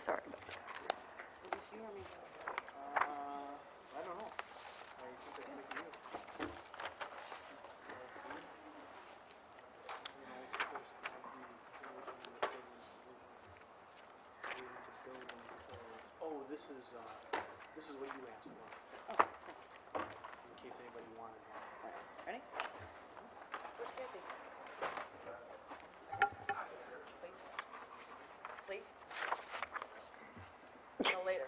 Sorry. I don't know. I think that might be you. Oh, this is what you asked for. In case anybody wanted one. Ready? Where's Kathy? Please. Please. No later.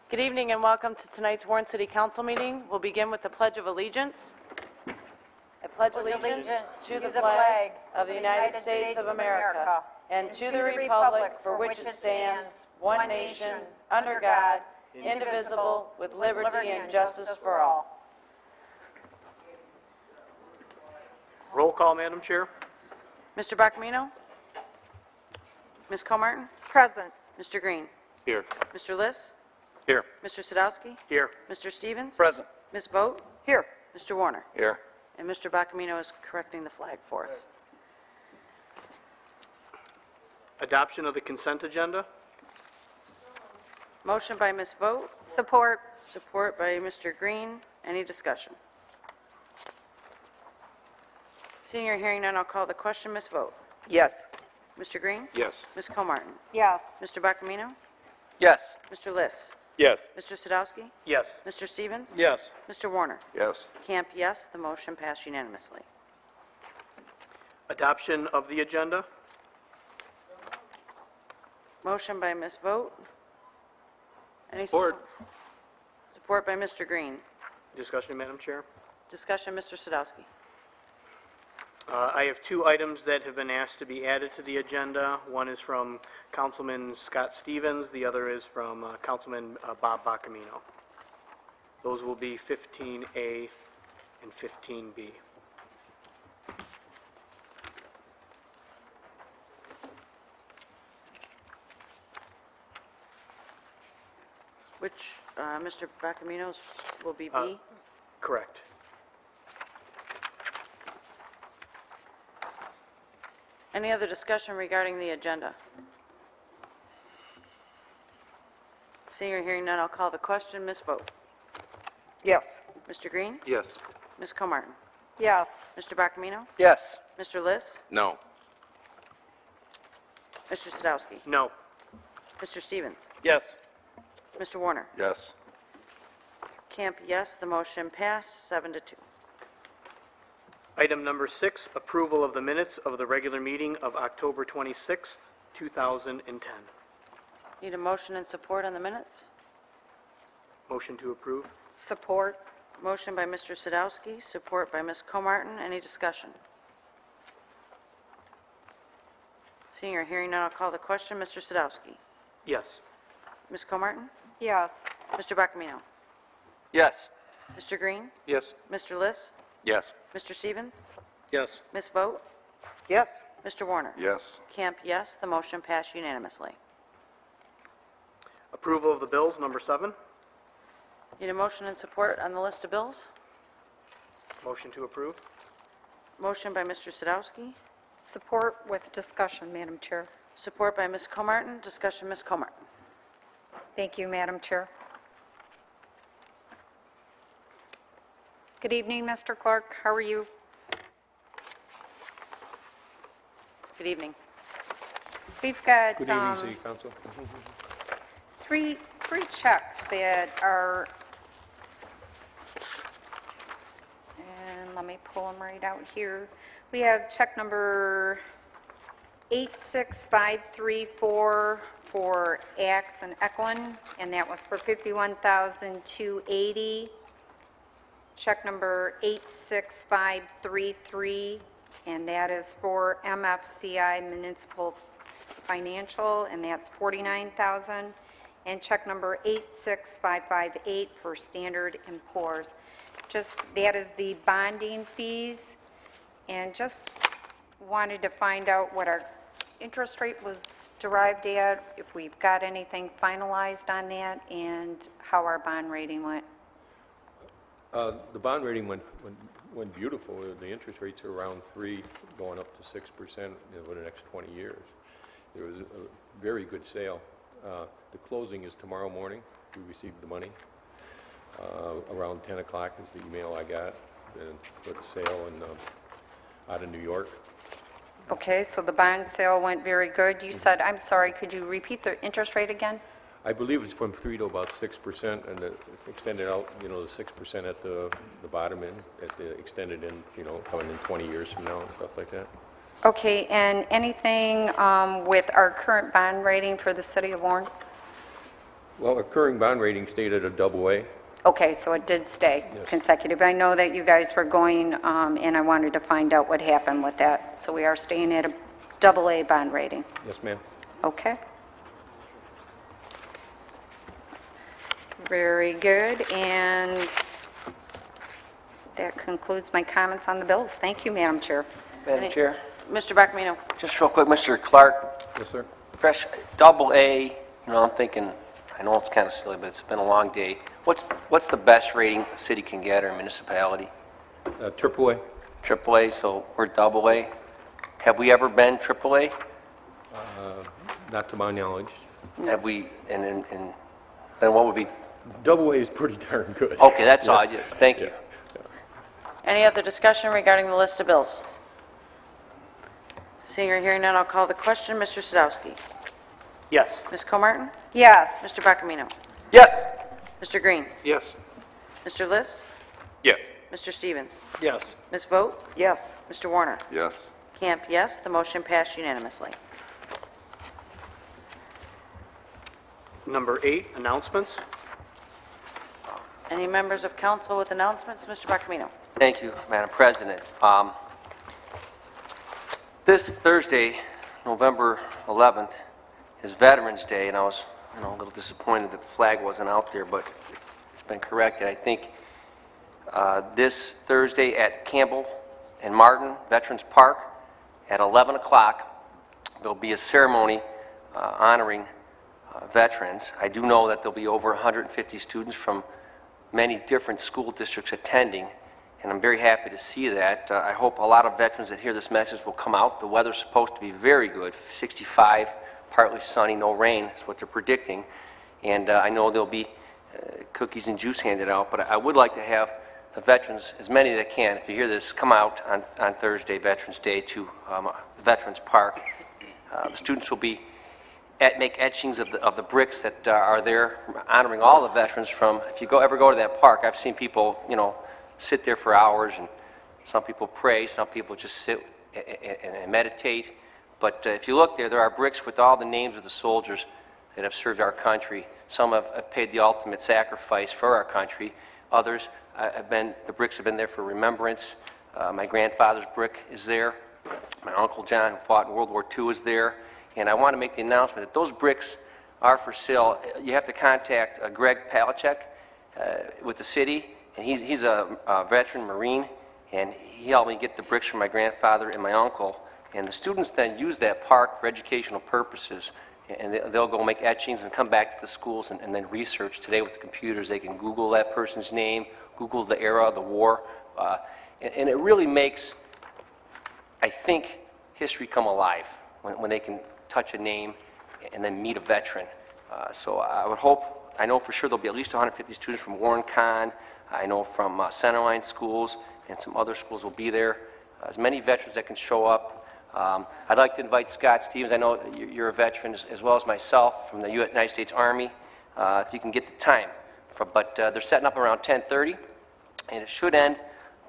Good evening and welcome to tonight's Warren City Council meeting. We'll begin with the Pledge of Allegiance. I pledge allegiance to the flag of the United States of America and to the republic for which it stands, one nation, under God, indivisible, with liberty and justice for all. Roll call, Madam Chair. Mr. Bacamino? Ms. Comartin? Present. Mr. Green? Here. Mr. Liss? Here. Mr. Sadowski? Here. Mr. Stevens? Present. Ms. Vogt? Here. Mr. Warner? Here. And Mr. Bacamino is correcting the flag for us. Adoption of the consent agenda. Motion by Ms. Vogt, Support. support by Mr. Green. Any discussion? Seeing or hearing none, I'll call the question. Ms. Vogt. Yes. Mr. Green? Yes. Ms. Comartin? Yes. Mr. Bacamino? Yes. Mr. Liss? Yes. Mr. Sadowski? Yes. Mr. Stevens? Yes. Mr. Warner? Yes. Camp, yes. The motion passed unanimously. Adoption of the agenda. Motion by Ms. Vogt. Any Support. Support by Mr. Green. Discussion, Madam Chair. Discussion, Mr. Sadowski. I have two items that have been asked to be added to the agenda. One is from Councilman Scott Stevens. The other is from Councilman Bob Bacamino. Those will be 15A and 15B. Which, Mr. Bacamino's will be B? Correct. Any other discussion regarding the agenda? Seeing or hearing none, I'll call the question. Ms. Vogt. Yes. Mr. Green? Yes. Ms. Comartin? Yes. Mr. Bacamino? Yes. Mr. Liss? No. Mr. Sadowski? No. Mr. Stevens? Yes. Mr. Warner? Yes. Camp, yes. The motion passed 7-2. Item number 6, approval of the minutes of the regular meeting of October 26th, 2010. Need a motion and support on the minutes? Motion to approve. Support. Motion by Mr. Sadowski, support by Ms. Comartin. Any discussion? Seeing or hearing none, I'll call the question. Mr. Sadowski? Yes. Ms. Comartin? Yes. Mr. Bacamino? Yes. Mr. Green? Yes. Mr. Liss? Yes. Mr. Stevens? Yes. Ms. Vogt? Yes. Mr. Warner? Yes. Camp, yes. The motion passed unanimously. Approval of the bills, number 7. Need a motion and support on the list of bills? Motion to approve. Motion by Mr. Sadowski, Support with discussion, Madam Chair. support by Ms. Comartin. Discussion, Ms. Comartin. Thank you, Madam Chair. Good evening, Mr. Clark. How are you? Good evening. We've got Good evening, City Council. three checks that are, and let me pull them right out here. We have check number 86534 for Axe and Eklund, and that was for $51,280. Check number 86533, and that is for MFCI Municipal Financial, and that's $49,000. And check number 86558 for Standard & Poor's. Just, that is the bonding fees, and just wanted to find out what our interest rate was derived at, if we've got anything finalized on that, and how our bond rating went. The bond rating went beautiful. The interest rates are around 3, going up to 6% over the next 20 years. It was a very good sale. The closing is tomorrow morning. We received the money. Around 10 o'clock is the email I got for the sale out of New York. Okay, so the bond sale went very good. You said, I'm sorry, could you repeat the interest rate again? I believe it's from 3 to about 6%, and it's extended out, the 6% at the bottom end, at the extended end, coming in 20 years from now and stuff like that. Okay, and anything with our current bond rating for the city of Warren? Well, our current bond rating stayed at a AA. Okay, so it did stay Yes. consecutive. I know that you guys were going, and I wanted to find out what happened with that. So we are staying at a AA bond rating. Yes, ma'am. Okay. Very good, and that concludes my comments on the bills. Thank you, Madam Chair. Madam Chair, Mr. Bacamino. just real quick, Mr. Clark, Yes, sir. fresh, AA, I'm thinking, I know it's kind of silly, but it's been a long day. What's the best rating a city can get or municipality? AAA. AAA, so we're AA. Have we ever been AAA? Not to my knowledge. Have we, and then what would be, AA is pretty darn good. okay, that's all, thank you. Any other discussion regarding the list of bills? Seeing or hearing none, I'll call the question. Mr. Sadowski. Yes. Ms. Comartin. Yes. Mr. Bacamino. Yes. Mr. Green. Yes. Mr. Liss. Yes. Mr. Stevens. Yes. Ms. Vogt. Yes. Mr. Warner. Yes. Camp, yes. The motion passed unanimously. Number 8, announcements. Any members of council with announcements? Mr. Bacamino. Thank you, Madam President. This Thursday, November 11th, is Veterans Day, and I was a little disappointed that the flag wasn't out there, but it's been corrected. I think this Thursday at Campbell and Martin Veterans Park at 11 o'clock, there'll be a ceremony honoring veterans. I do know that there'll be over 150 students from many different school districts attending, and I'm very happy to see that. I hope a lot of veterans that hear this message will come out. The weather's supposed to be very good, 65, partly sunny, no rain is what they're predicting, and I know there'll be cookies and juice handed out, but I would like to have the veterans, as many that can, if you hear this, come out on Thursday, Veterans Day, to Veterans Park. The students will be make etchings of the bricks that are there, honoring all the veterans from, if you ever go to that park, I've seen people, sit there for hours, and some people pray, some people just sit and meditate. But if you look there are bricks with all the names of the soldiers that have served our country. Some have paid the ultimate sacrifice for our country. Others the bricks have been there for remembrance. My grandfather's brick is there. My Uncle John, who fought in World War II, is there. And I want to make the announcement that those bricks are for sale. You have to contact Greg Palachek with the city, and he's a veteran Marine, and he helped me get the bricks from my grandfather and my uncle. And the students then use that park for educational purposes, and they'll go make etchings and come back to the schools and then research. Today with the computers, they can Google that person's name, Google the era of the war, and it really makes, I think, history come alive when they can touch a name and then meet a veteran. So I would hope, I know for sure there'll be at least 150 students from Warren Con, I know from Centerline schools, and some other schools will be there. As many veterans that can show up. I'd like to invite Scott Stevens. I know you're a veteran as well as myself from the United States Army. If you can get the time. But they're setting up around 10:30, and it should end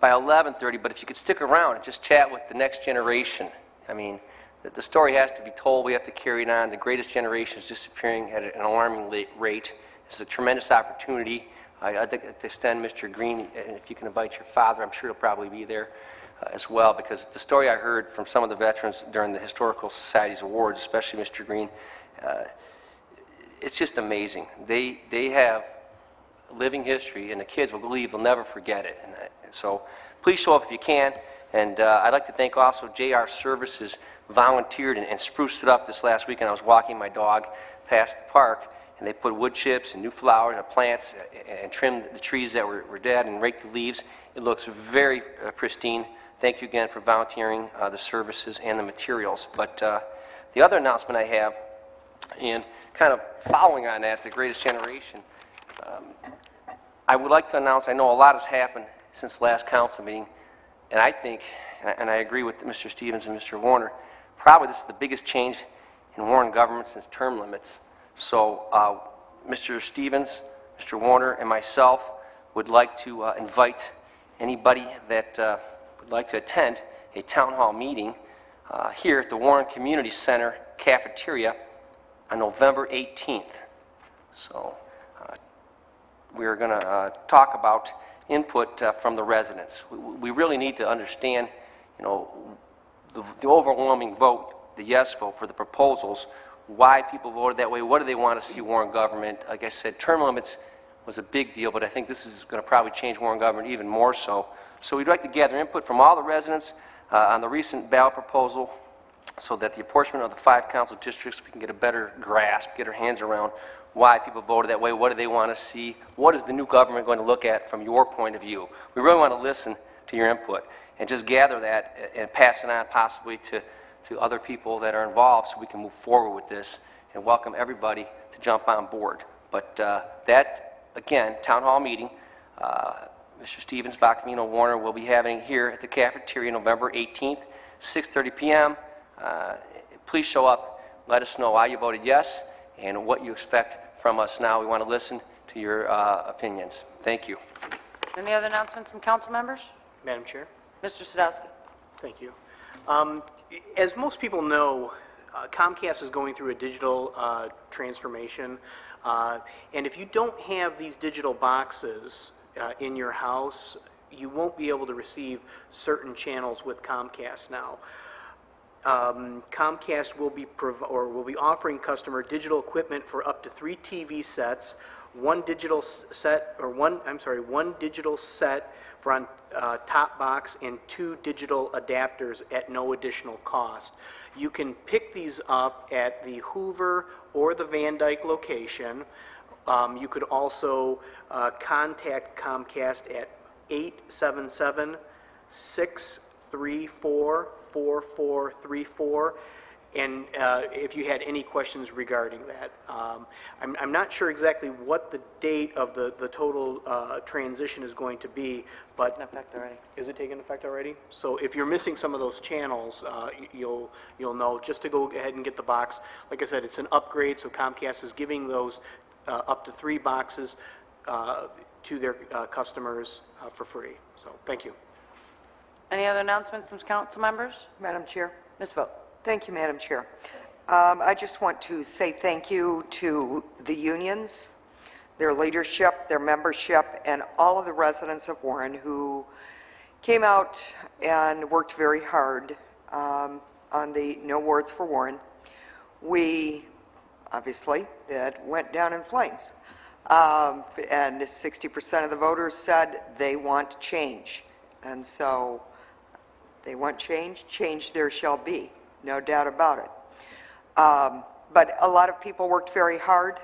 by 11:30. But if you could stick around and just chat with the next generation. I mean, that the story has to be told. We have to carry it on. The greatest generation is disappearing at an alarming rate. It's a tremendous opportunity. I'd like to extend Mr. Green, and if you can invite your father, I'm sure he'll probably be there as well, because the story I heard from some of the veterans during the Historical Society's awards, especially Mr. Green, it's just amazing. They have living history, and the kids will believe they'll never forget it. And so please show up if you can. And I'd like to thank also JR Services, volunteered and spruced it up this last weekend. I was walking my dog past the park, and they put wood chips and new flowers and plants and trimmed the trees that were dead and raked the leaves. It looks very pristine. Thank you again for volunteering the services and the materials. But the other announcement I have, and kind of following on that, the greatest generation, I would like to announce, I know a lot has happened since last council meeting, and I think, and I agree with Mr. Stevens and Mr. Warner, probably this is the biggest change in Warren government since term limits. So Mr. Stevens, Mr. Warner, and myself would like to invite anybody that would like to attend a town hall meeting here at the Warren Community Center cafeteria on November 18th. So we're going to talk about input from the residents. We really need to understand, you know, the overwhelming vote, the yes vote for the proposals, why people voted that way, what do they want to see Warren government. Like I said, term limits was a big deal, but I think this is going to probably change Warren government even more so. So we'd like to gather input from all the residents on the recent ballot proposal so that the apportionment of the 5 council districts, we can get a better grasp, get our hands around why people voted that way, what do they want to see, what is the new government going to look at from your point of view. We really want to listen to your input and just gather that and pass it on possibly to other people that are involved so we can move forward with this and welcome everybody to jump on board. But that, again, town hall meeting, Mr. Stevens, Bacamino, Warner will be having here at the cafeteria November 18th, 6:30 p.m. Please show up. Let us know why you voted yes and what you expect from us now. We want to listen to your opinions. Thank you. Any other announcements from council members? Madam Chair? Mr. Sadowski. Thank you. As most people know, Comcast is going through a digital transformation, and if you don't have these digital boxes in your house, you won't be able to receive certain channels with Comcast now. Comcast will be offering customer digital equipment for up to 3 TV sets, one digital set for on top box, and 2 digital adapters at no additional cost. You can pick these up at the Hoover or the Van Dyke location. You could also contact Comcast at 877-634-4434, and if you had any questions regarding that. I'm not sure exactly what the date of the total transition is going to be, but... In effect already. Is it taking effect already? So if you're missing some of those channels, you'll know just to go ahead and get the box. Like I said, it's an upgrade, so Comcast is giving those up to 3 boxes to their customers for free. So thank you. Any other announcements from council members? Madam Chair. Ms. Vogt. Thank you, Madam Chair. I just want to say thank you to the unions, their leadership, their membership, and all of the residents of Warren who came out and worked very hard on the No Wards for Warren. We, obviously, it went down in flames. And 60% of the voters said they want change. And so they want change, change there shall be. No doubt about it. But a lot of people worked very hard,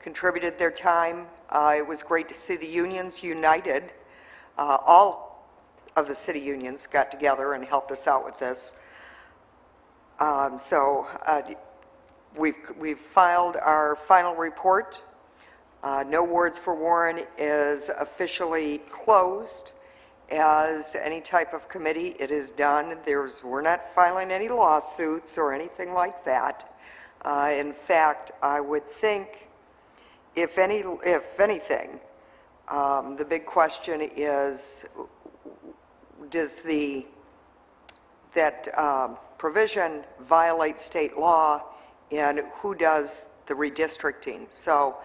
contributed their time. It was great to see the unions united. All of the city unions got together and helped us out with this. We've filed our final report. No Wards for Warren is officially closed. As any type of committee, it is done. We're not filing any lawsuits or anything like that. In fact, I would think, if anything, the big question is, does that provision violates state law and who does the redistricting. So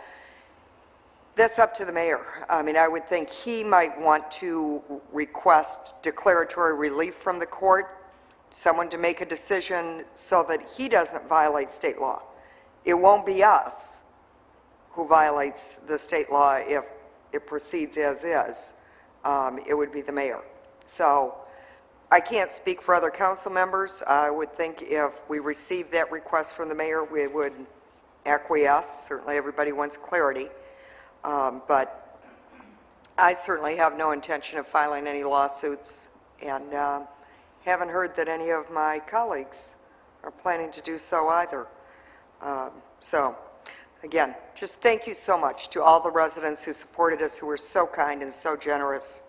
that's up to the mayor. I mean, I would think he might want to request declaratory relief from the court, someone to make a decision so that he doesn't violate state law. It won't be us who violates the state law if it proceeds as is. It would be the mayor. So I can't speak for other council members. I would think if we received that request from the mayor, we would acquiesce. Certainly everybody wants clarity. But I certainly have no intention of filing any lawsuits, and haven't heard that any of my colleagues are planning to do so either. So, again, just thank you so much to all the residents who supported us, who were so kind and so generous.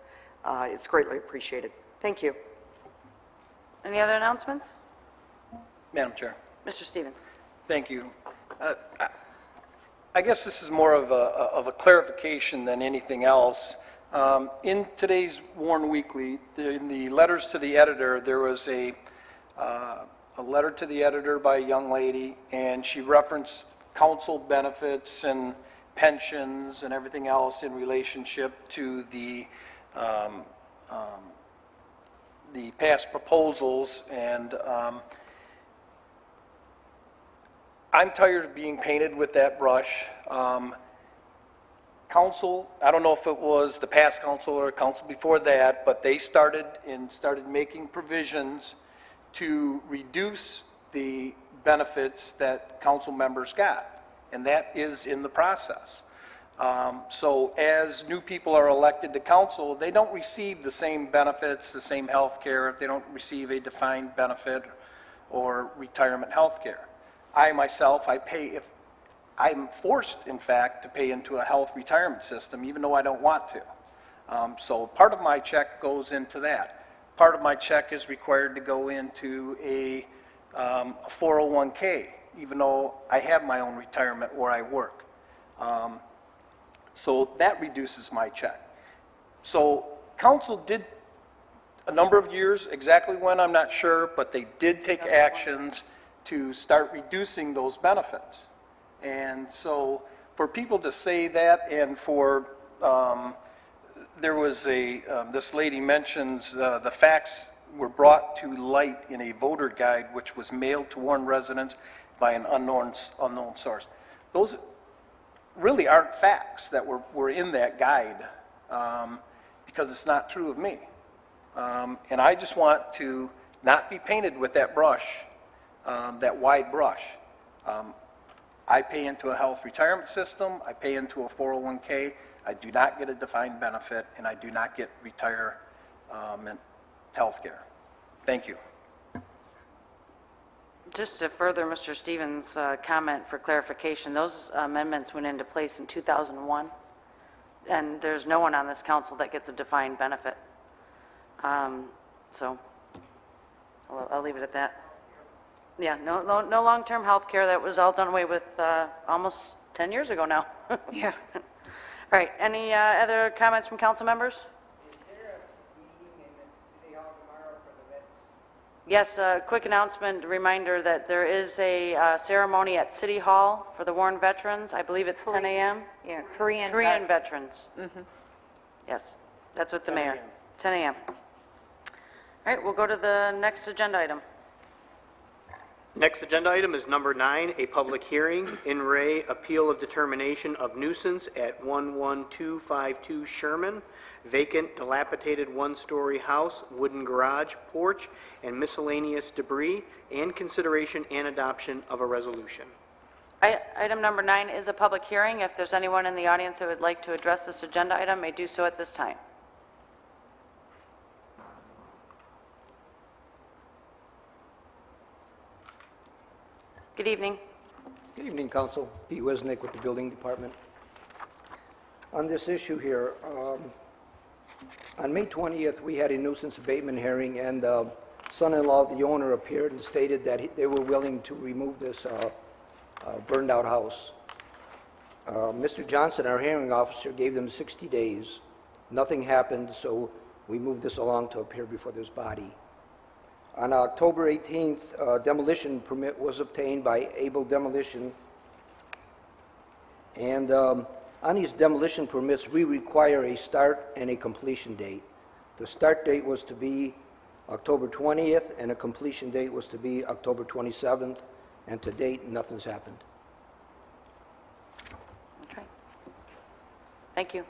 It's greatly appreciated. Thank you. Any other announcements? Madam Chair. Mr. Stevens. Thank you. I guess this is more of a clarification than anything else. In today's Warren Weekly, in the letters to the editor, there was a letter to the editor by a young lady, and she referenced council benefits and pensions and everything else in relationship to the past proposals, and I'm tired of being painted with that brush. Council, I don't know if it was the past council or council before that, but they started making provisions to reduce the benefits that council members got, and that is in the process. So as new people are elected to council, they don't receive the same benefits, the same health care, if they don't receive a defined benefit or retirement health care. I myself, I'm forced, in fact, to pay into a health retirement system, even though I don't want to. So part of my check goes into that. Part of my check is required to go into a 401k, even though I have my own retirement where I work. So that reduces my check. So council did a number of years, exactly when I'm not sure, but they did take actions to start reducing those benefits. And so for people to say that, and for, there was this lady mentions the facts were brought to light in a voter guide which was mailed to Warren residents by an unknown source. Those really aren't facts that were in that guide, because it's not true of me. And I just want to not be painted with that brush, that wide brush. I pay into a health retirement system, I pay into a 401k, I do not get a defined benefit, and I do not get retirement health care. Thank you. Just to further Mr. Stevens' comment for clarification, those amendments went into place in 2001, and there's no one on this council that gets a defined benefit. So I'll leave it at that. Yeah, no long-term health care. That was all done away with almost 10 years ago now. Yeah. All right, any other comments from council members? Yes, a quick announcement, reminder that there is a ceremony at City Hall for the Warren veterans. I believe it's 10 a.m. Yeah, Korean veterans. Yes, that's with the mayor. 10 a.m. All right, we'll go to the next agenda item. Next agenda item is number 9, a public hearing, in re appeal of determination of nuisance at 11252 Sherman, vacant, dilapidated one-story house, wooden garage, porch, and miscellaneous debris, and consideration and adoption of a resolution. Item number 9 is a public hearing. If there's anyone in the audience who would like to address this agenda item, may do so at this time. Good evening. Good evening, Council. Pete Wisnick with the Building Department. On this issue here, on May 20th, we had a nuisance abatement hearing, and the son-in-law of the owner appeared and stated that they were willing to remove this burned-out house. Mr. Johnson, our hearing officer, gave them 60 days. Nothing happened, so we moved this along to appear before this body. On October 18th, demolition permit was obtained by Able Demolition. And on these demolition permits, we require a start and a completion date. The start date was to be October 20th, and a completion date was to be October 27th, and to date, nothing's happened. Okay. Thank you.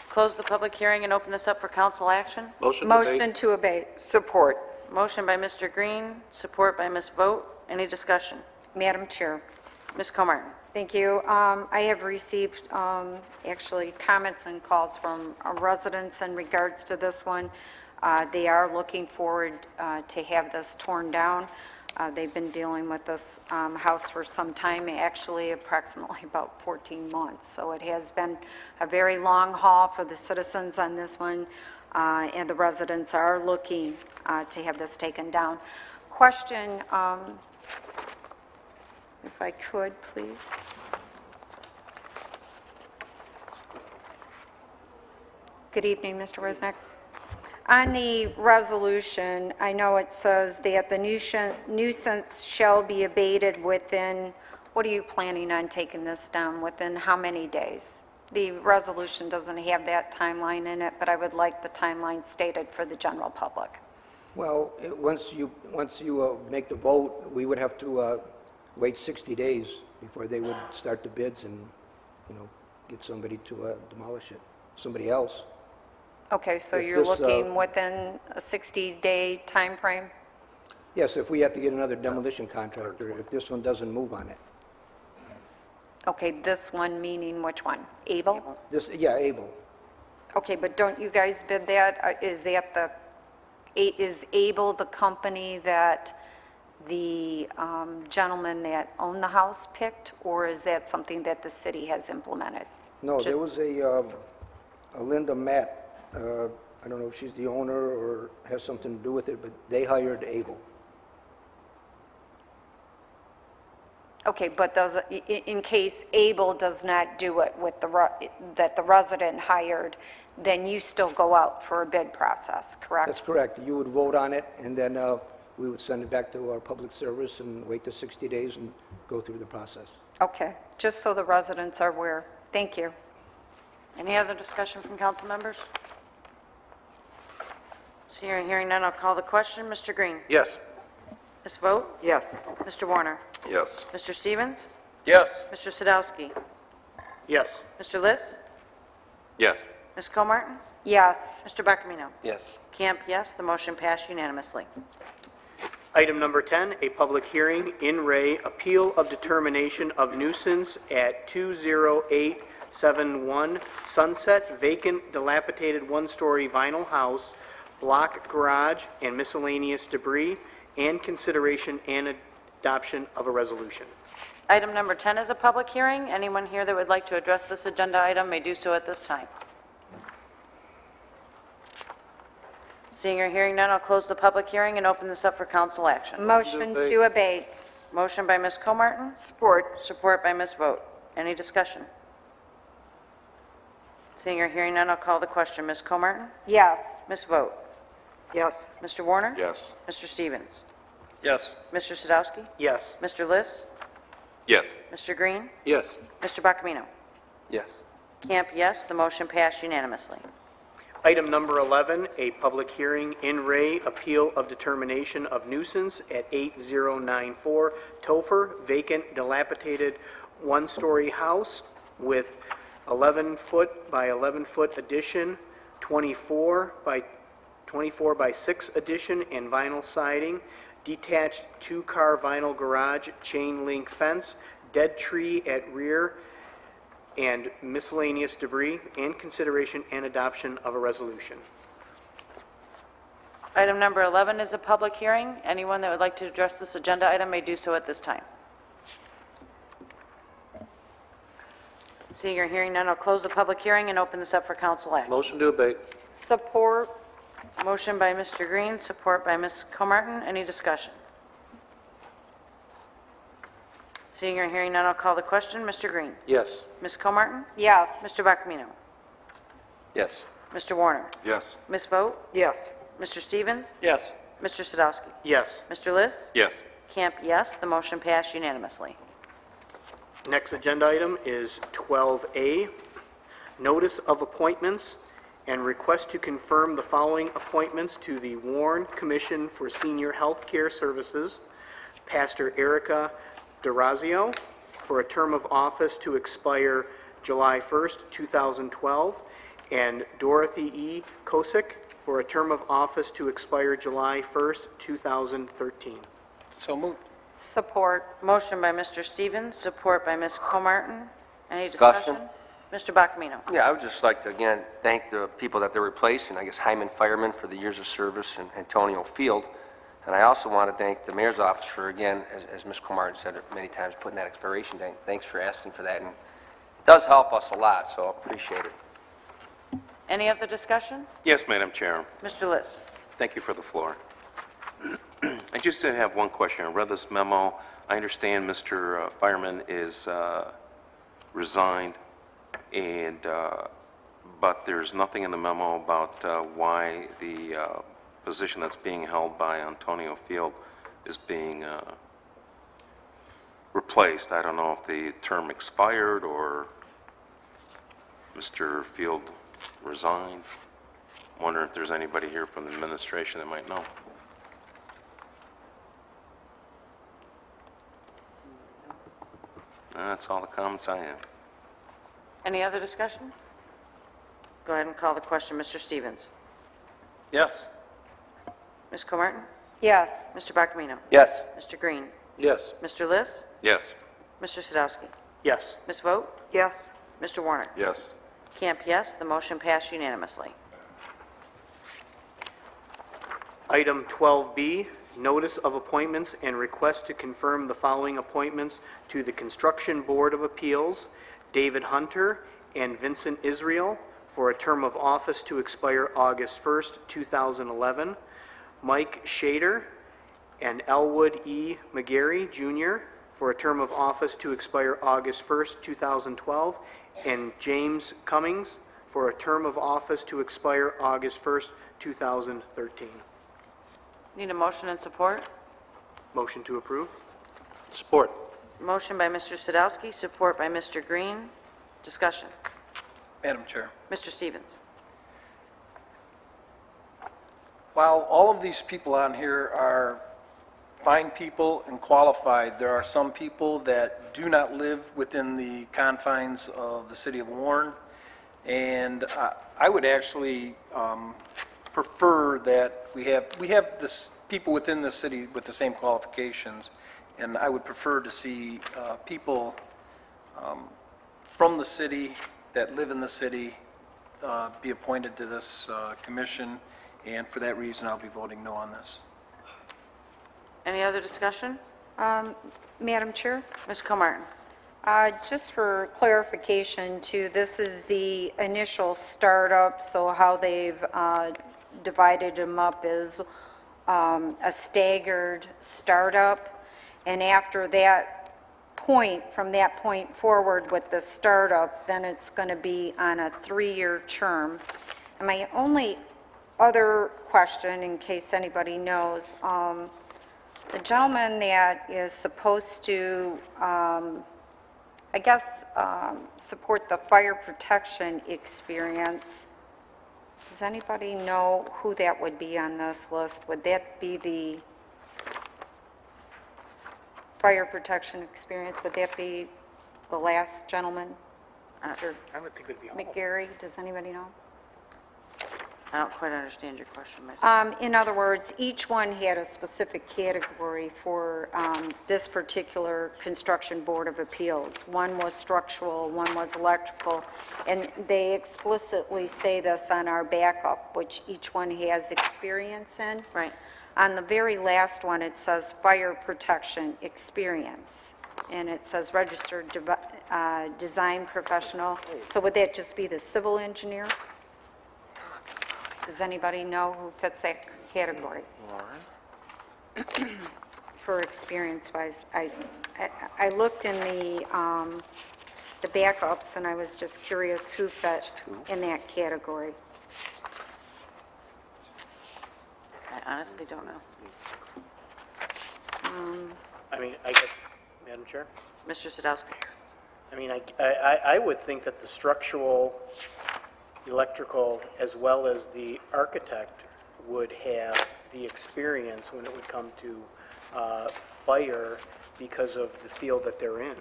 Close the public hearing and open this up for council action. Motion to abate. Support. Motion by Mr. Green, support by Ms. Vogt. Any discussion? Madam Chair. Ms. Comartin. Thank you. I have received actually comments and calls from residents in regards to this one. They are looking forward to have this torn down. They've been dealing with this house for some time, actually approximately about 14 months. So it has been a very long haul for the citizens on this one, and the residents are looking to have this taken down. Question, if I could, please. Good evening, Mr. Wisnick. On the resolution, I know it says that the nuisance shall be abated within, what are you planning on taking this down, within how many days? The resolution doesn't have that timeline in it, but I would like the timeline stated for the general public. Well, once you make the vote, we would have to wait 60 days before they would start the bids and, get somebody to demolish it, somebody else. Okay, so If you're this, looking within a 60-day time frame? Yes, if we have to get another demolition contractor, if this one doesn't move on it. Okay, this one meaning which one? Able? Able. Okay, but don't you guys bid that? Is Able the company that the gentleman that owned the house picked, or is that something that the city has implemented? No, there was a Linda Matt, I don't know if she's the owner or has something to do with it, but they hired Able. Okay, but in case Able does not do it with that the resident hired, then you still go out for a bid process, correct? That's correct. You would vote on it, and then we would send it back to our public service and wait the 60 days and go through the process. Okay, just so the residents are aware. Thank you. Any other discussion from council members? Seeing or hearing none, I'll call the question. Mr. Green? Yes. Ms. Vogt? Yes. Mr. Warner? Yes. Mr. Stevens? Yes. Mr. Sadowski? Yes. Mr. Liss? Yes. Ms. Comartin? Yes. Mr. Buckamino? Yes. Camp, yes. The motion passed unanimously. Item number 10, a public hearing, in re, appeal of determination of nuisance at 20871 Sunset, vacant, dilapidated one-story vinyl house, block garage, and miscellaneous debris, and consideration and adoption of a resolution. Item number 10 is a public hearing. Anyone here that would like to address this agenda item may do so at this time. Seeing or hearing none, I'll close the public hearing and open this up for council action. Motion to abate. Motion by Ms. Comartin, Support. support by Ms. Vogt. Any discussion? Seeing or hearing none, I'll call the question. Ms. Comartin? Yes. Ms. Vogt? Yes. Mr. Warner? Yes. Mr. Stevens? Yes. Mr. Sadowski? Yes. Mr. Liss? Yes. Mr. Green? Yes. Mr. Buckamino? Yes. Camp, yes. The motion passed unanimously. Item number 11, a public hearing, in re, appeal of determination of nuisance at 8094 Topher, vacant, dilapidated one-story house with 11-foot by 11-foot addition, 24 by 6 addition, and vinyl siding, detached two-car vinyl garage, chain link fence, dead tree at rear, and miscellaneous debris, and consideration and adoption of a resolution. Item number 11 is a public hearing. Anyone that would like to address this agenda item may do so at this time. Seeing or hearing none, I'll close the public hearing and open this up for council action. Motion to abate. Support. Motion by Mr. Green, support by Ms. Comartin. Any discussion? Seeing or hearing none, I'll call the question. Mr. Green? Yes. Ms. Comartin? Yes. Mr. Buckamino? Yes. Mr. Warner? Yes. Ms. Vogt? Yes. Mr. Stevens? Yes. Mr. Sadowski? Yes. Mr. Liss? Yes. Camp, yes. The motion passed unanimously. Next agenda item is 12A, notice of appointments and request to confirm the following appointments to the Warren Commission for Senior Health Care Services. Pastor Erica DeRazio for a term of office to expire July 1st, 2012, and Dorothy E. Kosick for a term of office to expire July 1st, 2013. So moved. Support. Motion by Mr. Stevens, support by Ms. Comartin. Any Discussion? discussion? Mr. Bacamino. Yeah, I would just like to, again, thank the people that they're replacing, I guess Hyman Fireman for the years of service, and Antonio Field. And I also want to thank the mayor's office for, again, as Ms. Comartin said it many times, putting that expiration date. Thanks for asking for that, and it does help us a lot, so I appreciate it. Any other discussion? Yes, Madam Chair. Mr. Liss. Thank you for the floor. I just have one question. I read this memo. I understand Mr. Fireman is resigned, and but there's nothing in the memo about why the position that's being held by Antonio Field is being replaced. I don't know if the term expired or Mr. Field resigned. I'm wondering if there's anybody here from the administration that might know. That's all the comments I have. Any other discussion? Go ahead and call the question. Mr. Stevens. Yes. Ms. Comartin. Yes. Mr. Bacamino. Yes. Mr. Green. Yes. Mr. Liss. Yes. Mr. Sadowski. Yes. Ms. Vogt. Yes. Mr. Warner. Yes. Camp, yes. The motion passed unanimously. Item 12B, notice of appointments and request to confirm the following appointments to the Construction Board of Appeals, David Hunter and Vincent Israel, for a term of office to expire August 1st, 2011. Mike Shader and Elwood E. McGarry, Jr., for a term of office to expire August 1st, 2012. And James Cummings, for a term of office to expire August 1st, 2013. Need a motion and support? Motion to approve? Support. Motion by Mr. Sadowski, support by Mr. Green. Discussion. Madam Chair. Mr. Stevens. While all of these people on here are fine people and qualified, there are some people that do not live within the confines of the city of Warren. And I would actually prefer that we have this people within the city with the same qualifications, and I would prefer to see people from the city that live in the city be appointed to this commission, and for that reason, I'll be voting no on this. Any other discussion? Madam Chair? Ms. Comartin. Just for clarification too, this is the initial startup, so how they've divided them up is a staggered startup, and after that point, from that point forward with the startup, then it's going to be on a 3-year term. And my only other question, in case anybody knows, the gentleman that is supposed to, I guess, support the fire protection experience, does anybody know who that would be on this list? Would that be the fire protection experience? Would that be the last gentleman? Mr. I would think it would be all. McGarry, does anybody know? I don't quite understand your question myself. In other words, each one had a specific category for this particular Construction Board of Appeals. One was structural, one was electrical, and they explicitly say this on our backup, which each one has experience in. Right. On the very last one, it says fire protection experience, and it says registered design professional. So would that just be the civil engineer? Does anybody know who fits that category? For experience-wise, I looked in the backups, and I was just curious who fit in that category. honestly don't know. I mean, I guess, Madam Chair? Mr. Sadowski? I mean, I would think that the structural, electrical, as well as the architect would have the experience when it would come to fire because of the field that they're in.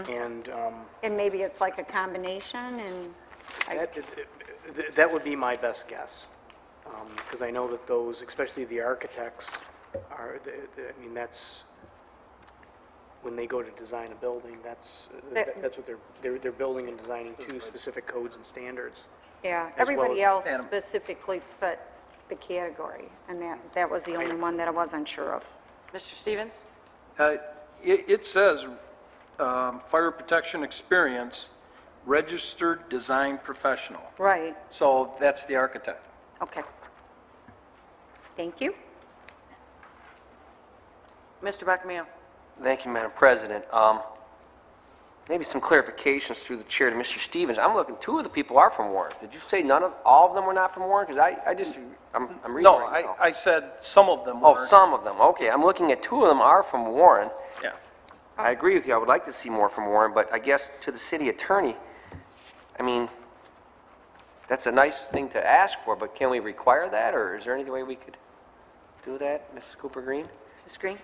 And And maybe it's like a combination, and that would be my best guess. Because I know that those, especially the architects, are, I mean, that's, when they go to design a building, that's what they're building and designing to specific codes and standards. yeah, as well everybody as- else specifically fit the category, and that was the only one that I wasn't sure of. Mr. Stevens? It says, fire protection experience, registered design professional. Right, So that's the architect. okay. Thank you. Mr. Bacamino? Thank you, Madam President. Maybe some clarifications through the chair to Mr. Stevens. I'm looking, two of the people are from Warren. Did you say all of them were not from Warren? Because I'm reading No, right now. I said some of them Oh, were. some of them. Okay, I'm looking at two of them are from Warren. Yeah. I agree with you. I would like to see more from Warren, but I guess to the city attorney, I mean, that's a nice thing to ask for, but can we require that, or is there any way we could do that, Mrs. Cooper Green? Ms. Green?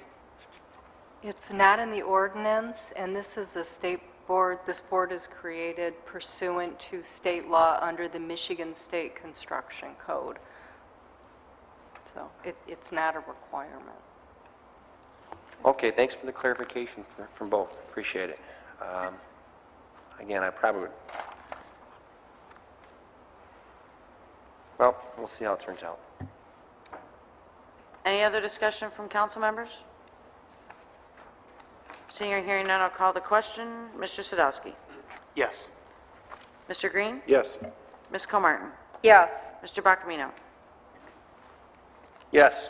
It's not in the ordinance, and this is the state board. This board is created pursuant to state law under the Michigan State Construction Code. So it's not a requirement. Okay, thanks for the clarification from both. Appreciate it. Again, I probably would... Well, we'll see how it turns out. Any other discussion from council members? Seeing or hearing none, I'll call the question. Mr. Sadowski? Yes. Mr. Green? Yes. Ms. Comartin? Yes, Mr. Bacamino? Yes.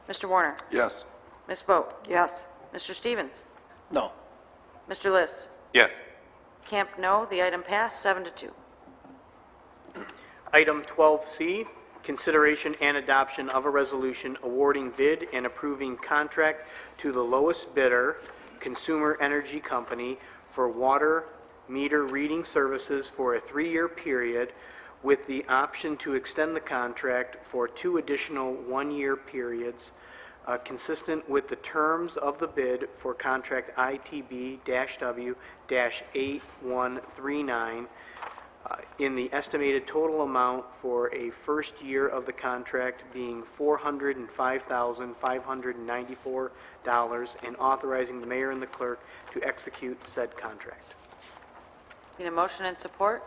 Mr. Warner? Yes. Ms. Boat? yes. Mr. Stevens? No. Mr. List? Yes. Camp, no. The item passed, 7-2. Item 12C, consideration and adoption of a resolution awarding bid and approving contract to the lowest bidder, Consumer Energy Company, for water meter reading services for a 3-year period with the option to extend the contract for 2 additional 1-year periods, consistent with the terms of the bid for contract ITB-W-8139, in the estimated total amount for a first year of the contract being $405,594, and authorizing the mayor and the clerk to execute said contract. Need a motion and support?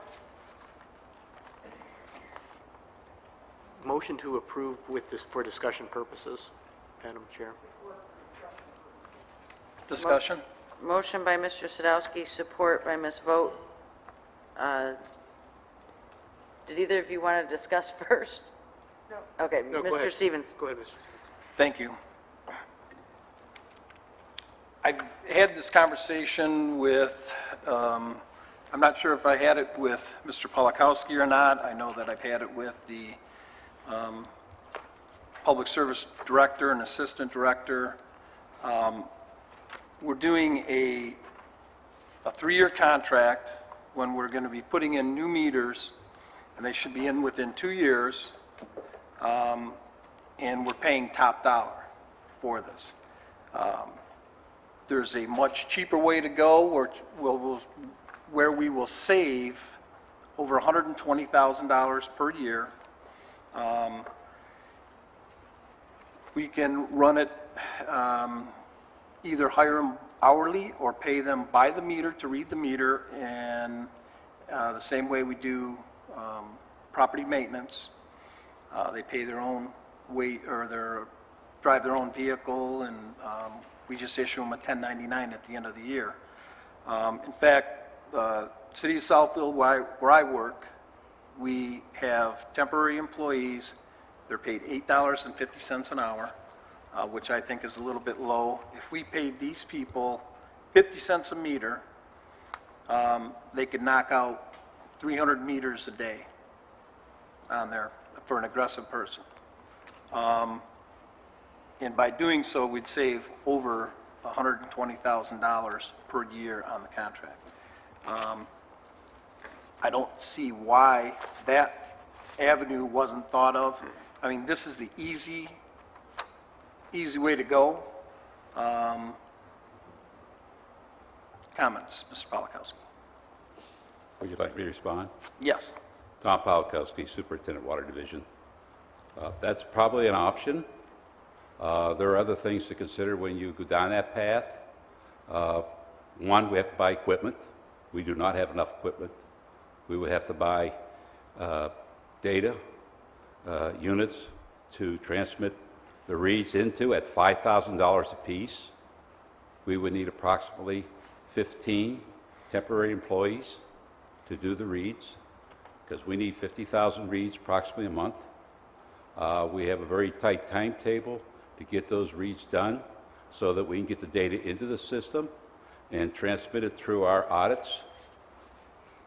Motion to approve with this for discussion purposes, Madam Chair. Discussion? Motion by Mr. Sadowski, support by Ms. Vogt. Did either of you want to discuss first? No. Okay, No, go Mr. ahead. Stevens. Go ahead, Mr. Thank you. I've had this conversation with, I'm not sure if I had it with Mr. Polakowski or not. I know that I've had it with the Public Service Director and Assistant Director. We're doing a 3-year contract when we're going to be putting in new meters, and they should be in within 2 years, and we're paying top dollar for this. There's a much cheaper way to go where we will save over $120,000 per year. We can run it, either hire them hourly or pay them by the meter to read the meter, and the same way we do property maintenance. They pay their own weight, or drive their own vehicle, and we just issue them a 1099 at the end of the year. In fact, City of Southfield, where I work, we have temporary employees. They're paid $8.50 an hour, which I think is a little bit low. If we paid these people 50 cents a meter, they could knock out 300 meters a day on there for an aggressive person. And by doing so, we'd save over $120,000 per year on the contract. I don't see why that avenue wasn't thought of. I mean, this is the easy way to go. Comments, Mr. Polakowski? Would you like me to respond? Yes. Tom Polakowski, Superintendent Water Division. That's probably an option. There are other things to consider when you go down that path. One, we have to buy equipment. We do not have enough equipment. We would have to buy data units to transmit the reads into at $5,000 apiece. We would need approximately 15 temporary employees to do the reads, because we need 50,000 reads approximately a month. We have a very tight timetable to get those reads done so that we can get the data into the system and transmit it through our audits.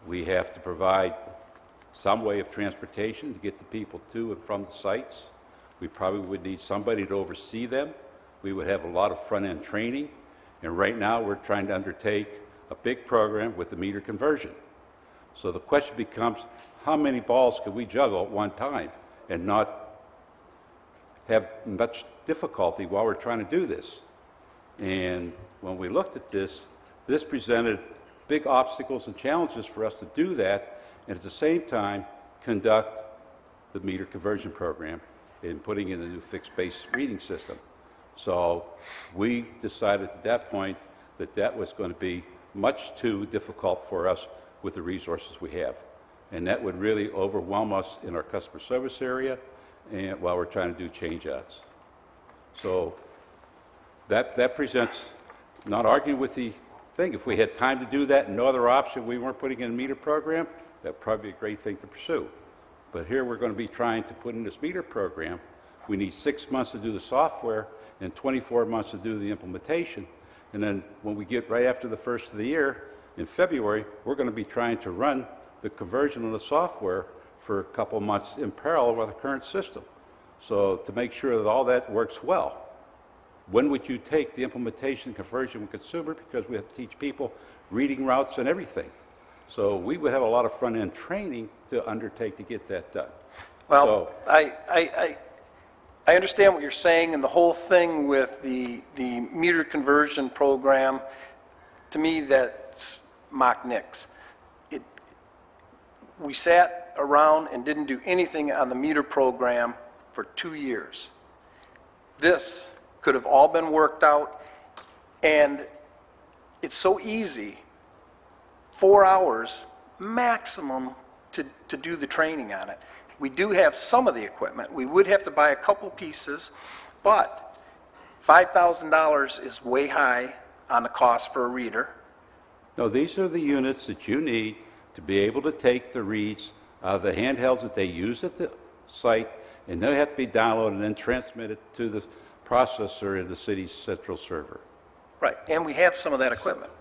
We have to provide some way of transportation to get the people to and from the sites. We probably would need somebody to oversee them. We would have a lot of front-end training. And right now, we're trying to undertake a big program with the meter conversion. So the question becomes, how many balls can we juggle at one time and not have much difficulty while we're trying to do this? And when we looked at this, this presented big obstacles and challenges for us to do that, and at the same time conduct the meter conversion program in putting in a new fixed-base reading system. So we decided at that point that that was going to be much too difficult for us with the resources we have. And that would really overwhelm us in our customer service area and while we're trying to do change-outs. So that presents, not arguing with the thing, if we had time to do that and no other option, we weren't putting in a meter program, that'd probably be a great thing to pursue. But here we're going to be trying to put in this meter program. We need 6 months to do the software and 24 months to do the implementation. And then when we get right after the first of the year, in February, we're going to be trying to run the conversion of the software for a couple months in parallel with the current system. So to make sure that all that works well, when would you take the implementation conversion with consumer? Because we have to teach people reading routes and everything. So we would have a lot of front-end training to undertake to get that done. Well, I understand what you're saying, and the whole thing with the meter conversion program, to me, that's mock nix. We sat around and didn't do anything on the meter program for 2 years. This could have all been worked out, and it's so easy, 4 hours maximum to do the training on it. We do have some of the equipment. We would have to buy a couple pieces, but $5,000 is way high on the cost for a reader. No, these are the units that you need to be able to take the reads out of the handhelds that they use at the site, and they have to be downloaded and then transmitted to the processor in the city's central server. Right, and we have some of that equipment.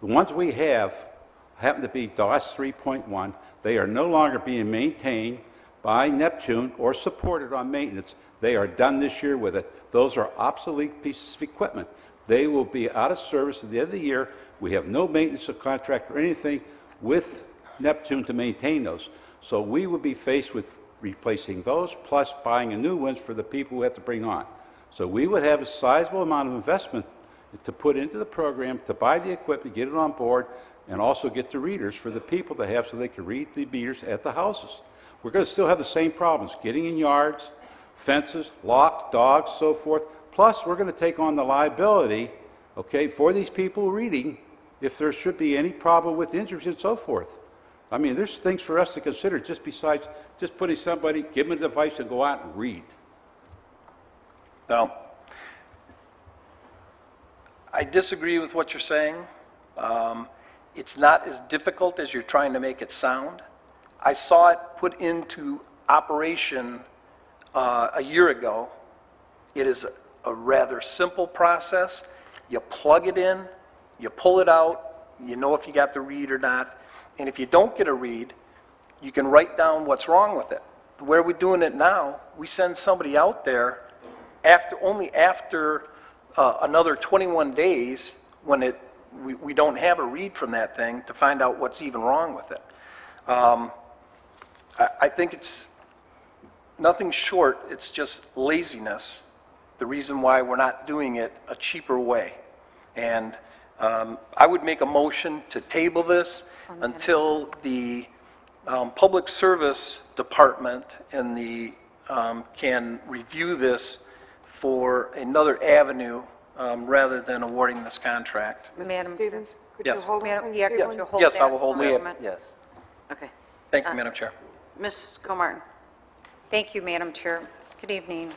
The ones we have happen to be DOS 3.1. They are no longer being maintained by Neptune or supported on maintenance. They are done this year with it. Those are obsolete pieces of equipment. They will be out of service at the end of the year. We have no maintenance of contract or anything with Neptune to maintain those. So we would be faced with replacing those plus buying a new ones for the people who have to bring on. So we would have a sizable amount of investment to put into the program to buy the equipment, get it on board, and also get the readers for the people to have so they can read the meters at the houses. We're going to still have the same problems, getting in yards, fences, locked, dogs, so forth. Plus, we're going to take on the liability, okay, for these people reading if there should be any problem with injuries and so forth. I mean, there's things for us to consider just besides just putting somebody, give them a device and go out and read. Now, I disagree with what you're saying. It's not as difficult as you're trying to make it sound. I saw it put into operation a year ago. It is a rather simple process. You plug it in, you pull it out, you know if you got the read or not, and if you don't get a read, you can write down what's wrong with it. the way we're doing it now, we send somebody out there only after another 21 days when we don't have a read from that thing to find out what's even wrong with it. I think it's nothing short, it's just laziness, the reason why we're not doing it a cheaper way. And I would make a motion to table this until the Public Service Department and the can review this for another avenue rather than awarding this contract. Madam, Stevens, could Yes. you hold Madam, on? yeah, could you hold Yes, that I will hold for a it. moment? Yes. Okay. Thank you, Madam Chair. Ms. Comartin? Thank you, Madam Chair. Good evening.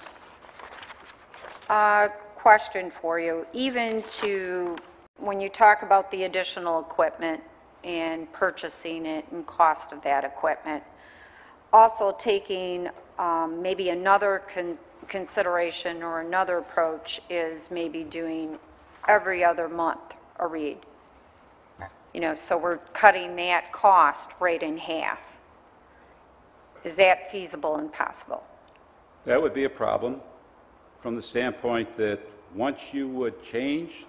Question for you. Even to, when you talk about the additional equipment and purchasing it and cost of that equipment, also taking maybe another consideration or another approach is maybe doing every other month a read. You know, so we're cutting that cost right in half. Is that feasible and possible? That would be a problem from the standpoint that once you would change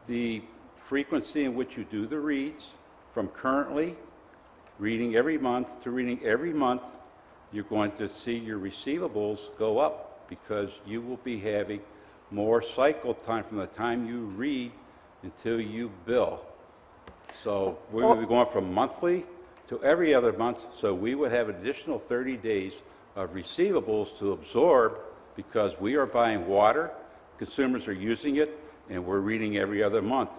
the frequency in which you do the reads from currently reading every month to reading every month, you're going to see your receivables go up because you will be having more cycle time from the time you read until you bill. So we're going to be going from monthly to every other month, so we would have an additional 30 days of receivables to absorb because we are buying water, consumers are using it, and we're reading every other month.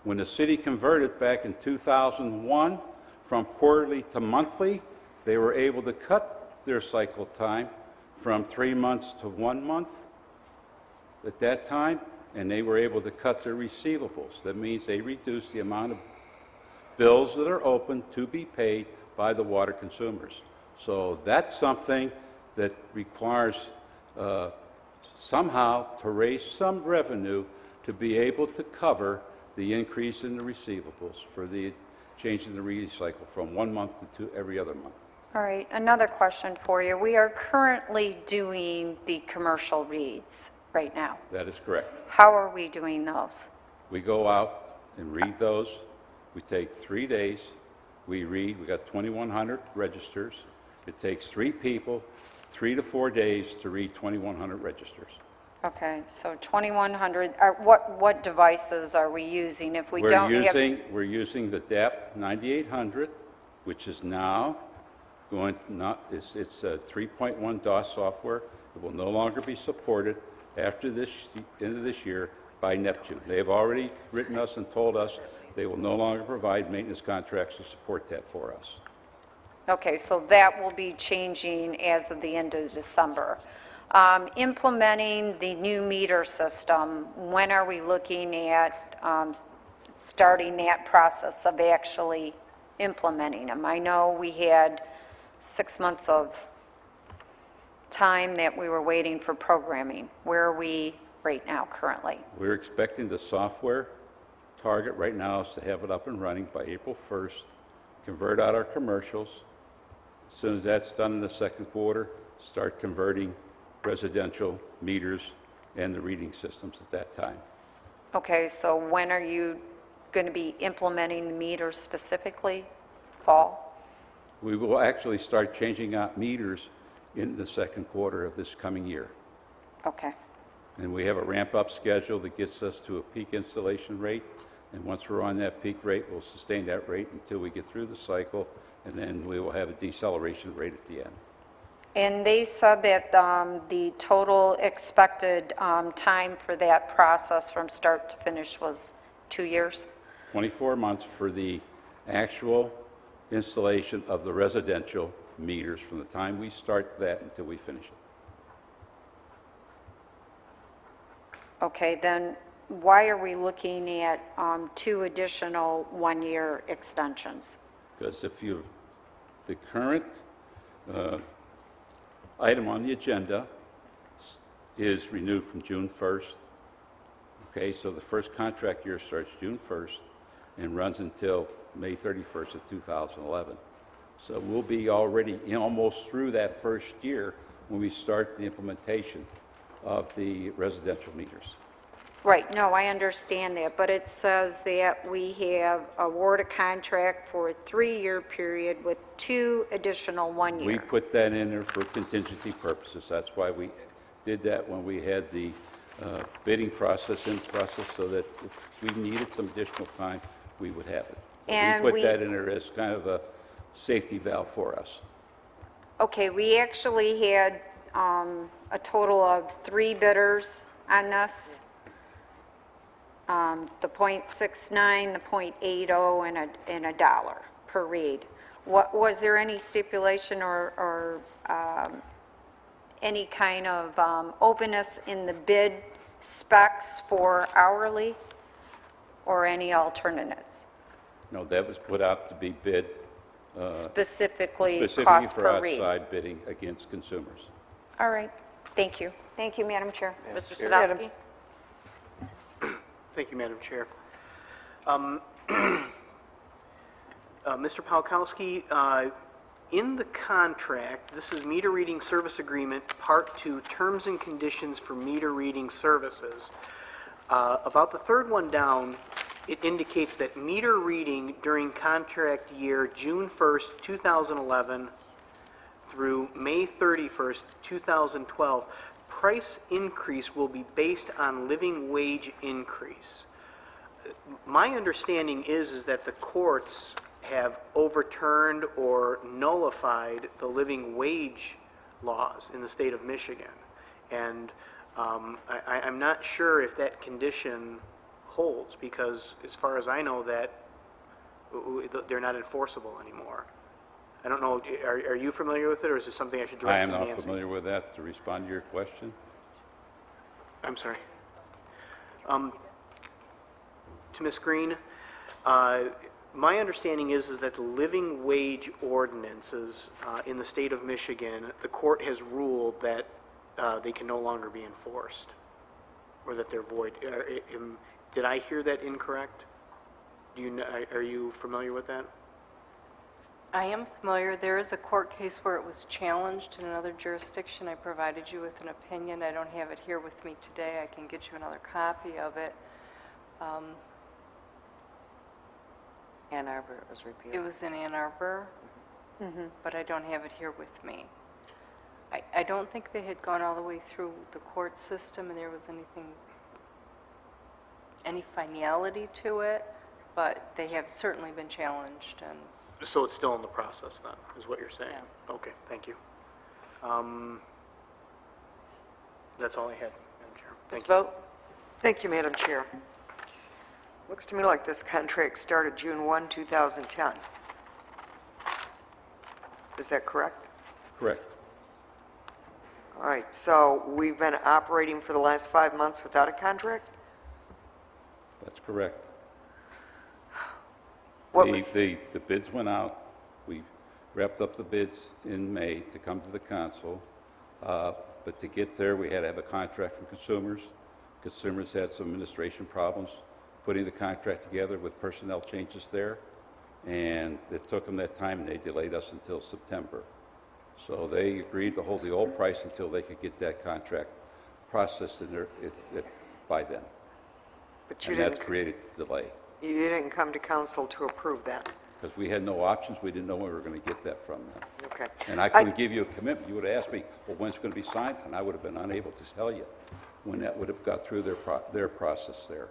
When the city converted back in 2001 from quarterly to monthly, they were able to cut their cycle time from 3 months to 1 month at that time, and they were able to cut their receivables. That means they reduced the amount of bills that are open to be paid by the water consumers. So that's something that requires somehow to raise some revenue to be able to cover the increase in the receivables for the change in the read cycle from 1 month to every other month. All right, another question for you. We are currently doing the commercial reads right now. That is correct. How are we doing those? We go out and read those. We take 3 days. We read. We got 2,100 registers. It takes 3 people, 3 to 4 days to read 2,100 registers. Okay, so 2,100, what devices are we using if we don't have? We're using the DAP 9800, which is now going, it's a 3.1 DOS software. It will no longer be supported after this end of this year by Neptune. They have already written us and told us they will no longer provide maintenance contracts to support that for us. Okay, so that will be changing as of the end of December. Implementing the new meter system, when are we looking at starting that process of actually implementing them? I know we had 6 months of time that we were waiting for programming. Where are we right now currently? We're expecting the software target right now is to have it up and running by April 1st, convert out our commercials. As soon as that's done in the second quarter, start converting residential meters and the reading systems at that time. Okay, so when are you going to be implementing the meters specifically? Fall? We will actually start changing out meters in the second quarter of this coming year. Okay. And we have a ramp-up schedule that gets us to a peak installation rate. And once we're on that peak rate, we'll sustain that rate until we get through the cycle, and then we will have a deceleration rate at the end. And they said that the total expected time for that process from start to finish was 2 years? 24 months for the actual installation of the residential meters from the time we start that until we finish it. Okay, then why are we looking at 2 additional one-year extensions? Because the current item on the agenda is renewed from June 1st. Okay, so the first contract year starts June 1st and runs until May 31st of 2011. So we'll be already almost through that first year when we start the implementation of the residential meters. Right, no, I understand that, but it says that we have award a contract for a 3-year period with 2 additional 1 year. We put that in there for contingency purposes. That's why we did that when we had the bidding process so that if we needed some additional time, we would have it. So And we put we- that in there as kind of a safety valve for us. Okay, we actually had a total of 3 bidders on this. The .69, the .80, and a dollar per read. Was there any stipulation or any kind of openness in the bid specs for hourly or any alternatives? No, that was put out to be bid Specifically specifically cost for per read? outside bidding against consumers. All right, thank you. Thank you, Madam Chair. Mr. Sadowski? Thank you, Madam Chair. Mr. Palkowski, in the contract, this is meter reading service agreement, Part 2, terms and conditions for meter reading services. About the third one down, it indicates that meter reading during contract year June 1st, 2011 through May 31st, 2012, price increase will be based on living wage increase. My understanding is that the courts have overturned or nullified the living wage laws in the state of Michigan. And I'm not sure if that condition holds, because as far as I know, that they're not enforceable anymore. I don't know, are you familiar with it, or is this something I should direct I am to Nancy? not familiar with that. To respond to your question, I'm sorry. To Ms. Green, my understanding is that the living wage ordinances in the state of Michigan, the court has ruled that they can no longer be enforced, or that they're void. Did I hear that incorrect? Are you familiar with that? I am familiar. There is a court case where it was challenged in another jurisdiction. I provided you with an opinion. I don't have it here with me today. I can get you another copy of it. Ann Arbor, it was repealed. It was in Ann Arbor, but I don't have it here with me. I don't think they had gone all the way through the court system and there was any finality to it, but they have certainly been challenged. And So it's still in the process then, is what you're saying? Yes. Okay, thank you. That's all I had, Madam Chair. Ms. Thank you. Vogt? Thank you, Madam Chair. Looks to me like this contract started June 1, 2010. Is that correct? correct. All right, so we've been operating for the last 5 months without a contract? That's correct. What was, The bids went out. We wrapped up the bids in May to come to the council. But to get there, we had to have a contract from consumers. Consumers had some administration problems putting the contract together with personnel changes there. And it took them that time, and they delayed us until September. So they agreed to hold the old price until they could get that contract processed by then. but you And that's didn't, created the delay. you didn't come to council to approve that? Because we had no options, we didn't know when we were going to get that from them. Okay. And I couldn't give you a commitment. You would have asked me, well, when's it going to be signed? And I would have been unable to tell you when that would have got through their process there.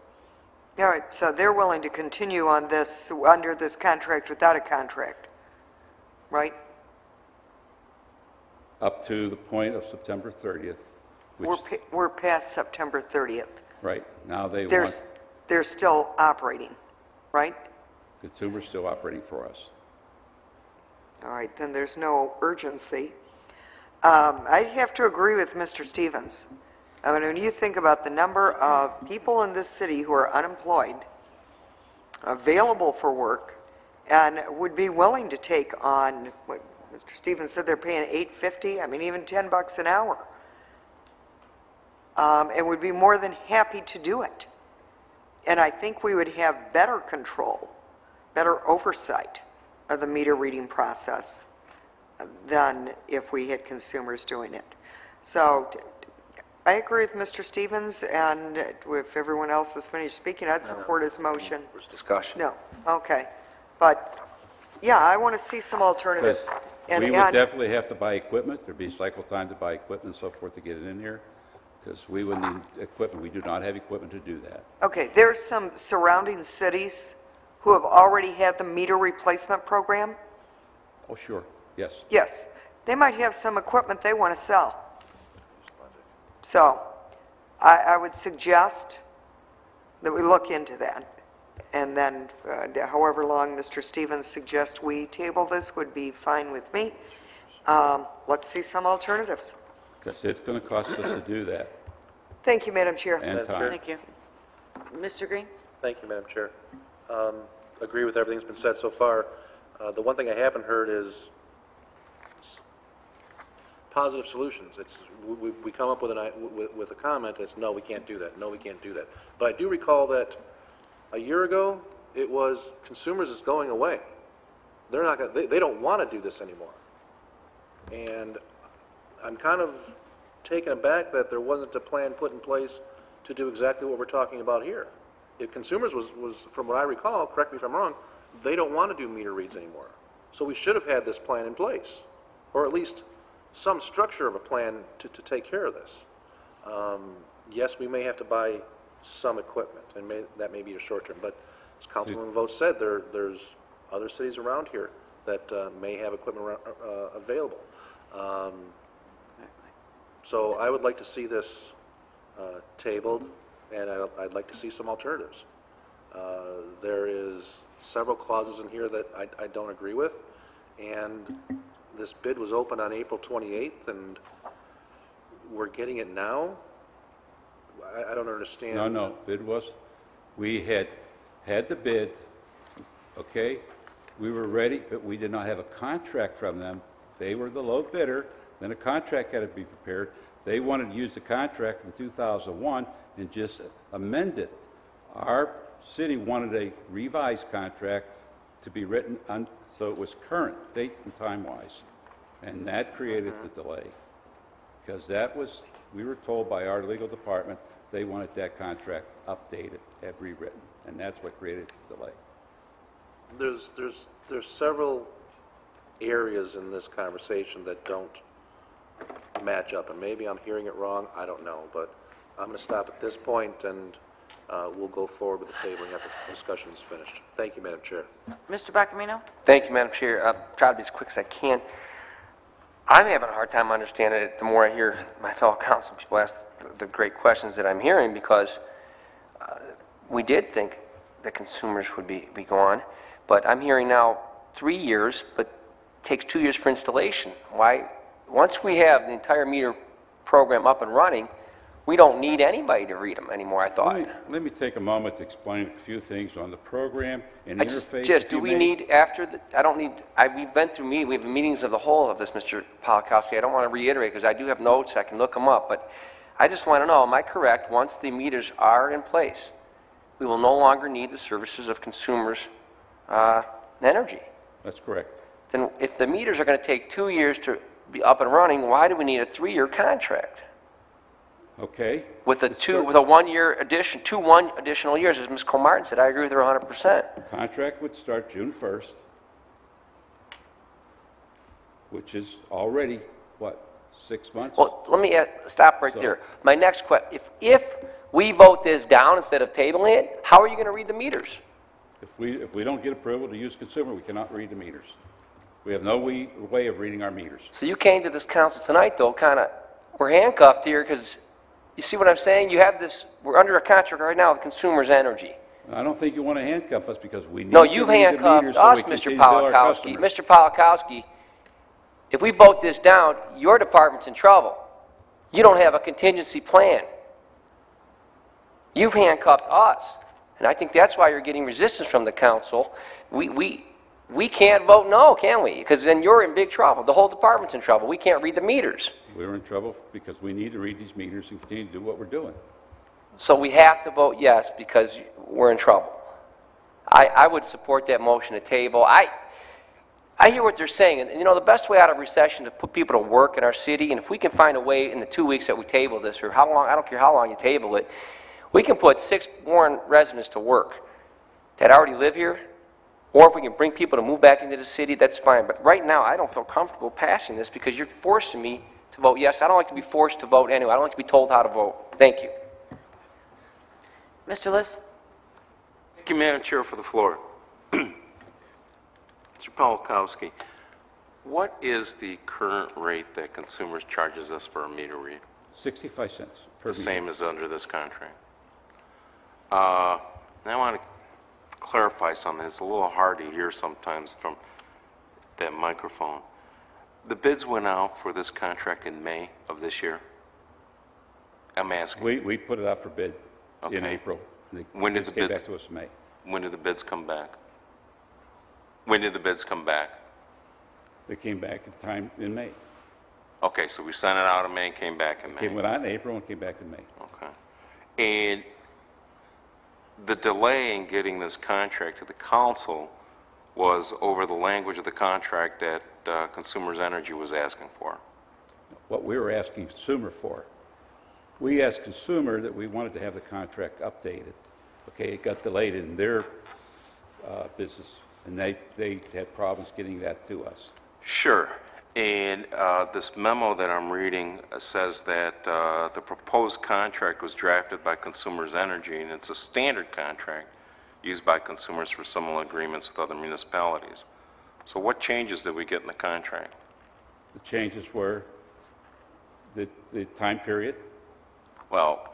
All right, so they're willing to continue on this, under this contract without a contract, right? Up to the point of September 30th, which, We're past September 30th. right, now they They're, want they're still operating, right? consumers still operating for us. All right, then there's no urgency. I have to agree with Mr. Stevens. I mean, when you think about the number of people in this city who are unemployed, available for work, and would be willing to take on, what Mr. Stevens said, they're paying $8.50, I mean, even $10 an hour, and would be more than happy to do it. And I think we would have better control, better oversight of the meter reading process than if we had consumers doing it. So I agree with Mr. Stevens, and if everyone else has finished speaking, I'd support his motion. Discussion. No, okay. But, yeah, I want to see some alternatives. Because we would definitely have to buy equipment. There'd be cycle time to buy equipment and so forth to get it in here, because we would need equipment. We do not have equipment to do that. Okay, there's some surrounding cities who have already had the meter replacement program. Oh, sure, yes. Yes, they might have some equipment they want to sell. So I would suggest that we look into that. And then however long Mr. Stevens suggests we table this would be fine with me. Let's see some alternatives. Because it's going to cost us to do that, Thank you, Madam Chair. and time. Thank you. Mr. Green? Thank you, Madam Chair. Agree with everything that's been said so far. The one thing I haven't heard is positive solutions. We come up with a comment that's, no, we can't do that, no, we can't do that. But I do recall that a year ago, it was consumers is going away. They're not going, they don't want to do this anymore. And I'm kind of taken aback that there wasn't a plan put in place to do exactly what we're talking about here. If consumers was, from what I recall, correct me if I'm wrong, they don't want to do meter reads anymore. So we should have had this plan in place, or at least some structure of a plan to take care of this. Yes, we may have to buy some equipment, and that may be a short term, but as Councilman Vogt said, there's other cities around here that may have equipment available. So I would like to see this tabled, and I'd like to see some alternatives. There is several clauses in here that I don't agree with, and this bid was open on April 28th, and we're getting it now? I don't understand. No, bid was, we had the bid, okay? We were ready, but we did not have a contract from them. They were the low bidder, then a contract had to be prepared. They wanted to use the contract from 2001 and just amend it. Our city wanted a revised contract to be written on, so it was current, date and time-wise. And that created the delay. Because that was, we were told by our legal department, they wanted that contract updated, rewritten, and that's what created the delay. There's several areas in this conversation that don't match up, and maybe I'm hearing it wrong, I don't know, but I'm going to stop at this point, and we'll go forward with the tabling after the discussion is finished. Thank you, Madam Chair. Mr. Bacamino? Thank you, Madam Chair. I'll try to be as quick as I can. I'm having a hard time understanding it the more I hear my fellow council people ask the great questions that I'm hearing, because we did think that consumers would be gone, but I'm hearing now 3 years, but it takes 2 years for installation. Why? Once we have the entire meter program up and running, we don't need anybody to read them anymore, I thought. Let me take a moment to explain a few things on the program and interface. Just, do we need, after the, I don't need, we've been through we have meetings of the whole of this, Mr. Polakowski. I don't want to reiterate, because I do have notes, I can look them up, but I just want to know, am I correct, once the meters are in place, we will no longer need the services of consumers' energy? That's correct. Then if the meters are going to take 2 years to be up and running, why do we need a 3-year contract? Okay. With a 1 year addition, 2 additional years, as Ms. Cole-Martin said, I agree with her 100%. Contract would start June 1st, which is already, what, 6 months? Well, let me stop right there. My next question, if we vote this down instead of tabling it, how are you going to read the meters? If we don't get approval to use consumer, we cannot read the meters. We have no way of reading our meters. So you came to this council tonight, though, kind of, we're handcuffed here, because you see what I'm saying? You have this, we're under a contract right now with Consumers Energy. I don't think you want to handcuff us, because we need No, to you've read the handcuffed meters so us, we can Mr. continue to bill our Polakowski. customers. Mr. Polakowski, if we vote this down, your department's in trouble. You don't have a contingency plan. You've handcuffed us, and I think that's why you're getting resistance from the council. We can't vote no, can we? Because then you're in big trouble. The whole department's in trouble. We can't read the meters. We're in trouble because we need to read these meters and continue to do what we're doing. So we have to vote yes because we're in trouble. I would support that motion to table. I hear what they're saying, and you know, the best way out of recession is to put people to work in our city, and if we can find a way in the 2 weeks that we table this, or how long, I don't care how long you table it, we can put 6 Warren residents to work that already live here, or if we can bring people to move back into the city, that's fine. But right now, I don't feel comfortable passing this because you're forcing me to vote yes. I don't like to be forced to vote anyway. I don't like to be told how to vote. Thank you. Mr. List? Thank you, Madam Chair, for the floor. Mr. Polakowski, what is the current rate that consumers charges us for a meter read? 65 cents per The meter. same as under this contract. Now I want to clarify something. It's a little hard to hear sometimes from that microphone. The bids went out for this contract in May of this year. I'm asking. We put it out for bid in Okay. April. When did This the came bids- back to us in May. When did the bids come back? When did the bids come back? They came back in time in May. Okay, so we sent it out in May and came back in May. Went out in April and came back in May. Okay. And the delay in getting this contract to the council was over the language of the contract that Consumers Energy was asking for. What we were asking Consumer for, we asked Consumer that we wanted to have the contract updated. Okay, it got delayed in their business, and they had problems getting that to us. Sure. And this memo that I'm reading says that the proposed contract was drafted by Consumers Energy, and it's a standard contract used by consumers for similar agreements with other municipalities. So what changes did we get in the contract? The changes were the time period, Well,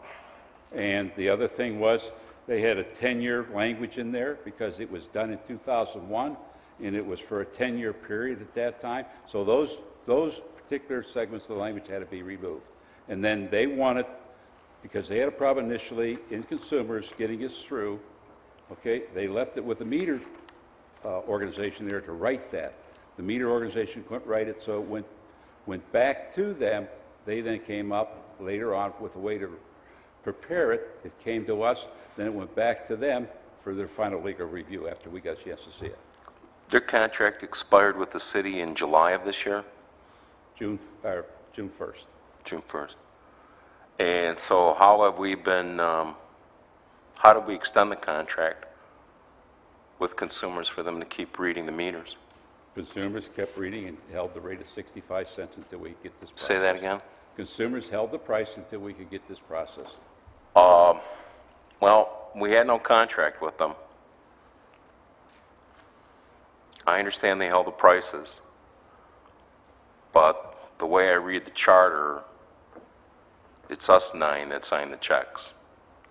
and the other thing was they had a 10-year language in there because it was done in 2001, and it was for a 10-year period at that time. So those particular segments of the language had to be removed. And then they wanted, because they had a problem initially in consumers getting us through, okay, they left it with the meter organization there to write that. The meter organization couldn't write it, so it went back to them. They then came up later on with a way to prepare it. It came to us, then it went back to them for their final legal review after we got a chance to see it. their contract expired with the city in July of this year? June 1st. June 1st. And so how have we been, how do we extend the contract with consumers for them to keep reading the meters? Consumers kept reading and held the rate of 65 cents until we get this processed. Say that again? Consumers held the price until we could get this processed. Well, we had no contract with them. I understand they held the prices, but the way I read the charter, it's us 9 that sign the checks,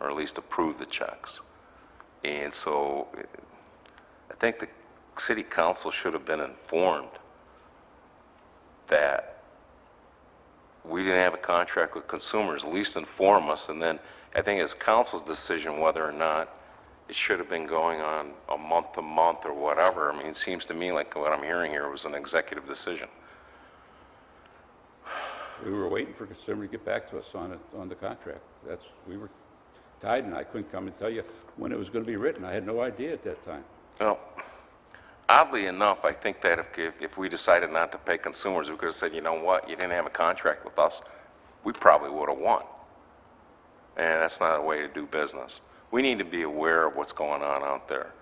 or at least approve the checks. And so I think the city council should have been informed that we didn't have a contract with consumers, at least inform us, and then I think it's council's decision whether or not it should have been going on a month to month or whatever. I mean, it seems to me like what I'm hearing here was an executive decision. We were waiting for consumer to get back to us on the contract. We were tied, and I couldn't come and tell you when it was going to be written. I had no idea at that time. Well, oddly enough, I think that if we decided not to pay consumers, we could have said, you know what, you didn't have a contract with us, we probably would have won. And that's not a way to do business. We need to be aware of what's going on out there.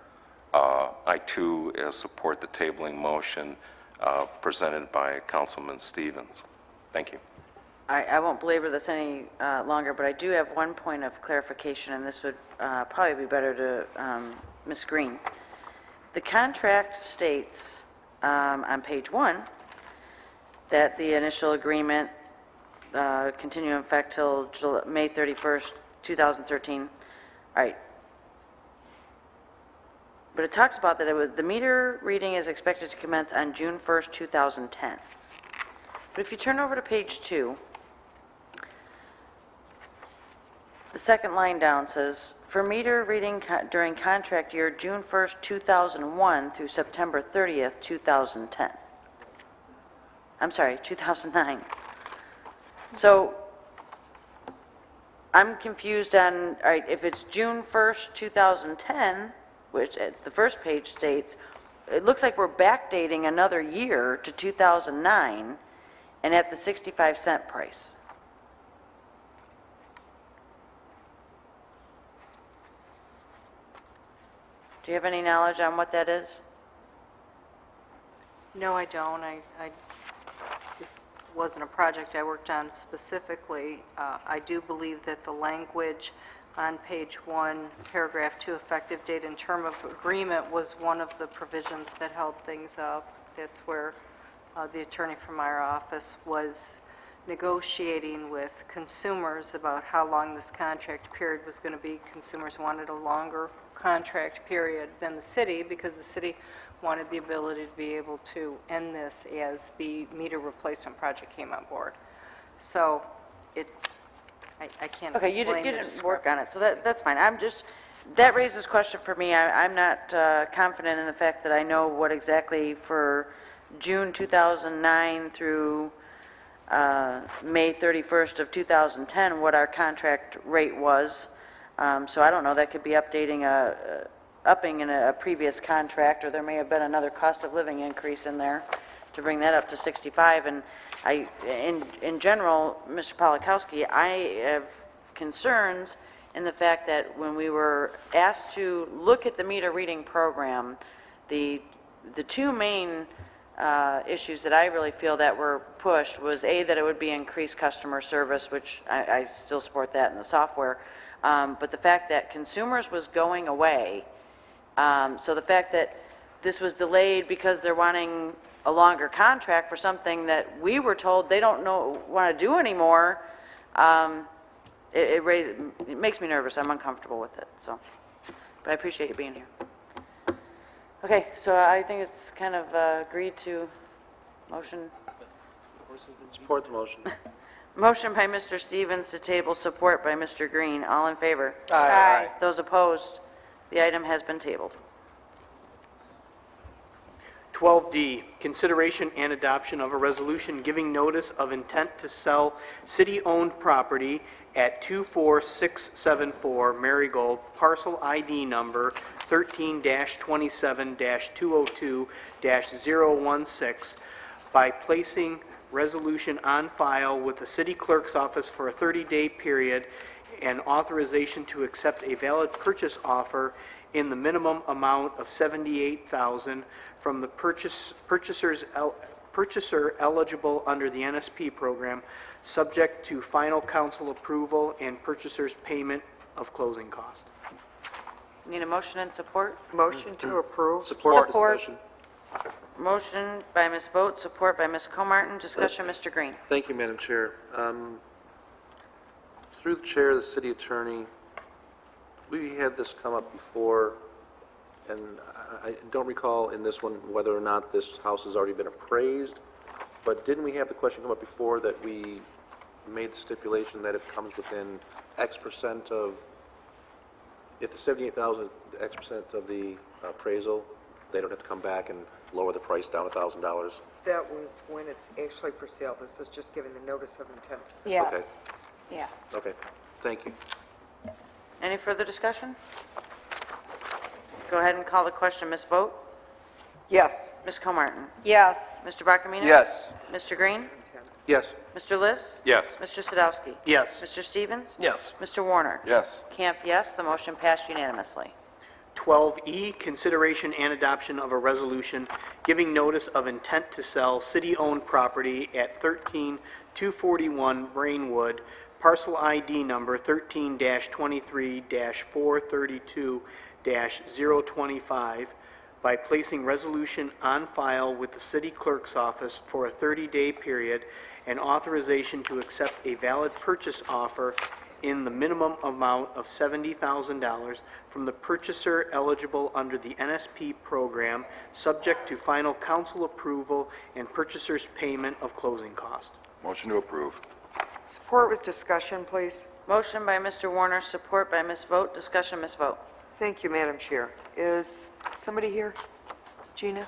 I, too, support the tabling motion presented by Councilman Stevens. Thank you. I won't belabor this any longer, but I do have one point of clarification, and this would probably be better to Ms. Green. The contract states on page 1 that the initial agreement continue in effect till May 31st, 2013. All right. But it talks about that the meter reading is expected to commence on June 1st, 2010. But if you turn over to page 2, the second line down says, for meter reading during contract year June 1st, 2001 through September 30th, 2010. I'm sorry, 2009. So I'm confused on, all right, if it's June 1st, 2010, which the first page states, it looks like we're backdating another year to 2009 and at the 65-cent price. Do you have any knowledge on what that is? No, I don't. This wasn't a project I worked on specifically. I do believe that the language on page 1, paragraph 2, effective date and term of agreement was one of the provisions that held things up. That's where the attorney from our office was negotiating with consumers about how long this contract period was going to be. Consumers wanted a longer contract period than the city because the city wanted the ability to be able to end this as the meter replacement project came on board. So I can't Okay, you explain the didn't work on it, so that's fine. That raises question for me. I'm not confident in the fact that I know what exactly for June 2009 through May 31st of 2010, what our contract rate was. So I don't know, that could be upping in a previous contract, or there may have been another cost of living increase in there to bring that up to 65. And in general, Mr. Polakowski, I have concerns in the fact that when we were asked to look at the meter reading program, the two main issues that I really feel that were pushed was that it would be increased customer service, which I still support that in the software, but the fact that consumers was going away. So the fact that this was delayed because they're wanting a longer contract for something that we were told they don't want to do anymore, it makes me nervous. I'm uncomfortable with it. So, but I appreciate you being here. Okay, so I think it's kind of agreed to motion. Support the motion. Motion by Mr. Stevens to table, support by Mr. Green. All in favor? Aye. Those opposed? The item has been tabled. 12D, consideration and adoption of a resolution giving notice of intent to sell city-owned property at 24674 Marigold, parcel ID number 13-27-202-016, by placing resolution on file with the city clerk's office for a 30-day period and authorization to accept a valid purchase offer in the minimum amount of $78,000 from the purchaser eligible under the NSP program, subject to final council approval and purchaser's payment of closing cost. Need a motion and support? Motion to approve. Support. Support. Discussion. Motion by Ms. Vogt, support by Ms. Comartin. Discussion, Mr. Green. Thank you, Madam Chair. Through the chair, the city attorney, we had this come up before, and I don't recall in this one whether or not this house has already been appraised, but didn't we have the question come up before that we made the stipulation that if it comes within X percent of, if the 78,000 is X percent of the appraisal, they don't have to come back and lower the price down $1,000? That was when it's actually for sale. This is just giving the notice of intent to sell. Yes. Okay, Yeah. okay, thank you. Any further discussion? Go ahead and call the question. Ms. Vogt? Yes. Ms. Comartin? Yes. Mr. Barkamino? Yes. Mr. Green? Yes. Mr. Liss? Yes. Mr. Sadowski? Yes. Mr. Stevens? Yes. Mr. Warner? Yes. Camp, yes. The motion passed unanimously. 12E, consideration and adoption of a resolution giving notice of intent to sell city-owned property at 13241 Brainwood, parcel ID number 13-23-432-025, by placing resolution on file with the city clerk's office for a 30-day period and authorization to accept a valid purchase offer in the minimum amount of $70,000 from the purchaser eligible under the NSP program, subject to final council approval and purchaser's payment of closing cost. Motion to approve. Support with discussion, please. Motion by Mr. Warner, support by Ms. Vogt. Discussion, Ms. Vogt. Thank you, Madam Chair. Is somebody here? Gina?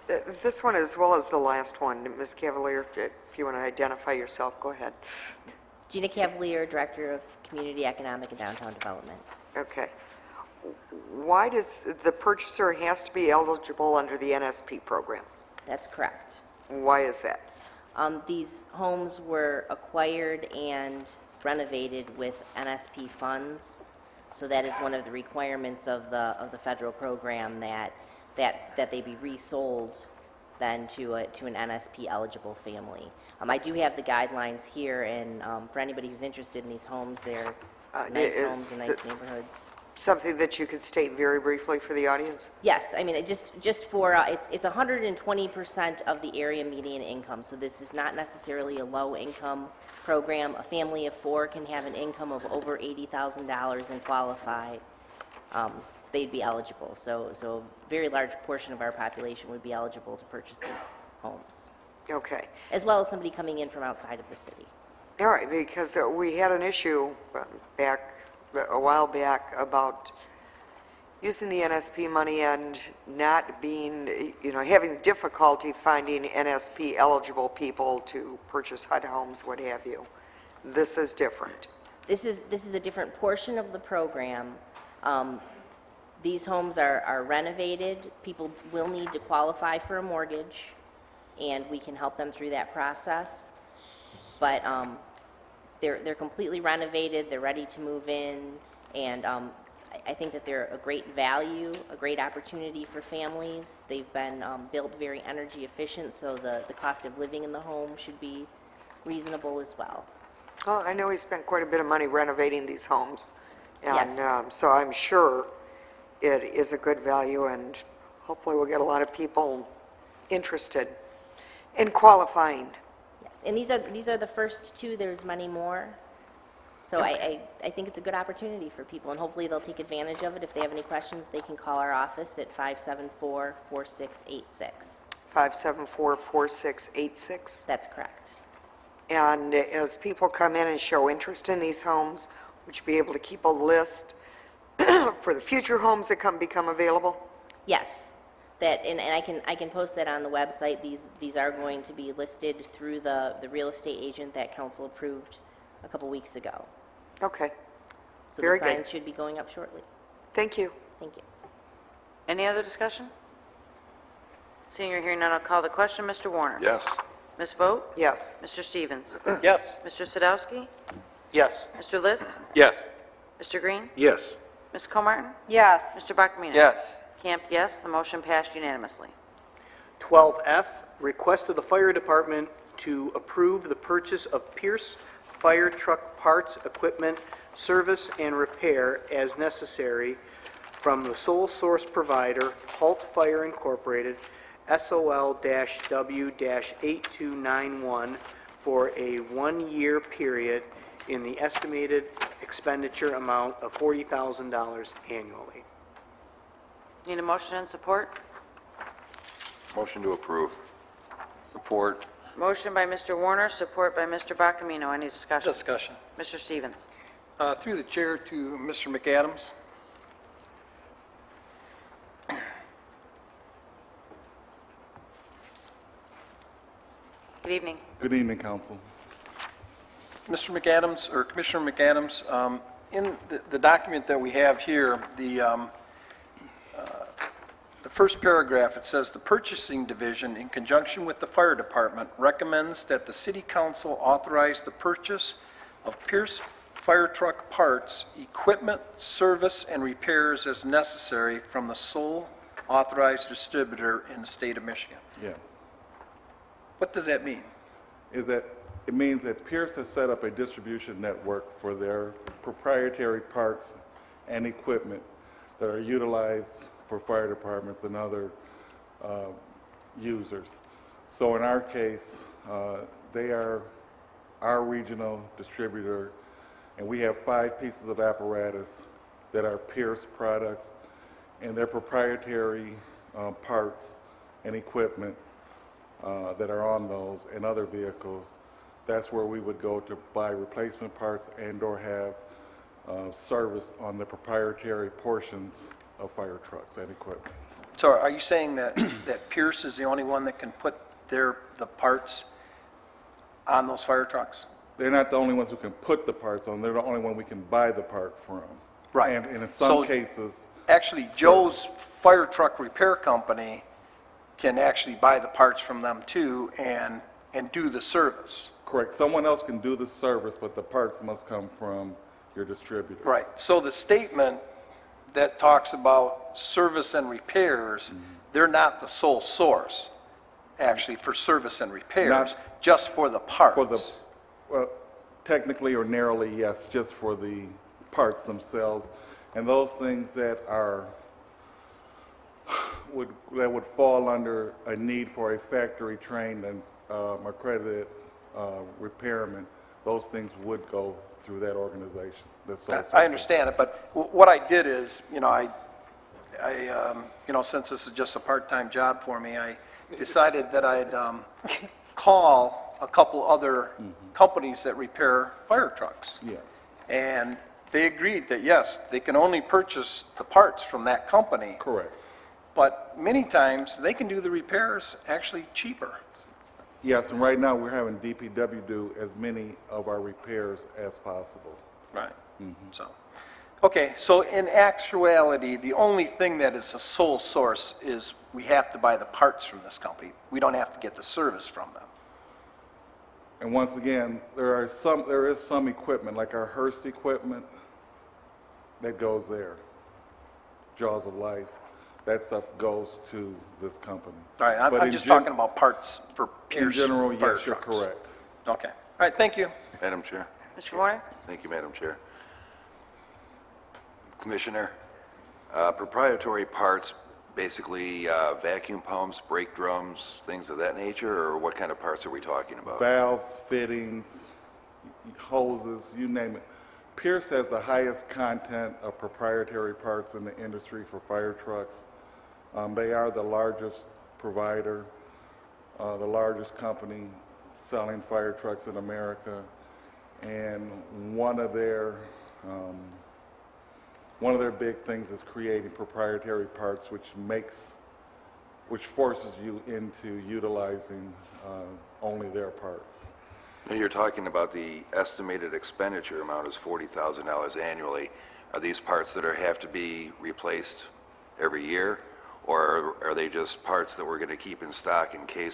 This one as well as the last one, Ms. Cavalier, if you want to identify yourself, go ahead. Gina Cavalier, Director of Community Economic and Downtown Development. Okay. Why does the purchaser has to be eligible under the NSP program? That's correct. Why is that? These homes were acquired and renovated with NSP funds, so that is one of the requirements of the federal program that they be resold then to an NSP eligible family. I do have the guidelines here, and for anybody who's interested in these homes, they're nice homes in nice neighborhoods. Something that you could state very briefly for the audience? Yes, I mean, just for, it's 120% of the area median income, so this is not necessarily a low-income program. A family of 4 can have an income of over $80,000 and qualify. They'd be eligible, so a very large portion of our population would be eligible to purchase these homes, Okay. as well as somebody coming in from outside of the city. All right, because we had an issue a while back about using the NSP money and not being, having difficulty finding NSP eligible people to purchase HUD homes, what have you. This is different. This is a different portion of the program. These homes are renovated. People will need to qualify for a mortgage, and we can help them through that process. But they're completely renovated. They're ready to move in, and I think that they're a great value, a great opportunity for families. They've been built very energy efficient, so the cost of living in the home should be reasonable as well. Well, I know we spent quite a bit of money renovating these homes. And Yes. so I'm sure it is a good value, and hopefully we'll get a lot of people interested in qualifying. Yes, and these are the first 2. There's many more. So I think it's a good opportunity for people, and hopefully they'll take advantage of it. If they have any questions, they can call our office at 574-4686. 574-4686. That's correct. And as people come in and show interest in these homes, would you be able to keep a list for the future homes that become available? Yes, and I can post that on the website. These are going to be listed through the real estate agent that council approved a couple weeks ago. Okay. So Very the good. signs should be going up shortly. Thank you. Thank you. Any other discussion? Seeing or hearing none, I'll call the question. Mr. Warner? Yes. Ms. Vogt? Yes. Mr. Stevens? Yes. Mr. Sadowski? Yes. Mr. List? Yes. Mr. Green? Yes. Ms. Comartin? Yes. Mr. Bachman? Yes. Camp, yes. The motion passed unanimously. 12F, request of the fire department to approve the purchase of Pierce fire truck parts, equipment, service, and repair as necessary from the sole source provider, Halt Fire Incorporated, SOL-W-8291, for a 1-year period in the estimated expenditure amount of $40,000 annually. Need a motion and support? Motion to approve. Support. Motion by Mr. Warner, support by Mr. Bacamino. Any discussion? Discussion. Mr. Stevens? Through the chair to Mr. McAdams. Good evening. Good evening, Council. Mr. McAdams, or Commissioner McAdams, in the document that we have here, the first paragraph, it says, "The purchasing division, in conjunction with the fire department, recommends that the city council authorize the purchase of Pierce fire truck parts, equipment, service, and repairs as necessary from the sole authorized distributor in the state of Michigan." Yes. What does that mean? Is that it means that Pierce has set up a distribution network for their proprietary parts and equipment that are utilized for fire departments and other users. So in our case, they are our regional distributor, and we have 5 pieces of apparatus that are Pierce products, and their proprietary parts and equipment that are on those and other vehicles. That's where we would go to buy replacement parts and/or have service on the proprietary portions of fire trucks and equipment. So are you saying that, that Pierce is the only one that can put the parts on those fire trucks? They're not the only ones who can put the parts on, they're the only one we can buy the part from. Right. And in So some cases, actually, Joe's fire truck repair company can actually buy the parts from them too and do the service. correct, someone else can do the service, but the parts must come from your distributor. Right. So the statement that talks about service and repairs, they're not the sole source, actually, for service and repairs, Not- just for the parts. For the, well, technically or narrowly, yes, just for the parts themselves. And those things that are, that would fall under a need for a factory-trained and accredited repairman, those things would go through that organization. I understand it, but what I did is, you know, since this is just a part-time job for me, I decided that I'd call a couple other companies that repair fire trucks. Yes, And they agreed that, yes, they can only purchase the parts from that company, correct. but many times they can do the repairs actually cheaper. Yes, and right now, we're having DPW do as many of our repairs as possible. Right. So, okay, so in actuality, the only thing that is a sole source is we have to buy the parts from this company. We don't have to get the service from them. And once again, there is some equipment, like our Hearst equipment, that goes there. Jaws of Life, that stuff goes to this company. All right, But I'm in just gen- talking about parts for Pierce In general, fire yes, you're trucks. correct. Okay, all right, thank you. Madam Chair. Mr. Warner? Thank you, Madam Chair. Commissioner, proprietary parts, basically vacuum pumps, brake drums, things of that nature, or what kind of parts are we talking about? Valves, fittings, hoses, you name it. Pierce has the highest content of proprietary parts in the industry for fire trucks. They are the largest provider, the largest company selling fire trucks in America, and one of their big things is creating proprietary parts, which forces you into utilizing only their parts. Now, you're talking about the estimated expenditure amount is $40,000 annually. Are these parts that have to be replaced every year, or are they just parts that we're going to keep in stock in case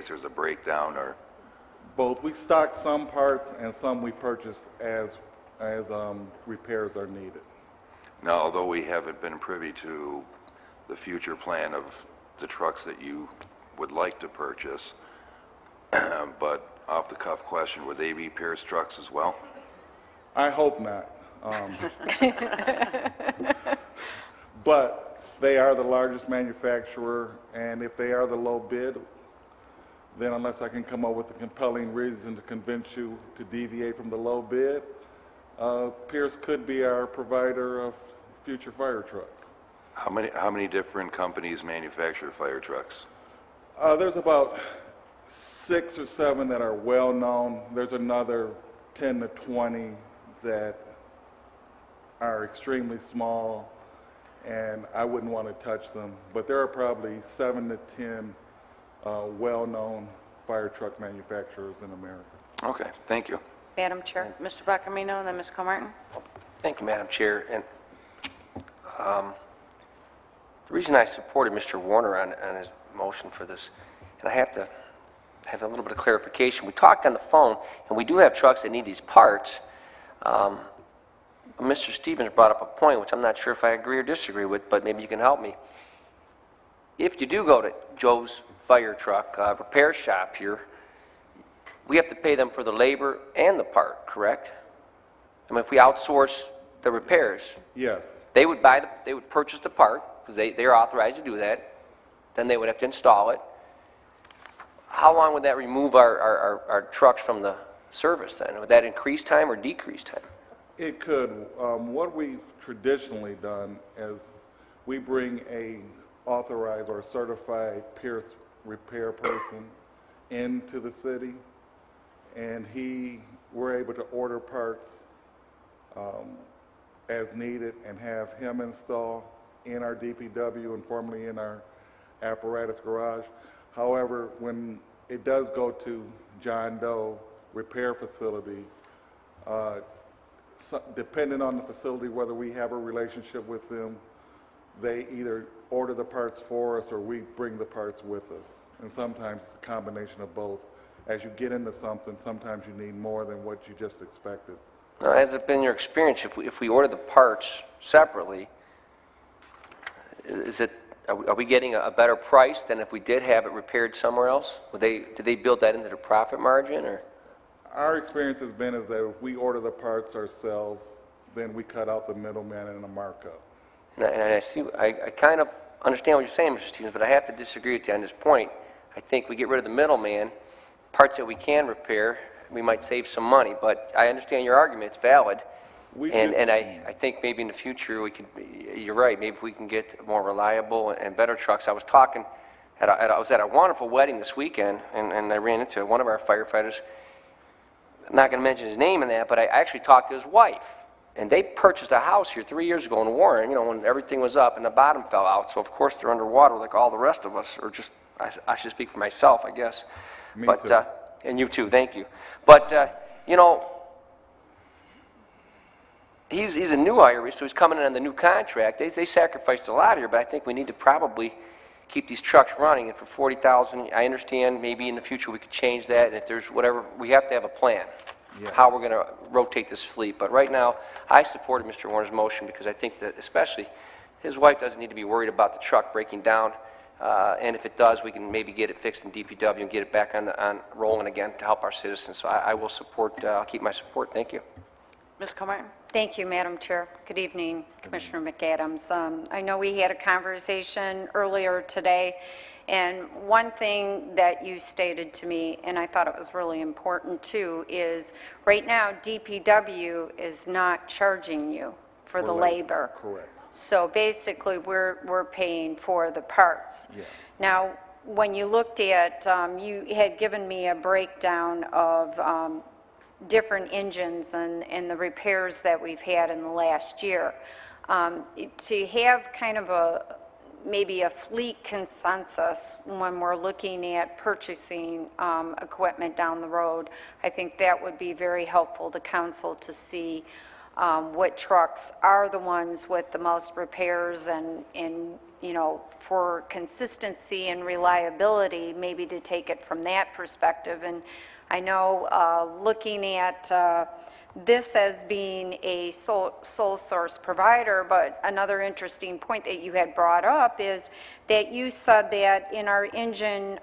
there's a breakdown or? Both. We stock some parts and some we purchase as repairs are needed. Now, although we haven't been privy to the future plan of the trucks that you would like to purchase, but off-the-cuff question, would they be Pierce trucks as well? I hope not. But they are the largest manufacturer, and if they are the low bid, then unless I can come up with a compelling reason to convince you to deviate from the low bid, Pierce could be our provider of future fire trucks. How many different companies manufacture fire trucks? There's about 6 or 7 that are well-known. There's another 10 to 20 that are extremely small, and I wouldn't want to touch them. But there are probably 7 to 10 well-known fire truck manufacturers in America. Okay, thank you. Madam Chair. Mr. Bacamino and then Ms. Comartin? Thank you, Madam Chair. And the reason I supported Mr. Warner on his motion for this, and I have to have a little bit of clarification. We talked on the phone, and we do have trucks that need these parts. Mr. Stevens brought up a point, which I'm not sure if I agree or disagree with, but maybe you can help me. If you do go to Joe's fire truck repair shop here, we have to pay them for the labor and the part, correct? I mean, if we outsource the repairs, Yes. they would purchase the part, because they're authorized to do that, then they would have to install it. How long would that remove our trucks from the service then? Would that increase time or decrease time? It could. What we've traditionally done is we bring a authorized or certified Pierce repair person into the city, and we're able to order parts as needed and have him install in our DPW and formerly in our apparatus garage. However, when it does go to John Doe repair facility, depending on the facility, whether we have a relationship with them, they either order the parts for us or we bring the parts with us. And sometimes it's a combination of both. As you get into something, sometimes you need more than what you just expected. Now, has it been your experience, if we order the parts separately, are we getting a better price than if we did have it repaired somewhere else? Did they build that into their profit margin, or? Our experience has been is that if we order the parts ourselves, then we cut out the middleman and the markup. And I kind of understand what you're saying, Mr. Stevens, but I have to disagree with you on this point. I think we get rid of the middleman, parts that we can repair, we might save some money, but I understand your argument, it's valid. And I think maybe in the future we could, you're right, maybe if we can get more reliable and better trucks. I was talking, I was at a wonderful wedding this weekend, and I ran into one of our firefighters. I'm not going to mention his name in that, but I actually talked to his wife. And they purchased a house here 3 years ago in Warren, you know, when everything was up and the bottom fell out. So, of course, they're underwater like all the rest of us, or just, I should speak for myself, I guess. Me too. And you too, thank you. But, you know, he's a new hire, so he's coming in on the new contract. They sacrificed a lot here, but I think we need to probably keep these trucks running. And for $40,000, I understand maybe in the future we could change that. And if there's whatever, we have to have a plan. Yes. How we're going to rotate this fleet. But right now, I supported Mr. Warner's motion because I think that especially his wife doesn't need to be worried about the truck breaking down. And if it does, we can maybe get it fixed in DPW and get it back on rolling again to help our citizens. So I will support, I'll keep my support. Thank you. Ms. Comartin? Thank you, Madam Chair. Good evening, Commissioner McAdams. I know we had a conversation earlier today, and one thing that you stated to me, and I thought it was really important too, is right now DPW is not charging you for the labor. Correct. So basically, we're paying for the parts. Yes. Now, when you looked at, you had given me a breakdown of different engines and the repairs that we've had in the last year. To have kind of maybe a fleet consensus when we're looking at purchasing equipment down the road, I think that would be very helpful to council to see what trucks are the ones with the most repairs and you know, for consistency and reliability, maybe to take it from that perspective. And I know looking at this as being a sole source provider, but another interesting point that you had brought up is that you said that in our engine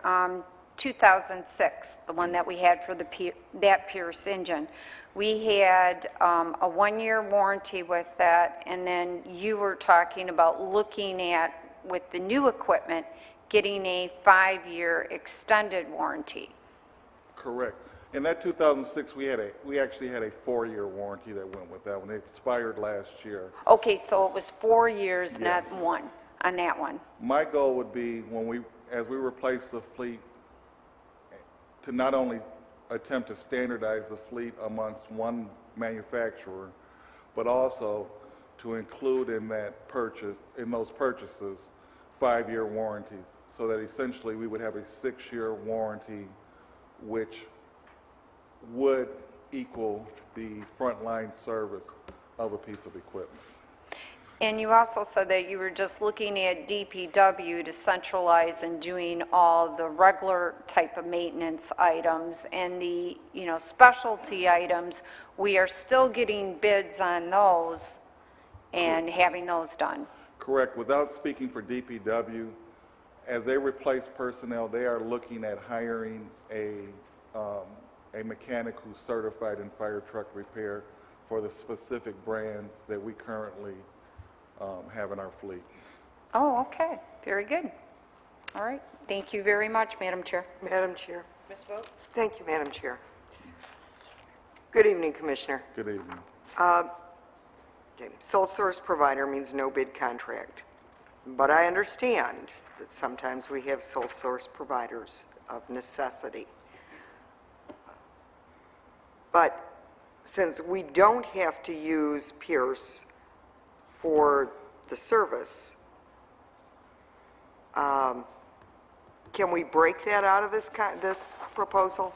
2006, the one that we had for that Pierce engine, we had a one-year warranty with that, and then you were talking about looking at, with the new equipment, getting a 5-year extended warranty. Correct. In that 2006, we actually had a 4-year warranty that went with that one. It expired last year. Okay, so it was 4 years, Yes. not one, on that one. My goal would be as we replace the fleet, to not only attempt to standardize the fleet amongst one manufacturer, but also to include in those purchases 5-year warranties, so that essentially we would have a 6-year warranty, which would equal the frontline service of a piece of equipment. And you also said that you were just looking at DPW to centralize and doing all the regular type of maintenance items, and the, you know, specialty items, we are still getting bids on those and having those done. Correct. Without speaking for DPW, as they replace personnel, they are looking at hiring a mechanic who's certified in fire truck repair for the specific brands that we currently have in our fleet. Oh, okay. Very good. All right. Thank you very much, Madam Chair. Madam Chair. Ms. Vogt? Thank you, Madam Chair. Good evening, Commissioner. Good evening. Okay. Sole source provider means no bid contract. But I understand that sometimes we have sole source providers of necessity. But since we don't have to use Pierce for the service, Can we break that out of this proposal?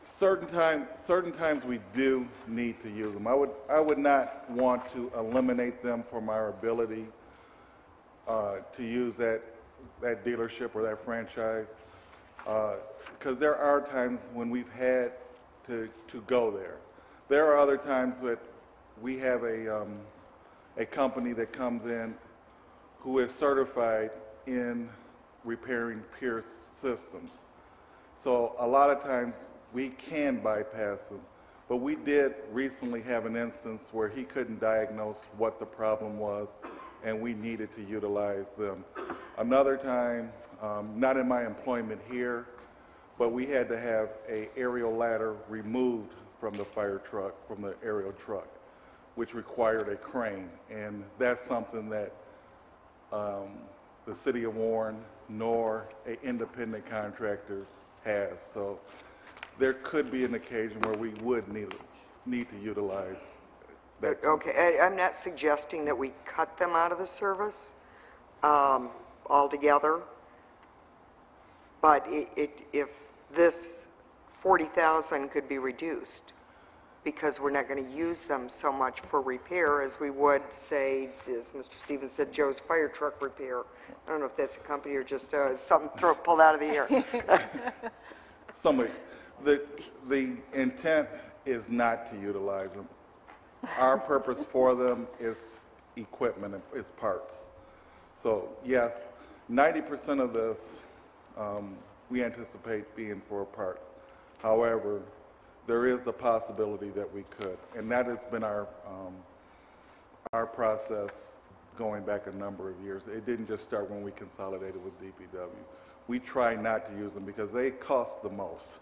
Certain times we do need to use them. I would not want to eliminate them from our ability to use that dealership or that franchise, because there are times when we've had to go there. There are other times that we have a company that comes in who is certified in repairing Pierce systems. So a lot of times we can bypass them. But we did recently have an instance where he couldn't diagnose what the problem was, and we needed to utilize them. Another time, not in my employment here, but we had to have an aerial ladder removed from the fire truck, from the aerial truck, which required a crane. And that's something that the City of Warren nor an independent contractor has. So there could be an occasion where we would need to utilize that. Okay, I'm not suggesting that we cut them out of the service altogether, but if this 40,000 could be reduced, because we're not going to use them so much for repair as we would, say, as Mr. Stevens said, Joe's fire truck repair. I don't know if that's a company or just something pulled out of the air. Somebody, the intent is not to utilize them. Our purpose for them is equipment, is parts. So yes, 90% of this we anticipate being for parts. However, there is the possibility that we could, and that has been our process going back a number of years. It didn't just start when we consolidated with DPW. We try not to use them because they cost the most.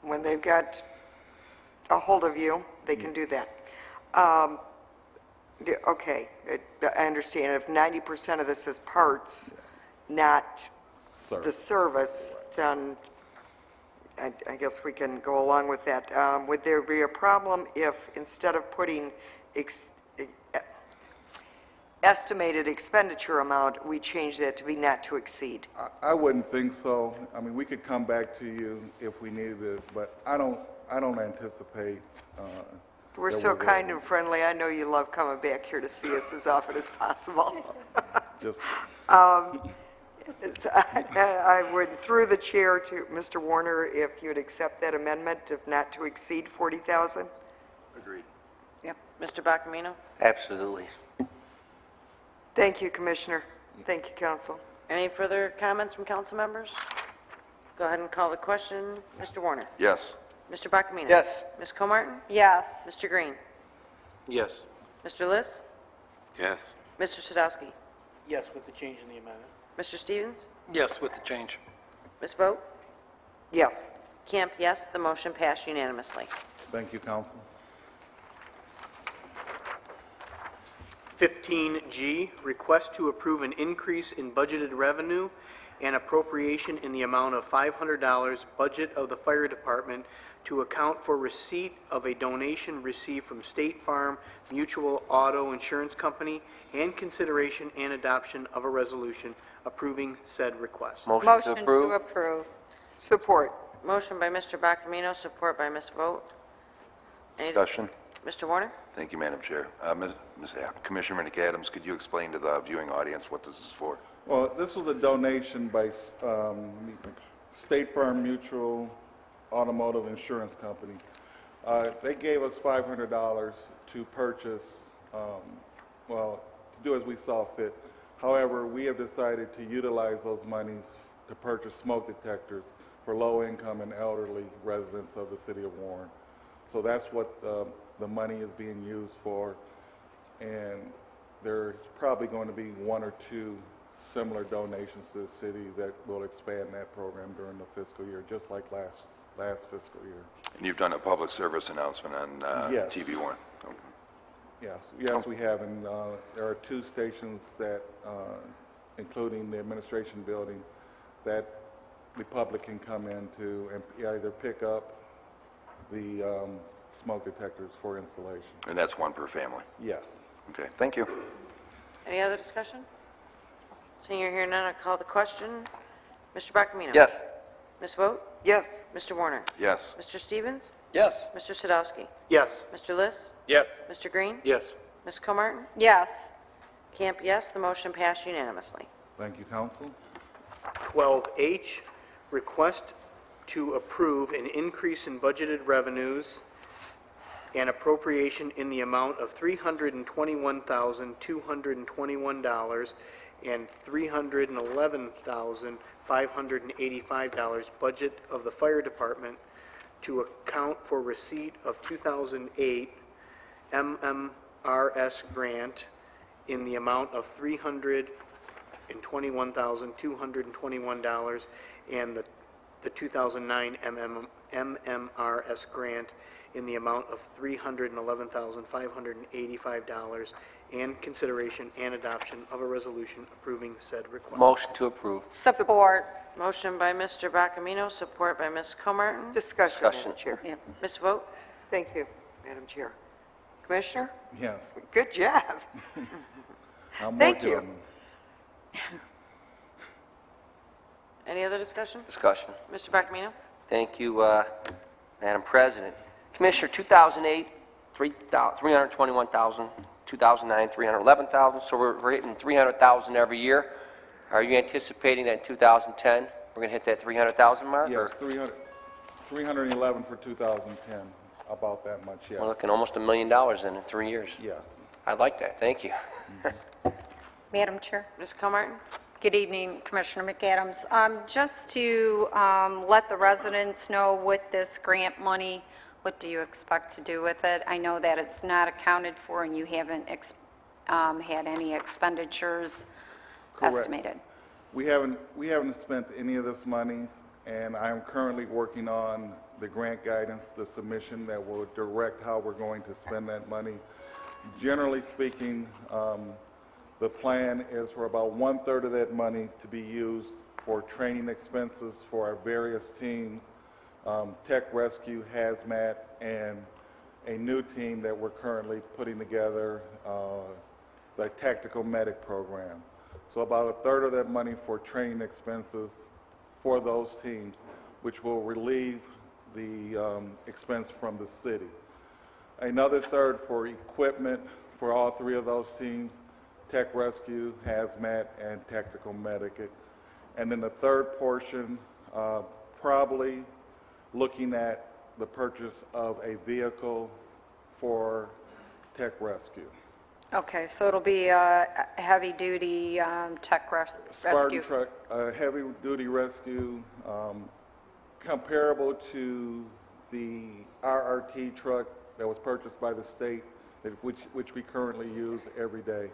When they've got a hold of you, they can do that. Okay, I understand. If 90% of this is parts, not the service, then I guess we can go along with that. Would there be a problem if instead of putting estimated expenditure amount, we change that to be not to exceed? I wouldn't think so. I mean, we could come back to you if we needed it, but I don't anticipate. We're that so we will. kind and friendly. I know you love coming back here to see us as often as possible. Just I would, through the chair to Mr. Warner, if you would accept that amendment of not to exceed 40,000? Agreed. Yep. Mr. Bacamino? Absolutely. Thank you, Commissioner. Thank you, Council. Any further comments from council members? Go ahead and call the question. Mr. Warner? Yes. Mr. Bacamino? Yes. Ms. Comartin? Yes. Mr. Green? Yes. Mr. Liss? Yes. Mr. Sadowski? Yes, with the change in the amendment. Mr. Stevens? Yes, with the change. Ms. Vogt? Yes. Camp, yes. The motion passed unanimously. thank you, Council. 15G, request to approve an increase in budgeted revenue and appropriation in the amount of $500 budget of the fire department to account for receipt of a donation received from State Farm Mutual Auto Insurance Company and consideration and adoption of a resolution approving said request. Motion to approve? approve. Support. Motion by Mr. Bacamino, support by Ms. Vogt. Any Discussion? Mr. Warner? Thank you, Madam Chair. Commissioner McAdams, could you explain to the viewing audience what this is for? Well, this was a donation by State Farm Mutual Automotive Insurance Company. They gave us $500 to purchase, to do as we saw fit. However, we have decided to utilize those monies to purchase smoke detectors for low-income and elderly residents of the City of Warren. So that's what the money is being used for, and there's probably going to be one or two similar donations to the city that will expand that program during the fiscal year, just like last fiscal year. And you've done a public service announcement on Yes. TV Warren. Okay. Yes, we have, and there are two stations that, including the administration building, that the public can come into and either pick up the smoke detectors for installation. And that's one per family? Yes. Okay, thank you. Any other discussion? Seeing you're here none, I'll call the question. Mr. Bacamino? Yes. Ms. Vogt? Yes. Mr. Warner? Yes. Mr. Stevens? Yes. Mr. Sadowski? Yes. Mr. Liss? Yes. Mr. Green? Yes. Ms. Comartin? Yes. Camp, yes. The motion passed unanimously. Thank you, council. 12H, request to approve an increase in budgeted revenues and appropriation in the amount of $321,221 and $311,585 budget of the fire department to account for receipt of 2008 MMRS grant in the amount of $321,221 and the 2009 MMRS grant in the amount of $311,585 and consideration and adoption of a resolution approving said request. Motion to approve. Support. Motion by Mr. Bacamino, support by Ms. Comartin. Discussion, Discussion. Madam Chair. Yeah. Ms. Vogt? Thank you, Madam Chair. Commissioner, Yes. good job. I'm Thank working you. on them. Any other discussion? Discussion. Mr. Bacamino? Thank you, Madam President. Commissioner, 2008, 321,000, 2009, 311,000, so we're hitting 300,000 every year. Are you anticipating that in 2010, we're going to hit that 300,000 mark? Yes, or 311 for 2010, about that much, yes. we're looking almost $1 million in 3 years. Yes. I like that, thank you. Madam Chair. Ms. Comartin? Good evening, Commissioner McAdams. Just to let the residents know with this grant money, what do you expect to do with it? I know that it's not accounted for and you haven't had any expenditures Correct. estimated. We haven't spent any of this money, and I am currently working on the grant guidance, the submission that will direct how we're going to spend that money. Generally speaking, the plan is for about 1/3 of that money to be used for training expenses for our various teams, Tech Rescue, Hazmat, and a new team that we're currently putting together, the Tactical Medic Program. So about 1/3 of that money for training expenses for those teams, which will relieve the expense from the city. Another 1/3 for equipment for all 3 of those teams, Tech Rescue, Hazmat, and Tactical Medic. And then the 3rd portion, probably looking at the purchase of a vehicle for Tech Rescue. Okay, so it'll be a heavy-duty tech rescue. Spartan truck, heavy-duty rescue, comparable to the RRT truck that was purchased by the state, which we currently use every day.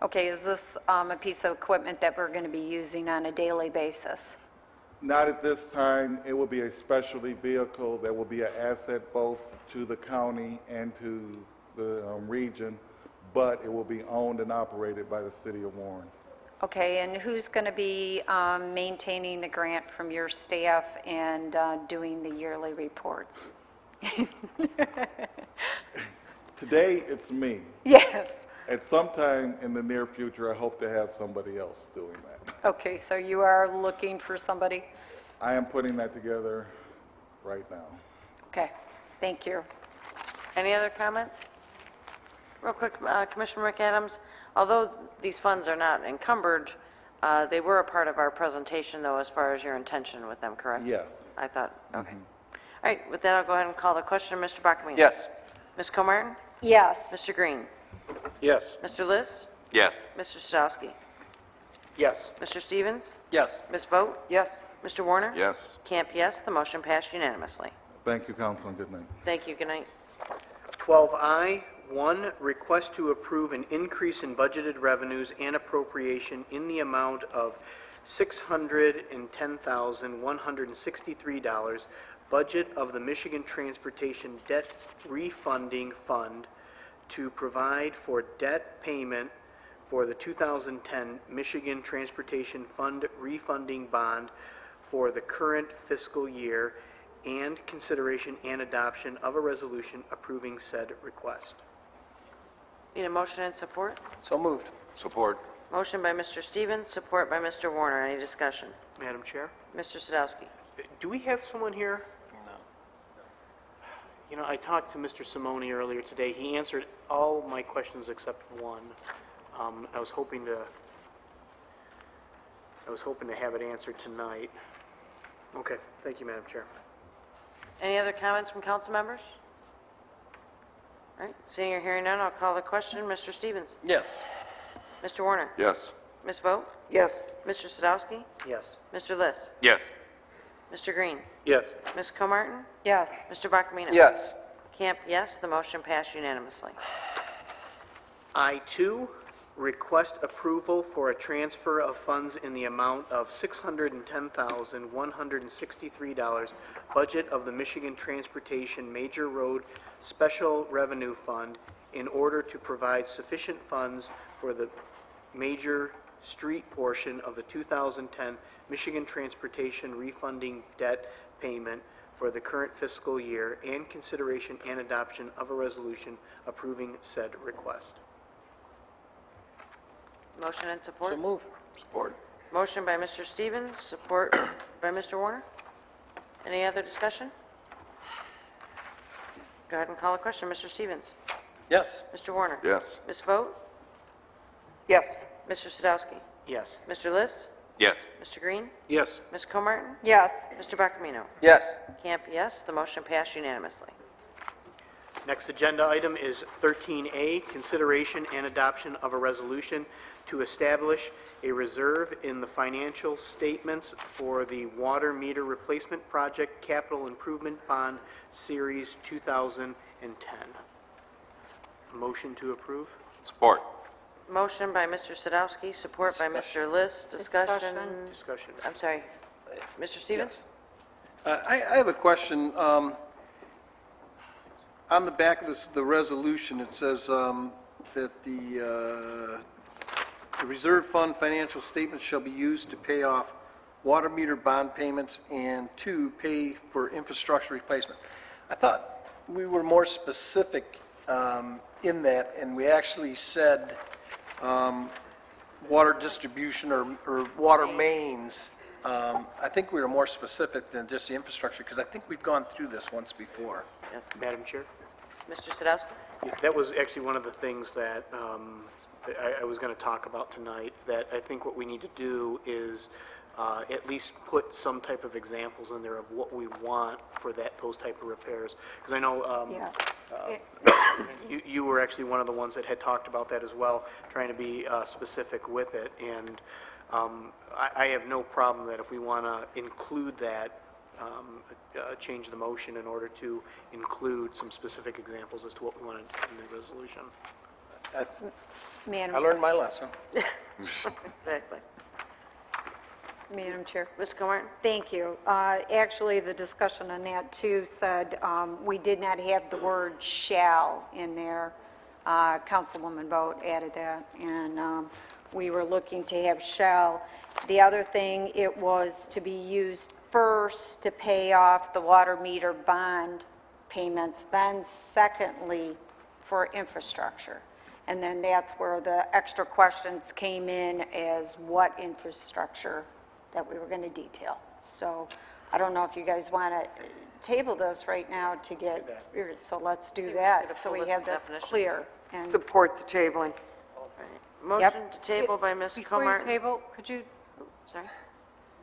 Okay, is this a piece of equipment that we're going to be using on a daily basis? Not at this time. It will be a specialty vehicle that will be an asset both to the county and to the region, but it will be owned and operated by the city of Warren. Okay, and who's going to be maintaining the grant from your staff and doing the yearly reports? Today, it's me. Yes. At some time in the near future, I hope to have somebody else doing that. Okay, so you are looking for somebody? I am putting that together right now. Okay, thank you. Any other comments? Real quick, Commissioner McAdams, although these funds are not encumbered, they were a part of our presentation, though, as far as your intention with them, correct? Yes. I thought, okay. All right, with that, I'll go ahead and call the question. Mr. Bacamino? Yes. Ms. Comartin? Yes. Mr. Green? Yes. Mr. Liss? Yes. Mr. Sadowski? Yes. Mr. Stevens? Yes. Ms. Vogt? Yes. Mr. Warner? Yes. Camp, yes. The motion passed unanimously. Thank you, Council, and good night. Thank you. Good night. 12I, 1, request to approve an increase in budgeted revenues and appropriation in the amount of $610,163, budget of the Michigan Transportation Debt Refunding Fund to provide for debt payment for the 2010 Michigan Transportation Fund refunding bond for the current fiscal year, and consideration and adoption of a resolution approving said request. Need a motion and support? So moved. Support. Motion by Mr. Stevens, support by Mr. Warner. Any discussion? Madam Chair, Mr. Sadowski. do we have someone here? No. You know, I talked to Mr. Simone earlier today. He answered all my questions except one. I was hoping to have it answered tonight. Okay, thank you, Madam Chair. Any other comments from council members? All right, seeing or hearing none, I'll call the question. Mr. Stevens? Yes. Mr. Warner? Yes. Ms. Vogt? Yes. Mr. Sadowski? Yes. Mr. Liss? Yes. Mr. Green? Yes. Ms. Comartin? Yes. Mr. Bachamino? Yes. Camp, yes. The motion passed unanimously. I-2, request approval for a transfer of funds in the amount of $610,163, budget of the Michigan Transportation Major Road Special Revenue Fund, in order to provide sufficient funds for the major street portion of the 2010 Michigan Transportation refunding debt payment for the current fiscal year, and consideration and adoption of a resolution approving said request. Motion and support? So move. Support. Motion by Mr. Stevens, support by Mr. Warner. Any other discussion? Go ahead and call a question. Mr. Stevens? Yes. Mr. Warner? Yes. Ms. Vogt? Yes. Mr. Sadowski? Yes. Mr. Liss? Yes. Mr. Green? Yes. Ms. Comartin? Yes. Mr. Bachamino? Yes. Camp, yes. The motion passed unanimously. Next agenda item is 13A, consideration and adoption of a resolution to establish a reserve in the financial statements for the water meter replacement project capital improvement bond series 2010. Motion to approve? Support. Motion by Mr. Sadowski, support by Mr. Liss. Discussion. Discussion. I'm sorry. Mr. Stevens? I have a question. On the back of the resolution, it says that the reserve fund financial statements shall be used to pay off water meter bond payments and to pay for infrastructure replacement. I thought we were more specific in that, and we actually said water distribution or water mains. I think we were more specific than just the infrastructure, because I think we've gone through this once before. Yes. Madam Chair? Mr. Sadowski? Yeah, that was actually one of the things that I was going to talk about tonight, that I think what we need to do is at least put some type of examples in there of what we want for those type of repairs. Because I know you were actually one of the ones that had talked about that as well, trying to be specific with it. And I have no problem that if we want to include that, change the motion in order to include some specific examples as to what we want in the resolution. Madam I learned my lesson. Exactly. Madam Chair. Ms. Comartin? Thank you. Actually, the discussion on that too said we did not have the word shall in there. Councilwoman Vogt added that, and we were looking to have shall. The other thing, it was to be used first to pay off the water meter bond payments, then secondly for infrastructure. And then that's where the extra questions came in as what infrastructure that we were going to detail. So I don't know if you guys want to table this right now to get, so let's do that, so we have this clear. And Support the tabling. Motion to table by Ms. Before you Comartin. table, could you, Sorry?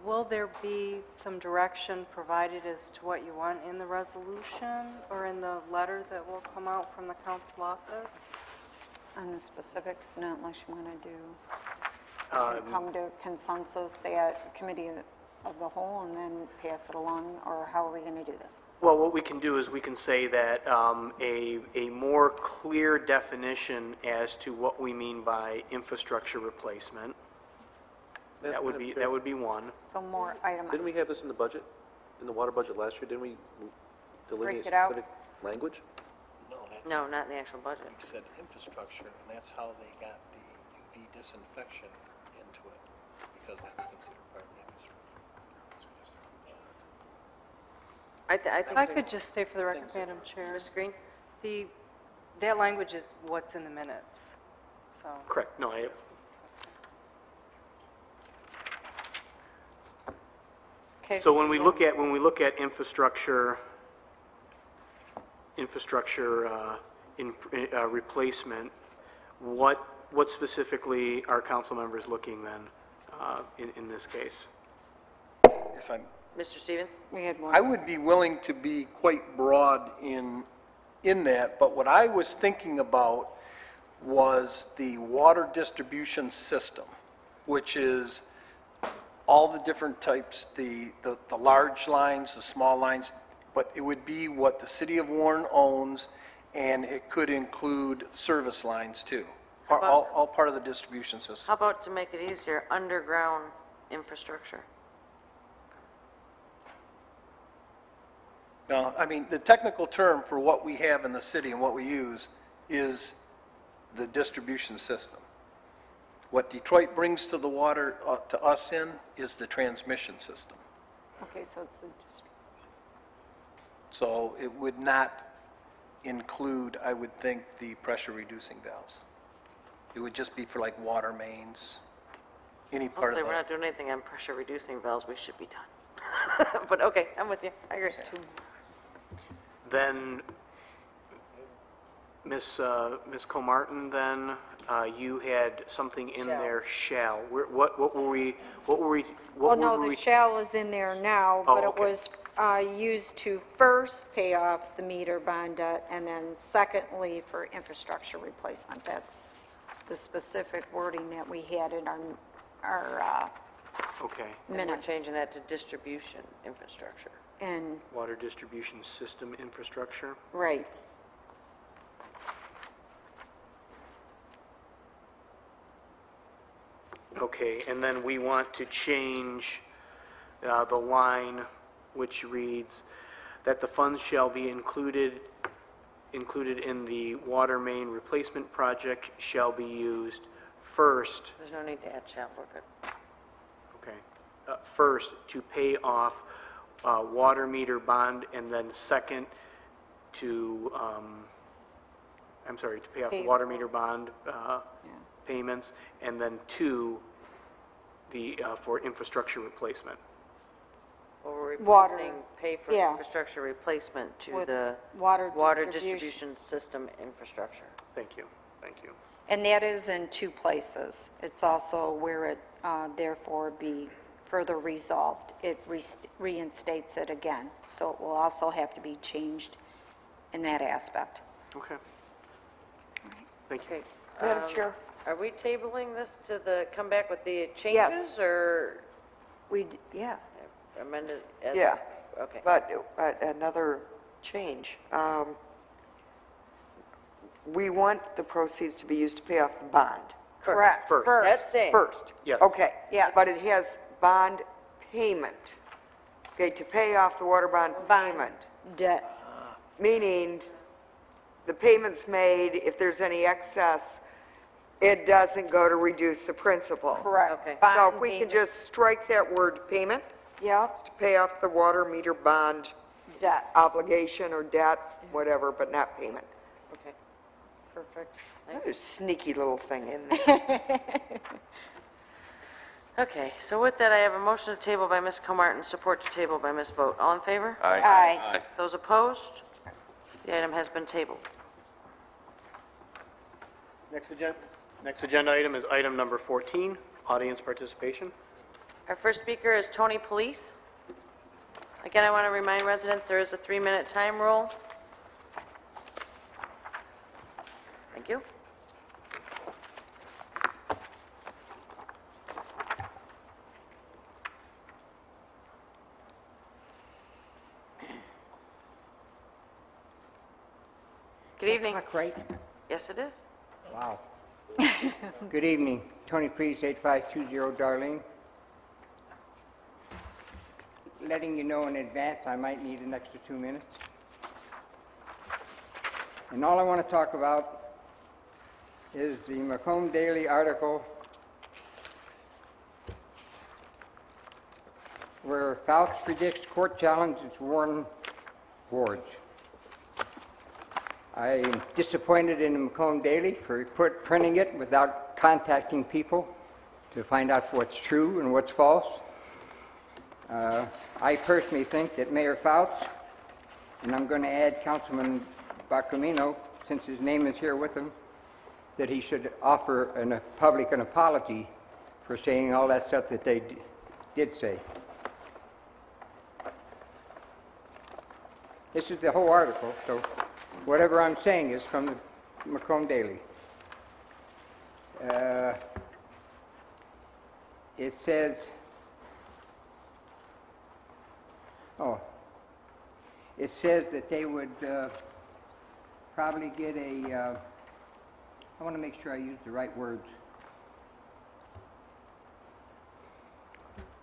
will there be some direction provided as to what you want in the resolution or in the letter that will come out from the council office? on the specifics, not unless you want to do, come to consensus at committee of the whole and then pass it along, or how are we going to do this? Well, what we can do is we can say that a more clear definition as to what we mean by infrastructure replacement. That would be one. So more itemized. Didn't we have this in the budget, in the water budget last year? Didn't we delineate Break it out? specific language? No, not in the actual budget. You said infrastructure, and that's how they got the UV disinfection into it, because that's considered part of the infrastructure. I think. If I could just stay for the record, Madam Chair. Ms. Green? That language is what's in the minutes, so. Correct. No, Okay. So when we look at infrastructure, replacement, what specifically are council members looking then, in this case? If I'm, Mr. Stevens? We had one. I would be willing to be quite broad in that, but what I was thinking about was the water distribution system, which is all the different types, the large lines, the small lines, but it would be what the city of Warren owns, and it could include service lines too. All part of the distribution system. How about, to make it easier, underground infrastructure? No, I mean, the technical term for what we have in the city and what we use is the distribution system. What Detroit brings to the water, to us is the transmission system. Okay, so it's the district. So it would not include, I would think, the pressure reducing valves. It would just be for like water mains, any part of Hopefully, we're that. not doing anything on pressure reducing valves, we should be done. But okay, I'm with you, I agree. Then, Ms. Comartin, then, you had something in there, shall. What were we, Well, no, the shall is in there now, but Oh, it was used to first pay off the meter bond debt, and then secondly, for infrastructure replacement. That's the specific wording that we had in our Okay. And we're minutes. changing that to distribution infrastructure. And, Water distribution system infrastructure. right. Okay, and then we want to change the line which reads that the funds shall be included in the water main replacement project shall be used first, There's no need to add shall, we're good. okay, first to pay off water meter bond, and then second to, to pay off the water meter bond payments, and then two, for infrastructure replacement. Well, we're Water, replacing pay for yeah. infrastructure replacement to With the water distribution. distribution system infrastructure. Thank you, thank you. And that is in two places. It's also where it therefore be further resolved. It reinstates it again. So it will also have to be changed in that aspect. Okay. Thank you. Okay. Madam Chair? Are we tabling this to come back with the changes, or Yeah. amended as? Yeah. Okay. But another change. We want the proceeds to be used to pay off the bond. Correct. First. That's staying. First. Yes. Okay. Yeah. But it has bond payment. Okay, to pay off the water bond payment. Debt. Meaning, the payment's made, if there's any excess, it doesn't go to reduce the principal. Correct. Okay. So if Bond we can payment. just strike that word payment Yep. to pay off the water meter bond Debt. obligation or debt, whatever, but not payment. Okay. Perfect. There's a sneaky little thing in there. Okay, so with that, I have a motion to table by Ms. Comartin, support to table by Ms. Vogt. All in favor? Aye. Those opposed? The item has been tabled. Next agenda item is item number 14, audience participation. Our first speaker is Tony Police. Again, I want to remind residents there is a 3-minute time rule. Thank you. Good evening. Clock right? Yes, it is. Wow. Good evening. Tony Priest, 8520 Darlene. Letting you know in advance, I might need an extra 2 minutes. And all I want to talk about is the Macomb Daily article where Fouts predicts court challenges Warren wards. I'm disappointed in the Macomb Daily for printing it without contacting people to find out what's true and what's false. I personally think that Mayor Fouts, and I'm going to add Councilman Bacamino, since his name is here with him, that he should offer a public an apology for saying all that stuff that they did say. This is the whole article, so whatever I'm saying is from the Macomb Daily. It says, it says that they would probably get a, I want to make sure I use the right words.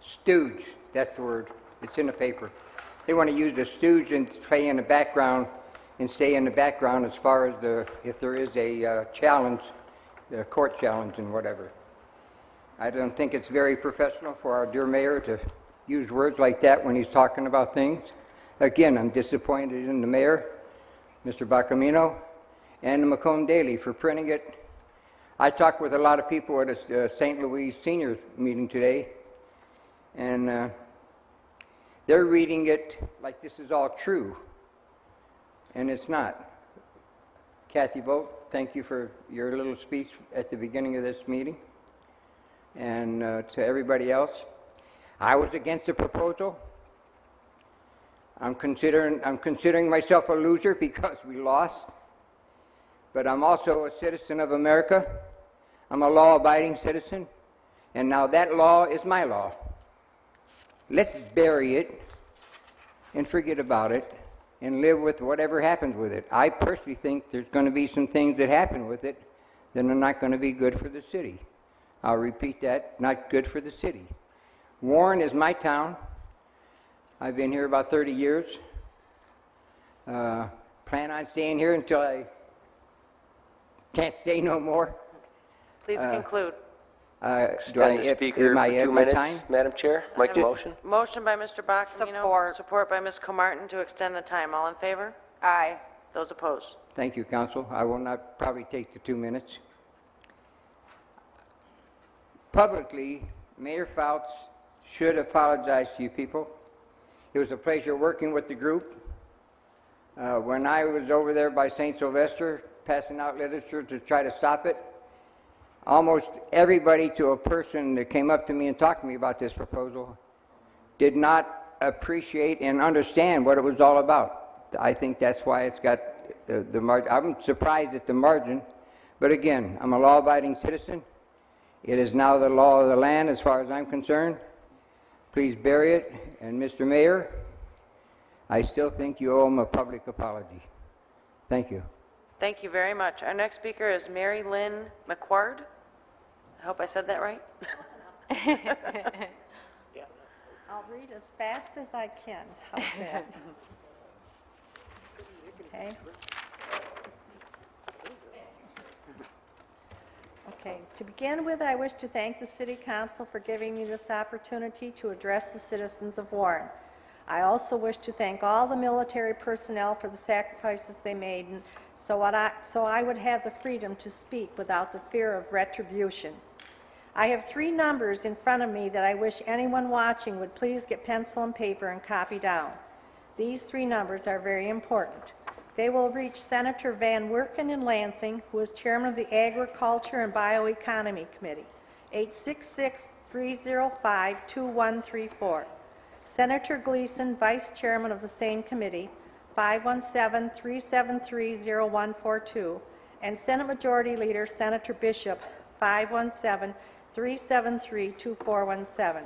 Stooge, that's the word. It's in the paper. They want to use the stooge and play in the background and stay in the background as far as if there is a challenge, the court challenge and whatever. I don't think it's very professional for our dear mayor to use words like that when he's talking about things. Again, I'm disappointed in the mayor, Mr. Bacamino, and the Macomb Daily for printing it. I talked with a lot of people at a St. Louis seniors meeting today, and they're reading it like this is all true, and it's not. Kathy Vogt, thank you for your little speech at the beginning of this meeting. And to everybody else, I was against the proposal. I'm considering myself a loser because we lost, but I'm also a citizen of America. I'm a law-abiding citizen, and now that law is my law. Let's bury it and forget about it and live with whatever happens with it. I personally think there's going to be some things that happen with it that are not going to be good for the city. I'll repeat that, not good for the city. Warren is my town. I've been here about 30 years. Plan on staying here until I can't stay no more. Please conclude. Extend the speaker for 2 minutes, Madam Chair. Like the motion? Motion by Mr. Bacamino. Support by Ms. Comartin to extend the time. All in favor? Aye. Those opposed? Thank you, Council. I will not probably take the 2 minutes. Publicly, Mayor Fouts should apologize to you people. It was a pleasure working with the group. When I was over there by St. Sylvester passing out literature to try to stop it, almost everybody to a person that came up to me and talked to me about this proposal did not appreciate and understand what it was all about. I think that's why it's got the margin. I'm surprised at the margin, but again, I'm a law-abiding citizen. It is now the law of the land as far as I'm concerned. Please bury it, and Mr. Mayor, I still think you owe him a public apology. Thank you. Thank you very much. Our next speaker is Mary Lynn McQuard. I hope I said that right. I'll read as fast as I can. How's that? Okay. Okay, to begin with, I wish to thank the City Council for giving me this opportunity to address the citizens of Warren. I also wish to thank all the military personnel for the sacrifices they made, and so I would have the freedom to speak without the fear of retribution. I have 3 numbers in front of me that I wish anyone watching would please get pencil and paper and copy down. These 3 numbers are very important. They will reach Senator Van Werken in Lansing, who is chairman of the Agriculture and Bioeconomy Committee, 866-305-2134. Senator Gleason, vice chairman of the same committee, 517-373-0142, and Senate Majority Leader Senator Bishop, 517-373-2417.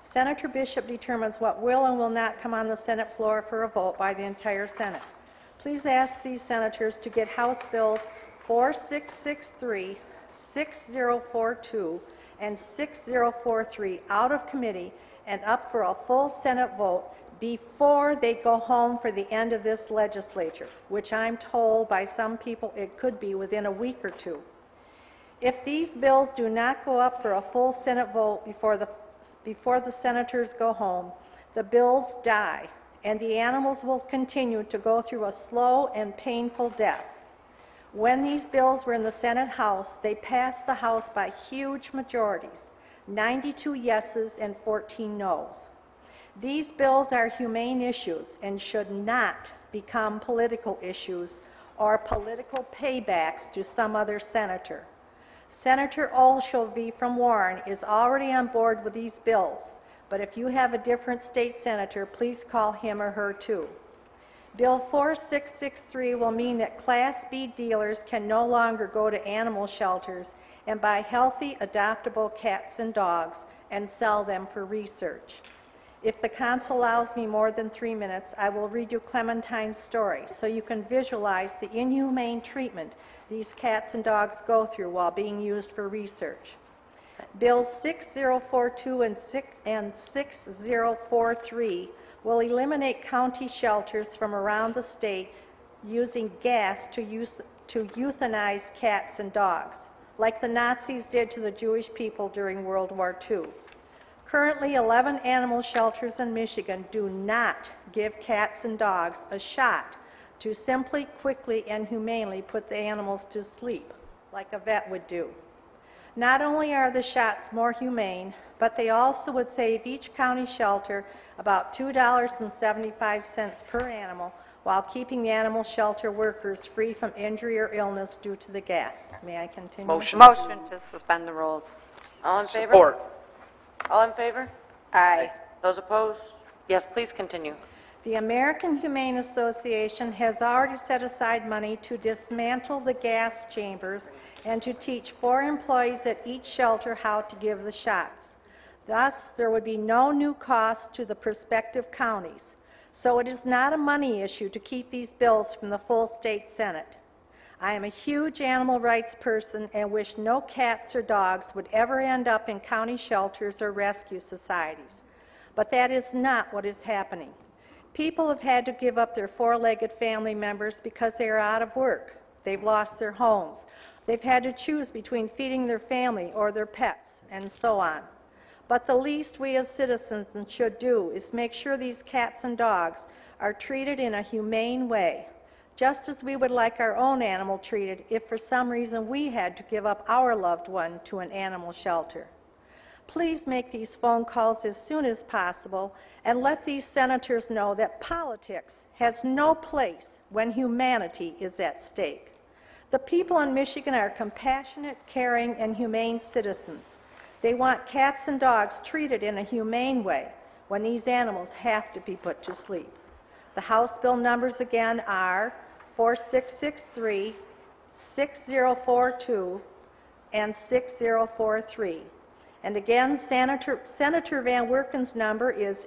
Senator Bishop determines what will and will not come on the Senate floor for a vote by the entire Senate. Please ask these senators to get House Bills 4663, 6042, and 6043 out of committee and up for a full Senate vote before they go home for the end of this legislature, which I'm told by some people it could be within a week or 2. If these bills do not go up for a full Senate vote before the senators go home, the bills die, and the animals will continue to go through a slow and painful death. When these bills were in the Senate House, they passed the House by huge majorities, 92 yeses and 14 noes. These bills are humane issues and should not become political issues or political paybacks to some other senator. Senator Olshovy from Warren is already on board with these bills, but if you have a different state senator, please call him or her too. Bill 4663 will mean that Class B dealers can no longer go to animal shelters and buy healthy, adoptable cats and dogs and sell them for research. If the council allows me more than 3 minutes, I will read you Clementine's story so you can visualize the inhumane treatment these cats and dogs go through while being used for research. Bills 6042 and 6043 will eliminate county shelters from around the state using gas to euthanize cats and dogs, like the Nazis did to the Jewish people during World War II. Currently, 11 animal shelters in Michigan do not give cats and dogs a shot to simply, quickly, and humanely put the animals to sleep, like a vet would do. Not only are the shots more humane, but they also would save each county shelter about $2.75 per animal while keeping the animal shelter workers free from injury or illness due to the gas. May I continue? Motion. Motion to suspend the rules. All in favor? Support. All in favor? Aye. Those opposed? Yes, please continue. The American Humane Association has already set aside money to dismantle the gas chambers and to teach 4 employees at each shelter how to give the shots. Thus, there would be no new cost to the prospective counties. So it is not a money issue to keep these bills from the full state Senate. I am a huge animal rights person and wish no cats or dogs would ever end up in county shelters or rescue societies. But that is not what is happening. People have had to give up their 4-legged family members because they are out of work. They've lost their homes. They've had to choose between feeding their family or their pets, and so on. But the least we as citizens should do is make sure these cats and dogs are treated in a humane way, just as we would like our own animal treated if for some reason we had to give up our loved one to an animal shelter. Please make these phone calls as soon as possible and let these senators know that politics has no place when humanity is at stake. The people in Michigan are compassionate, caring, and humane citizens. They want cats and dogs treated in a humane way when these animals have to be put to sleep. The House bill numbers again are 4663, 6042, and 6043. And again, Senator Van Werken's number is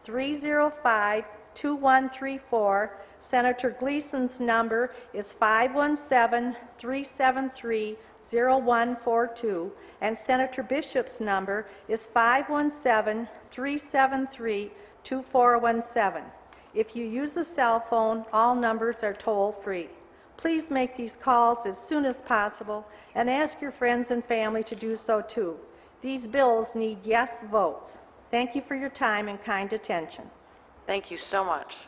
866-305-2134. Senator Gleason's number is 517-373-0142. And Senator Bishop's number is 517-373-2417. If you use a cell phone, all numbers are toll-free. Please make these calls as soon as possible and ask your friends and family to do so too. These bills need yes votes. Thank you for your time and kind attention. Thank you so much.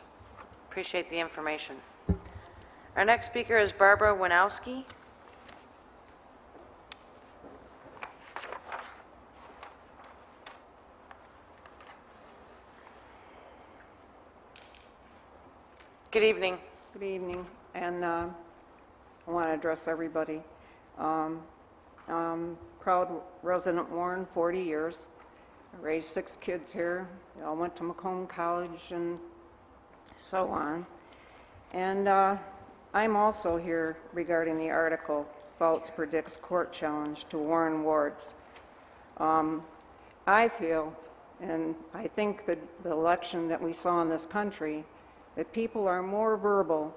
Appreciate the information. Our next speaker is Barbara Winowski. Good evening. Good evening, and I want to address everybody. Proud resident Warren, 40 years. I raised 6 kids here. They all went to Macomb College and so on. And I'm also here regarding the article, Fouts Predicts Court Challenge to Warren Wards. I feel, and I think that the election that we saw in this country, that people are more verbal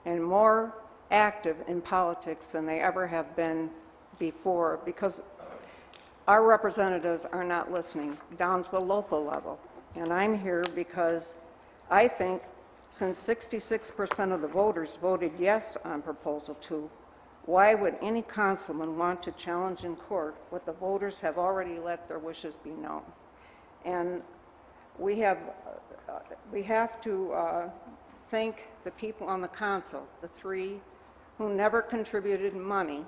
and more active in politics than they ever have been before, because our representatives are not listening down to the local level. And I'm here because I think since 66% of the voters voted yes on Proposal 2, why would any councilman want to challenge in court what the voters have already let their wishes be known? And we have to thank the people on the council, the 3 who never contributed money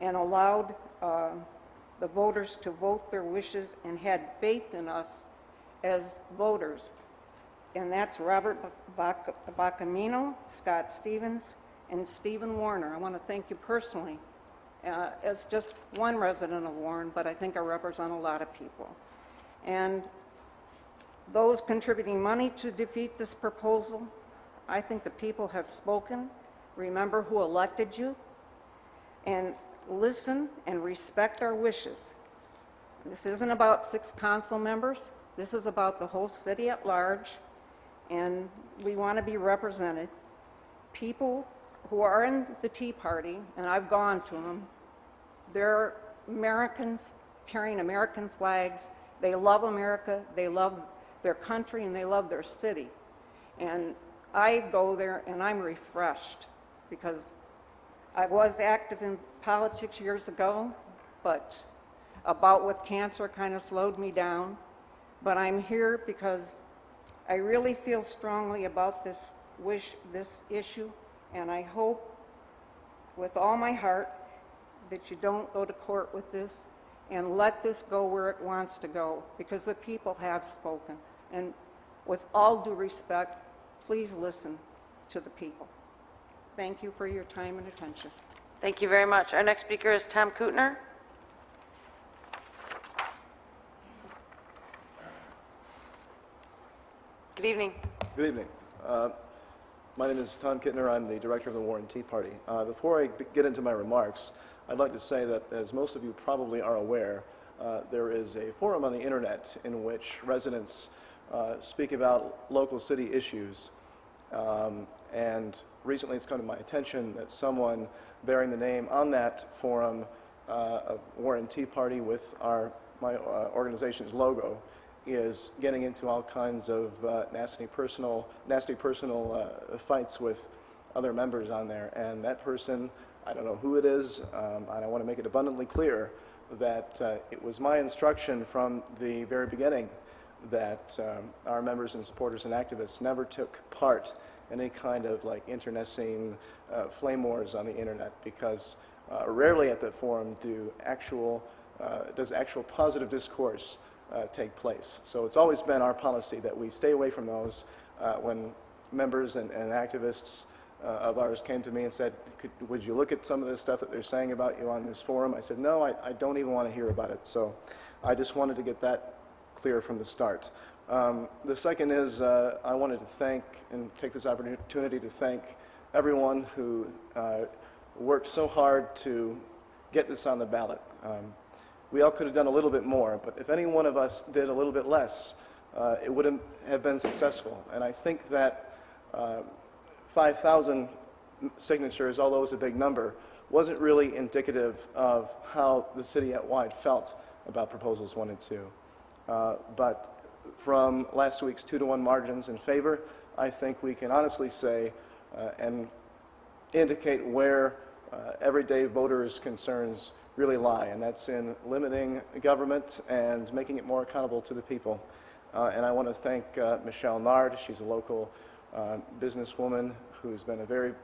and allowed the voters to vote their wishes and had faith in us as voters, and that's Robert Bacamino, Scott Stevens, and Stephen Warner. I want to thank you personally as just one resident of Warren, but I think I represent a lot of people. And those contributing money to defeat this proposal, I think the people have spoken. Remember who elected you, and listen and respect our wishes. This isn't about 6 council members. This is about the whole city at large, and we want to be represented. People who are in the Tea Party, and I've gone to them, they're Americans carrying American flags. They love America, they love their country, and they love their city. And I go there and I'm refreshed, because I was active in politics years ago, but a bout with cancer kind of slowed me down. But I'm here because I really feel strongly about this issue, and I hope with all my heart that you don't go to court with this and let this go where it wants to go, because the people have spoken. And with all due respect, please listen to the people. Thank you for your time and attention. Thank you very much. Our next speaker is Tom Kootner. Good evening. Good evening. My name is Tom Kittner. I'm the director of the Warren Tea Party. Before I get into my remarks, I'd like to say that, as most of you probably are aware, there is a forum on the internet in which residents speak about local city issues. And recently it's come to my attention that someone bearing the name on that forum of Warren Tea Party with my organization's logo is getting into all kinds of nasty personal fights with other members on there. And that person, I don't know who it is, and I want to make it abundantly clear that it was my instruction from the very beginning that our members and supporters and activists never took part in any kind of like internecine flame wars on the internet, because rarely at that forum does actual positive discourse take place. So it's always been our policy that we stay away from those. When members and activists of ours came to me and said, would you look at some of this stuff that they're saying about you on this forum? I said, no, I don't even want to hear about it. So I just wanted to get that clear from the start. The second is I wanted to thank and take this opportunity to thank everyone who worked so hard to get this on the ballot. We all could have done a little bit more, but if any one of us did a little bit less, it wouldn't have been successful. And I think that 5,000 signatures, although it was a big number, wasn't really indicative of how the city at wide felt about proposals 1 and 2. But from last week's 2-to-1 margins in favor, I think we can honestly say and indicate where everyday voters' concerns really lie, and that's in limiting government and making it more accountable to the people. And I want to thank Michelle Nard. She's a local businesswoman who's been a very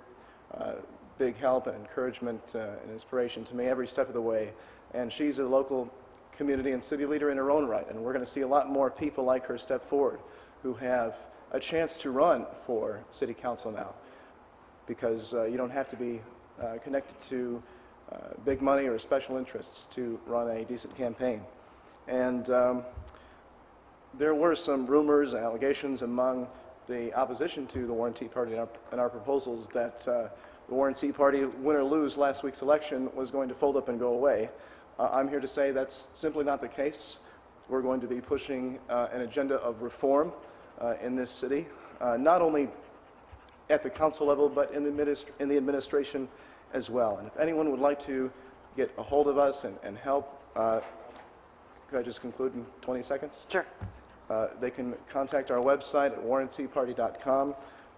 big help and encouragement and inspiration to me every step of the way. And she's a local community and city leader in her own right, and we're going to see a lot more people like her step forward who have a chance to run for city council now, because you don't have to be connected to big money or special interests to run a decent campaign. And there were some rumors and allegations among the opposition to the Warren Tea Party and our proposals that the Warren Tea Party, win or lose last week's election, was going to fold up and go away. I'm here to say that's simply not the case. We're going to be pushing an agenda of reform in this city, not only at the council level, but in the administration as well. And if anyone would like to get a hold of us and help, could I just conclude in 20 seconds? Sure. They can contact our website at warrenteaparty.com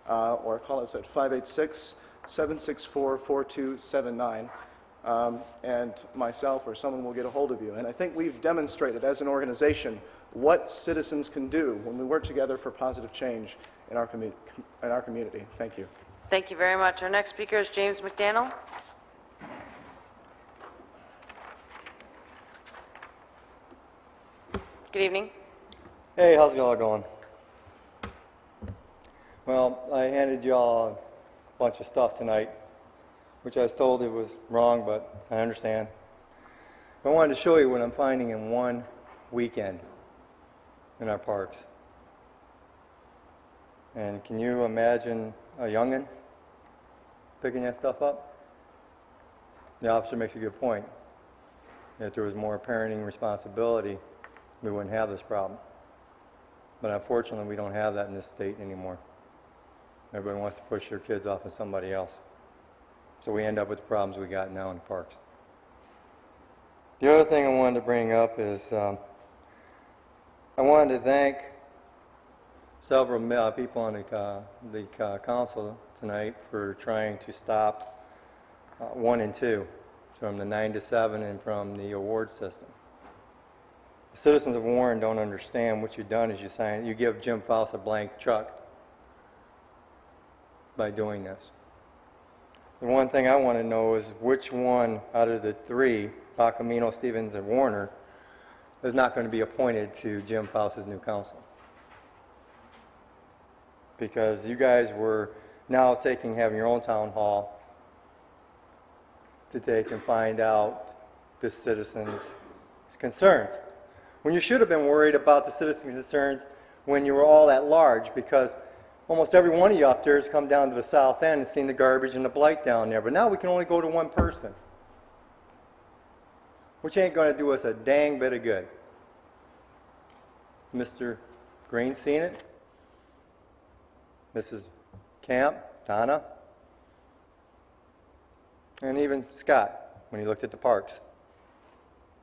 or call us at 586-764-4279. And myself or someone will get a hold of you. And I think we've demonstrated as an organization what citizens can do when we work together for positive change in our community. Thank you. Thank you very much. Our next speaker is James McDaniel. Good evening. Hey, how's it all going? Well, I handed y'all a bunch of stuff tonight, which I was told it was wrong, but I understand. I wanted to show you what I'm finding in one weekend in our parks. And can you imagine a youngin' picking that stuff up? The officer makes a good point. If there was more parenting responsibility, we wouldn't have this problem. But unfortunately, we don't have that in this state anymore. Everybody wants to push their kids off of somebody else. So we end up with the problems we got now in the parks. The other thing I wanted to bring up is I wanted to thank several people on the council tonight for trying to stop 1 and 2 from the 9 to 7 and from the award system. The citizens of Warren don't understand what you've done is you give Jim Faust a blank check by doing this. The one thing I want to know is which one out of the 3, Bacamino, Stevens, and Warner, is not going to be appointed to Jim Faust's new council. Because you guys were now having your own town hall to take and find out the citizens' concerns. When you should have been worried about the citizens' concerns when you were all at large, because almost every one of you up there has come down to the south end and seen the garbage and the blight down there. But now we can only go to one person, which ain't going to do us a dang bit of good. Mr. Green seen it. Mrs. Camp, Donna, and even Scott when he looked at the parks.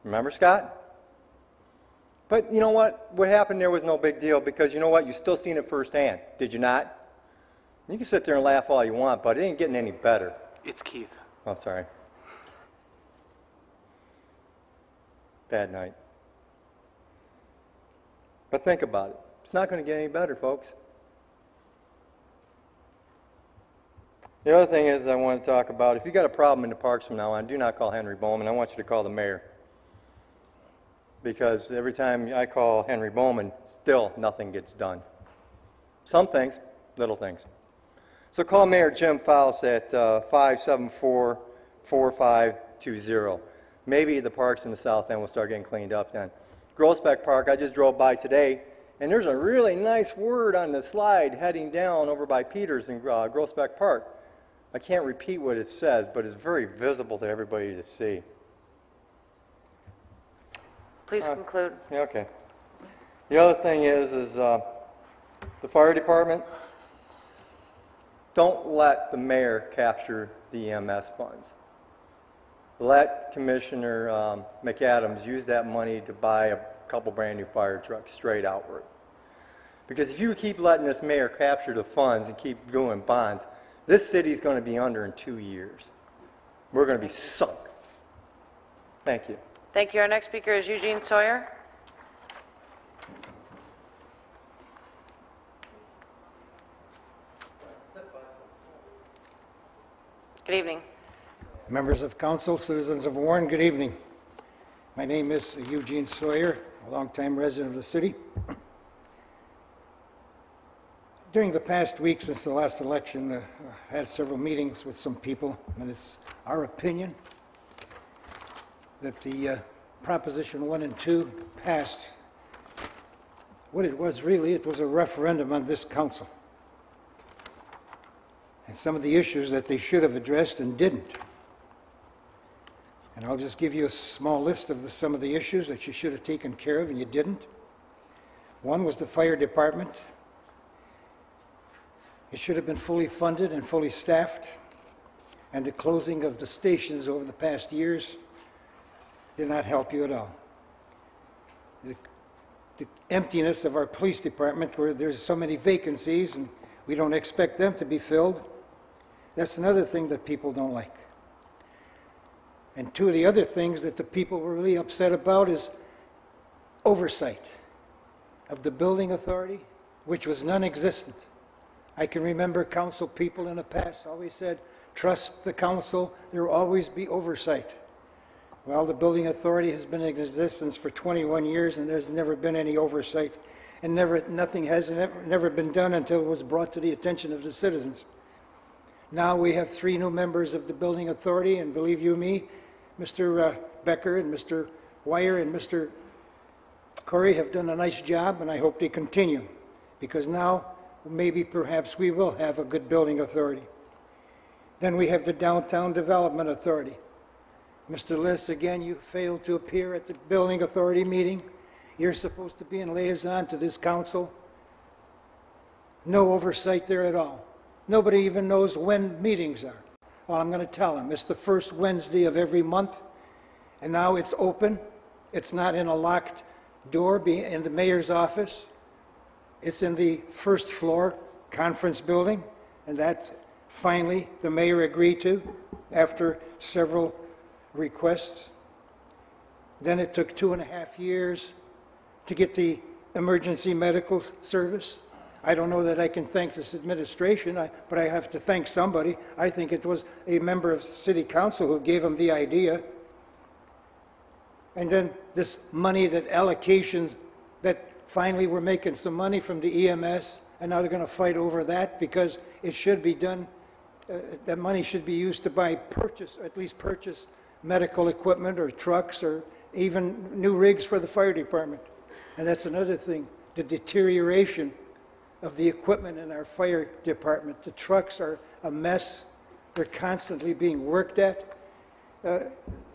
Remember Scott? But you know what? What happened there was no big deal because you know what? You still seen it firsthand, did you not? You can sit there and laugh all you want, but it ain't getting any better. It's Keith. Oh, sorry. Bad night. But think about it. It's not going to get any better, folks. The other thing is I want to talk about, if you got a problem in the parks from now on, do not call Henry Bowman. I want you to call the mayor. Because every time I call Henry Bowman, still nothing gets done. Some things, little things. So call Mayor Jim Faust at 574-4520. Maybe the parks in the south end will start getting cleaned up then. Groesbeck Park, I just drove by today, and there's a really nice word on the slide heading down over by Peters in Groesbeck Park. I can't repeat what it says, but it's very visible to everybody to see. Please conclude. Yeah, okay. The other thing is the fire department, don't let the mayor capture the EMS funds. Let Commissioner McAdams use that money to buy a couple brand new fire trucks straight outward. Because if you keep letting this mayor capture the funds and keep doing bonds, this city's going to be under in 2 years. We're going to be sunk. Thank you. Thank you. Our next speaker is Eugene Sawyer. Good evening. Members of council, citizens of Warren, good evening. My name is Eugene Sawyer, a longtime resident of the city. During the past week since the last election, I've had several meetings with some people, and it's our opinion that the Proposition 1 and 2 passed. What it was really, it was a referendum on this council. And some of the issues that they should have addressed and didn't. And I'll just give you a small list of some of the issues that you should have taken care of and you didn't. One was the fire department. It should have been fully funded and fully staffed. And the closing of the stations over the past years did not help you at all. The emptiness of our police department, where there's so many vacancies and we don't expect them to be filled, that's another thing that people don't like. And two of the other things that the people were really upset about is oversight of the building authority, which was non-existent. I can remember council people in the past always said, trust the council, there will always be oversight. Well, the building authority has been in existence for 21 years and there's never been any oversight. and nothing has never been done until it was brought to the attention of the citizens. Now we have 3 new members of the Building Authority, and believe you me, Mr. Becker and Mr. Wire and Mr. Corey have done a nice job, and I hope they continue, because now maybe perhaps we will have a good Building Authority. Then we have the Downtown Development Authority. Mr. Liss, again, you failed to appear at the Building Authority meeting. You're supposed to be in liaison to this council. No oversight there at all. Nobody even knows when meetings are. Well, I'm going to tell them. It's the first Wednesday of every month, and now it's open. It's not in a locked door in the mayor's office. It's in the first floor conference building, and that finally the mayor agreed to after several requests. Then it took 2.5 years to get the emergency medical service. I don't know that I can thank this administration, but I have to thank somebody. I think it was a member of city council who gave them the idea. And then this money, that allocation, that finally we're making some money from the EMS, and now they're going to fight over that because it should be done, that money should be used to at least purchase medical equipment or trucks or even new rigs for the fire department. And that's another thing, the deterioration of the equipment in our fire department. The trucks are a mess. They're constantly being worked at.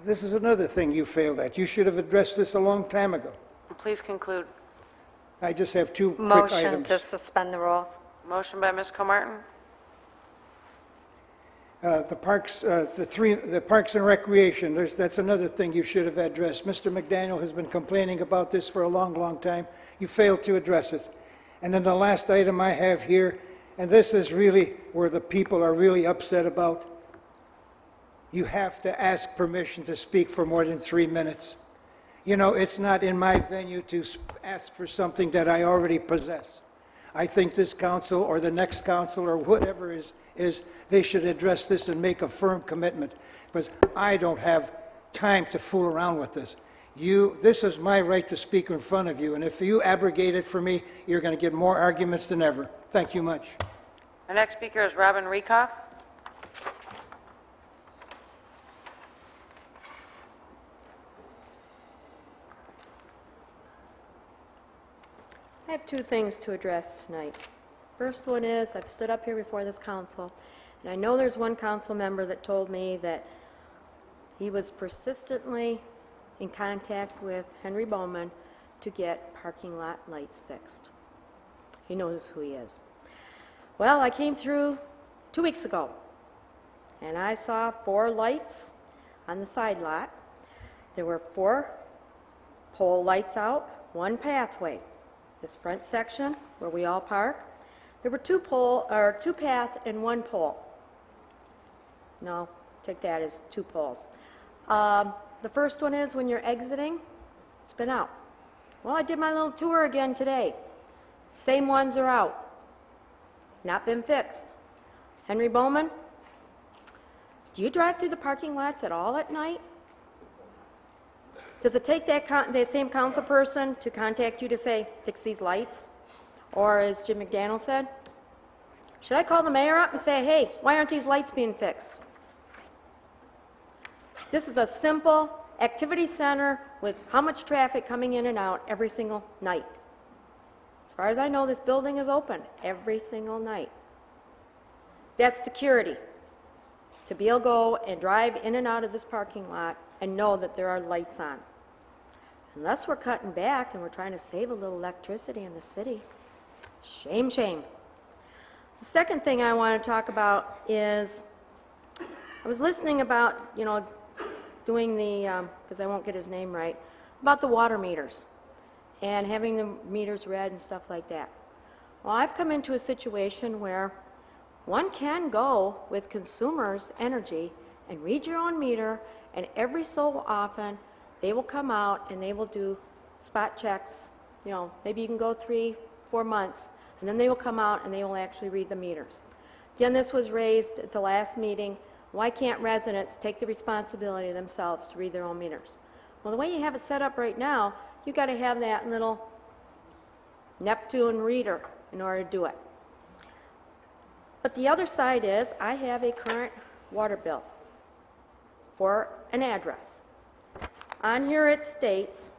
This is another thing you failed at. You should have addressed this a long time ago. Please conclude. I just have 2 quick Motion items. to suspend the rules. Motion by Ms. Comartin, The Parks and Recreation, that's another thing you should have addressed. Mr. McDaniel has been complaining about this for a long, long time. You failed to address it. And then the last item I have here, and this is really where the people are really upset about, you have to ask permission to speak for more than 3 minutes. You know, it's not in my venue to ask for something that I already possess. I think this council or the next council or whatever is they should address this and make a firm commitment, because I don't have time to fool around with this. This is my right to speak in front of you, and if you abrogate it for me, you're going to get more arguments than ever. Thank you much. our next speaker is Robin Rieckhoff. I have 2 things to address tonight. First one is, I've stood up here before this council, and I know there's one council member that told me that he was persistently in contact with Henry Bowman to get parking lot lights fixed. He knows who he is. Well, I came through 2 weeks ago, and I saw 4 lights on the side lot. There were 4 pole lights out, 1 pathway. This front section where we all park, there were 2 path and 1 pole. No, take that as 2 poles. The first one is when you're exiting, it's been out. Well, I did my little tour again today. Same ones are out. Not been fixed. Henry Bowman, do you drive through the parking lots at all at night? Does it take that same council person to contact you to say, fix these lights? Or as Jim McDaniel said, should I call the mayor up and say, hey, why aren't these lights being fixed? This is a simple activity center with how much traffic coming in and out every single night. As far as I know, this building is open every single night. That's security. To be able to go and drive in and out of this parking lot and know that there are lights on. Unless we're cutting back and we're trying to save a little electricity in the city. Shame, shame. The second thing I want to talk about is, I was listening about, doing the, because I won't get his name right, about the water meters and having the meters read and stuff like that. Well, I've come into a situation where one can go with consumers' energy and read your own meter, and every so often they will come out and they will do spot checks. Maybe you can go 3-4 months, and then they will come out and they will actually read the meters. Again, this was raised at the last meeting. Why can't residents take the responsibility themselves to read their own meters? Well, the way you have it set up right now, you got to have that little Neptune reader in order to do it. But the other side is I have a current water bill for an address. On here it states,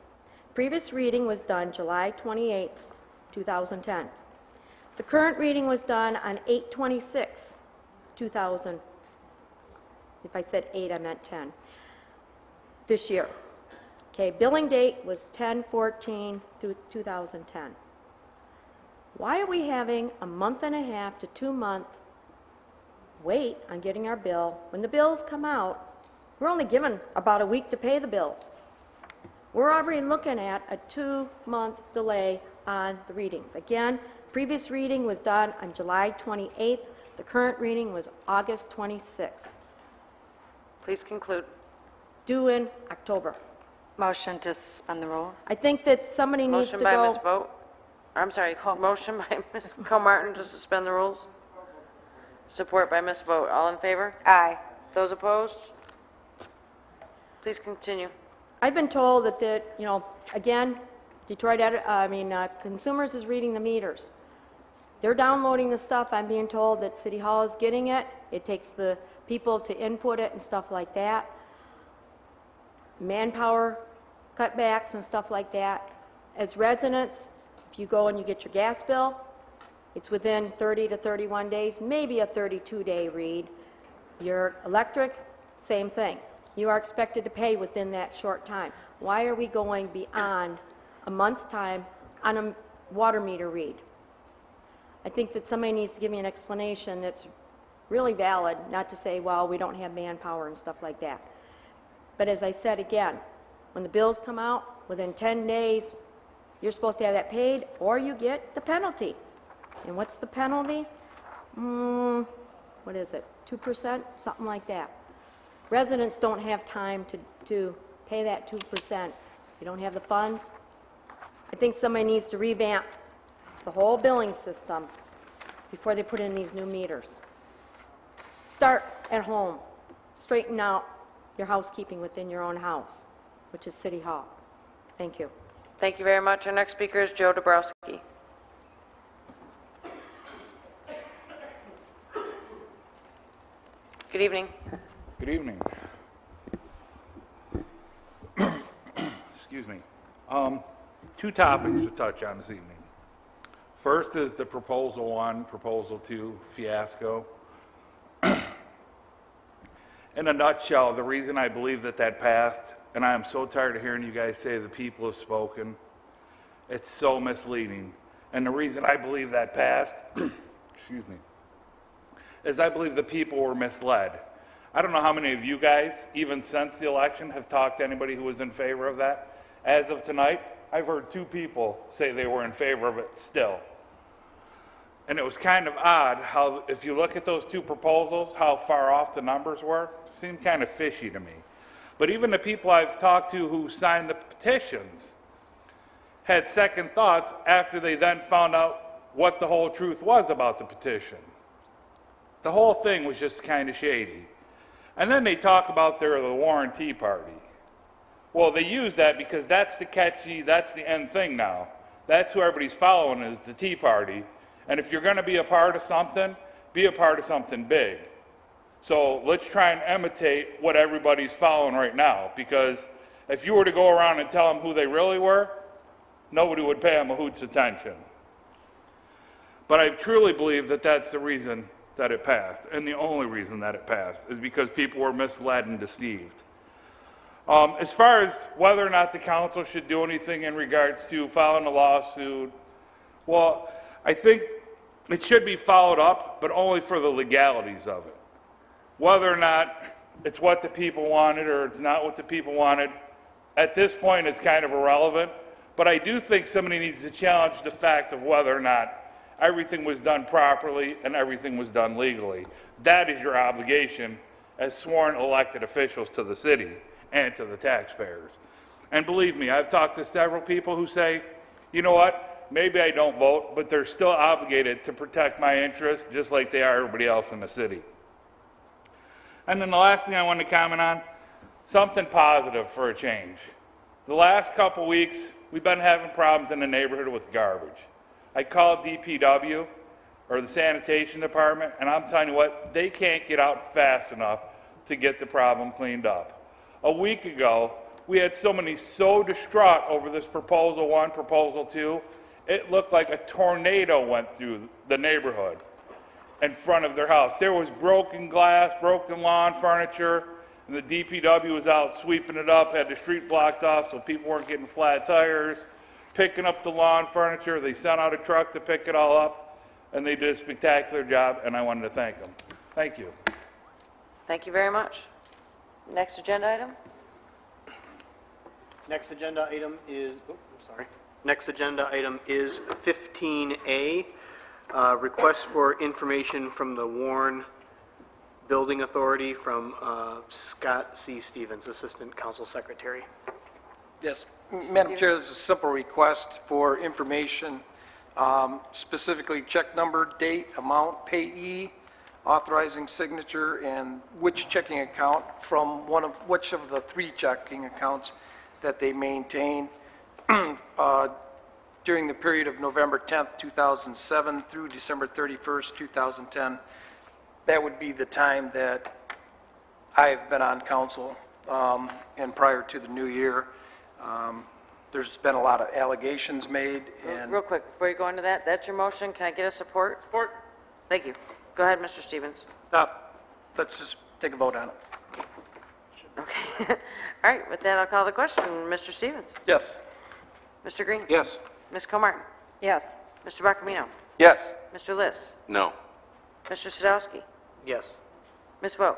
previous reading was done July 28th, 2010. The current reading was done on 8/26/2000. If I said 8, I meant 10. This year. Okay, billing date was 10/14/2010. Why are we having a month and a half to 2 month wait on getting our bill? When the bills come out, we're only given about a week to pay the bills. We're already looking at a 2-month delay on the readings. Again, previous reading was done on July 28th. The current reading was August 26th. Please conclude. Due in October. Motion to suspend the rules. I think that somebody needs to Motion by Ms. go. Vogt. I'm sorry, motion by Ms. Comartin to suspend the rules. Support by Ms. Vogt. All in favor? Aye. Those opposed? Please continue. I've been told that, again, Consumers is reading the meters. They're downloading the stuff. I'm being told that City Hall is getting it. It takes the people to input it and stuff like that. Manpower cutbacks and stuff like that. As residents, if you go and you get your gas bill, it's within 30 to 31 days, maybe a 32-day read. Your electric, same thing. You are expected to pay within that short time. Why are we going beyond a month's time on a water meter read? I think that somebody needs to give me an explanation that's really valid, not to say, well, we don't have manpower and stuff like that. But as I said again, when the bills come out, within 10 days, you're supposed to have that paid, or you get the penalty. And what's the penalty? What is it, 2%? Something like that. Residents don't have time to pay that 2%. You don't have the funds. I think somebody needs to revamp the whole billing system before they put in these new meters. Start at home. Straighten out your housekeeping within your own house, which is City Hall. Thank you. Thank you very much. Our next speaker is Joe Dabrowski. Good evening. Good evening. Excuse me. Two topics to touch on this evening. First is the Proposal 1, Proposal 2 fiasco. In a nutshell, the reason I believe that passed, and I am so tired of hearing you guys say the people have spoken, it's so misleading. And the reason I believe that passed, excuse me, is I believe the people were misled. I don't know how many of you guys, even since the election, have talked to anybody who was in favor of that. As of tonight, I've heard 2 people say they were in favor of it still. And it was kind of odd how, if you look at those 2 proposals, how far off the numbers were. It seemed kind of fishy to me. But even the people I've talked to who signed the petitions had second thoughts after they then found out what the whole truth was about the petition. The whole thing was just kind of shady. And then they talk about they're the Warren Tea Party. Well, they use that because that's the catchy, that's the end thing now. That's who everybody's following, is the Tea Party. And if you're going to be a part of something, be a part of something big. So let's try and imitate what everybody's following right now, because if you were to go around and tell them who they really were, nobody would pay them a hoot's attention. But I truly believe that that's the reason that it passed, and the only reason that it passed is because people were misled and deceived. As far as whether or not the council should do anything in regards to filing a lawsuit, well, I think it should be followed up, but only for the legalities of it. Whether or not it's what the people wanted or it's not what the people wanted, at this point it's kind of irrelevant, but I do think somebody needs to challenge the fact of whether or not everything was done properly and everything was done legally. That is your obligation as sworn elected officials to the city and to the taxpayers. And believe me, I've talked to several people who say, you know what, maybe I don't vote, but they're still obligated to protect my interests just like they are everybody else in the city. And then the last thing I want to comment on, something positive for a change. The last couple weeks, we've been having problems in the neighborhood with garbage. I called DPW, or the sanitation department, and I'm telling you what, they can't get out fast enough to get the problem cleaned up. A week ago, we had somebody so distraught over this proposal 1, proposal 2, it looked like a tornado went through the neighborhood in front of their house. There was broken glass, broken lawn furniture, and the DPW was out sweeping it up, had the street blocked off so people weren't getting flat tires, picking up the lawn furniture. They sent out a truck to pick it all up, and they did a spectacular job, and I wanted to thank them. Thank you. Thank you very much. Next agenda item? Next agenda item is, Next agenda item is 15A, request for information from the Warren Building Authority from Scott C. Stevens, Assistant Council Secretary. Yes, Madam Chair, this is a simple request for information, specifically check number, date, amount, payee, authorizing signature, and which checking account from which of the 3 checking accounts that they maintain during the period of November 10th, 2007 through December 31st, 2010. That would be the time that I have been on council and prior to the new year. There's been a lot of allegations made, and Real quick, before you go into that, that's your motion. Can I get a support? Support. Thank you. Go ahead, Mr. Stevens. let's just take a vote on it. Okay. All right, with that, I'll call the question. Mr. Stevens? Yes. Mr. Green? Yes. Ms. Comartin? Yes. Mr. Bacamino? Yes. Mr. Liss? No. Mr. Sadowski? Yes. Ms. Vogt?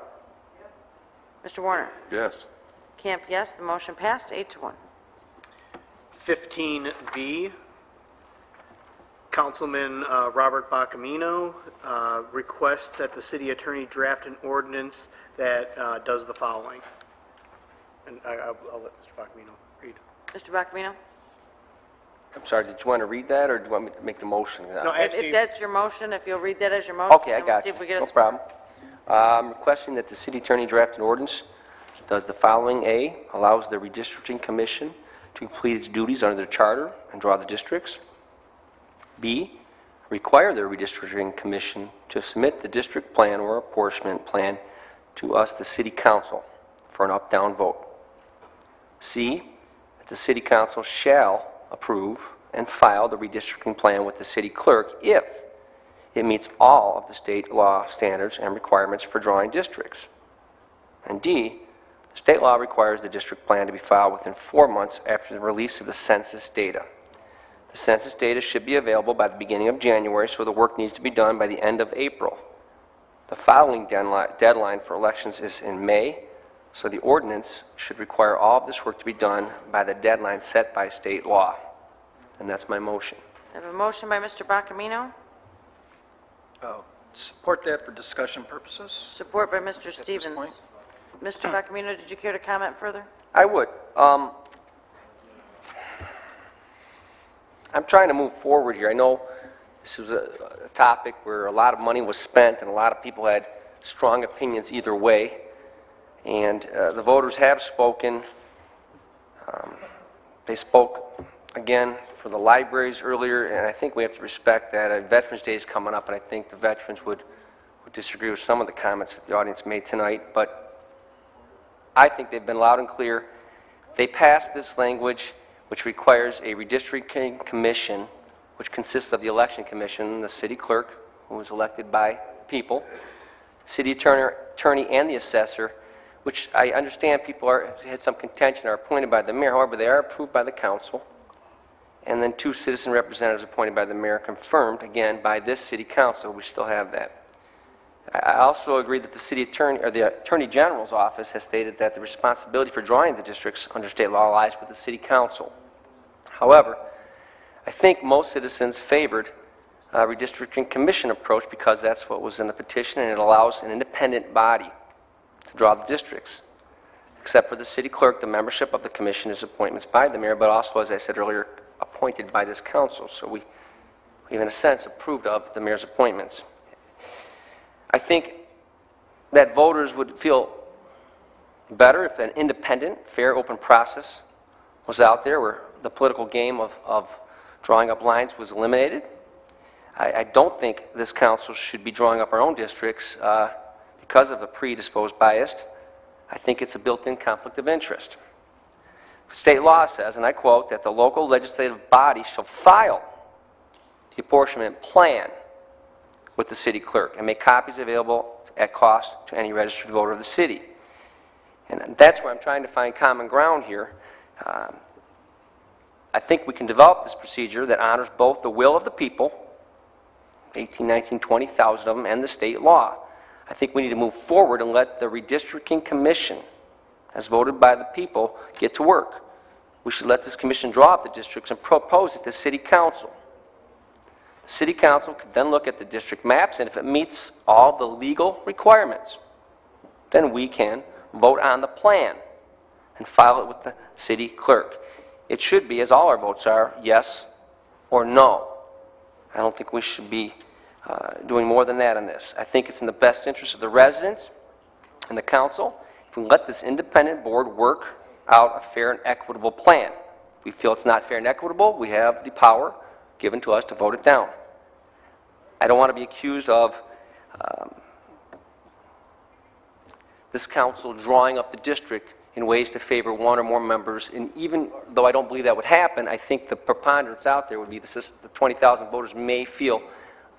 Mr. Warner? Yes. Camp, yes. The motion passed, 8-1. 15B, Councilman Robert Bacamino requests that the city attorney draft an ordinance that does the following. And I'll let Mr. Bacamino read. Mr. Bacamino? I'm sorry, did you want to read that, or do you want me to make the motion? No, If that's your motion, if you'll read that as your motion. Okay, I then we'll got see you. if we get a No support. problem. I'm requesting that the city attorney draft an ordinance that does the following. A, allows the redistricting commission to complete its duties under the charter and draw the districts. B, require the redistricting commission to submit the district plan or apportionment plan to us, the city council, for an up-down vote. C, that the city council shall approve and file the redistricting plan with the city clerk if it meets all of the state law standards and requirements for drawing districts. And D, the state law requires the district plan to be filed within 4 months after the release of the census data. The census data should be available by the beginning of January, so the work needs to be done by the end of April. The following deadline for elections is in May, so the ordinance should require all of this work to be done by the deadline set by state law. And that's my motion. I have a motion by Mr. Bacamino, Support that for discussion purposes. support by Mr. At this Stevens. point. Mr. Bacamino, did you care to comment further? I would. I'm trying to move forward here. I know this was a topic where a lot of money was spent and a lot of people had strong opinions either way. And the voters have spoken. They spoke, again, for the libraries earlier, and I think we have to respect that. Veterans Day is coming up, and I think the veterans would disagree with some of the comments that the audience made tonight, but I think they've been loud and clear. They passed this language, which requires a redistricting commission, which consists of the election commission, the city clerk, who is elected by people, city attorney, and the assessor, which I understand people had some contention, are appointed by the mayor. However, they are approved by the council. And then 2 citizen representatives appointed by the mayor, confirmed, again, by this city council. We still have that. I also agree that the city attorney, or the attorney general's office, has stated that the responsibility for drawing the districts under state law lies with the city council. However, I think most citizens favored a redistricting commission approach because that's what was in the petition, and it allows an independent body to draw the districts. Except for the city clerk, the membership of the commission is appointments by the mayor, but also, as I said earlier, appointed by this council. So we in a sense, approved of the mayor's appointments. I think that voters would feel better if an independent, fair, open process was out there where the political game of drawing up lines was eliminated, I don't think this council should be drawing up our own districts because of a predisposed bias. I think it's a built-in conflict of interest. State law says, and I quote, that the local legislative body shall file the apportionment plan with the city clerk and make copies available at cost to any registered voter of the city. And that's where I'm trying to find common ground here. I think we can develop this procedure that honors both the will of the people, 18, 19, 20,000 of them, and the state law. I think we need to move forward and let the redistricting commission, as voted by the people, get to work. We should let this commission draw up the districts and propose it to city council. The city council could then look at the district maps, and if it meets all the legal requirements, then we can vote on the plan and file it with the city clerk. It should be, as all our votes are, yes or no. I don't think we should be doing more than that on this. I think it's in the best interest of the residents and the council if we let this independent board work out a fair and equitable plan. If we feel it's not fair and equitable, we have the power given to us to vote it down. I don't want to be accused of this council drawing up the district in ways to favor one or more members, and even though I don't believe that would happen, I think the preponderance out there would be the 20,000 voters may feel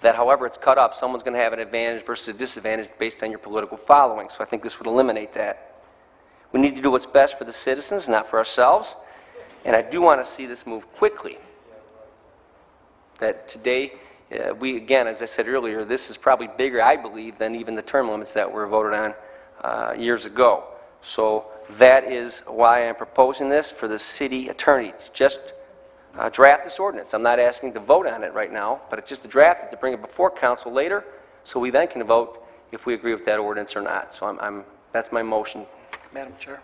that however it's cut up, someone's going to have an advantage versus a disadvantage based on your political following. So I think this would eliminate that. We need to do what's best for the citizens, not for ourselves, and I do want to see this move quickly. That today, we, again, as I said earlier, this is probably bigger, I believe, than even the term limits that were voted on years ago. So that is why I'm proposing this for the city attorney to just draft this ordinance. I'm not asking to vote on it right now, but just to draft it, to bring it before council later, so we then can vote if we agree with that ordinance or not. So that's my motion. Madam Chair.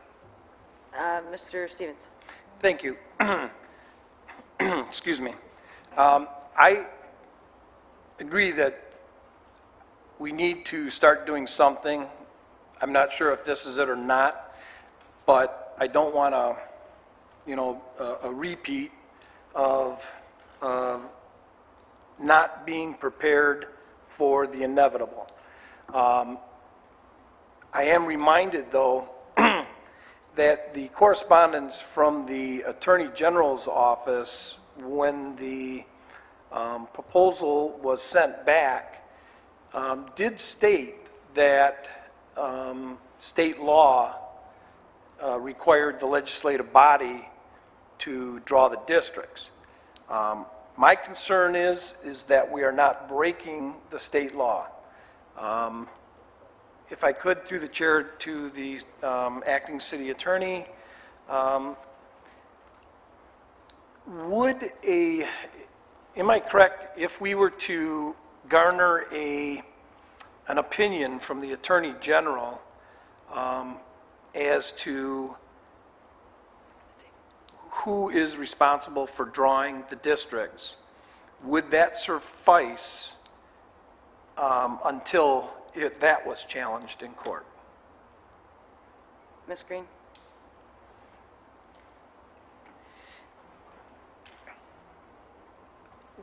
Mr. Stevens. Thank you. Excuse me. I agree that we need to start doing something. I'm not sure if this is it or not, but I don't want to, a repeat of not being prepared for the inevitable. I am reminded, though, that the correspondence from the Attorney General's office when the proposal was sent back did state that state law required the legislative body to draw the districts. My concern is that we are not breaking the state law. If I could, through the chair, to the acting city attorney, am I correct if we were to garner an opinion from the Attorney General as to who is responsible for drawing the districts, would that suffice until that was challenged in court? Ms. Green?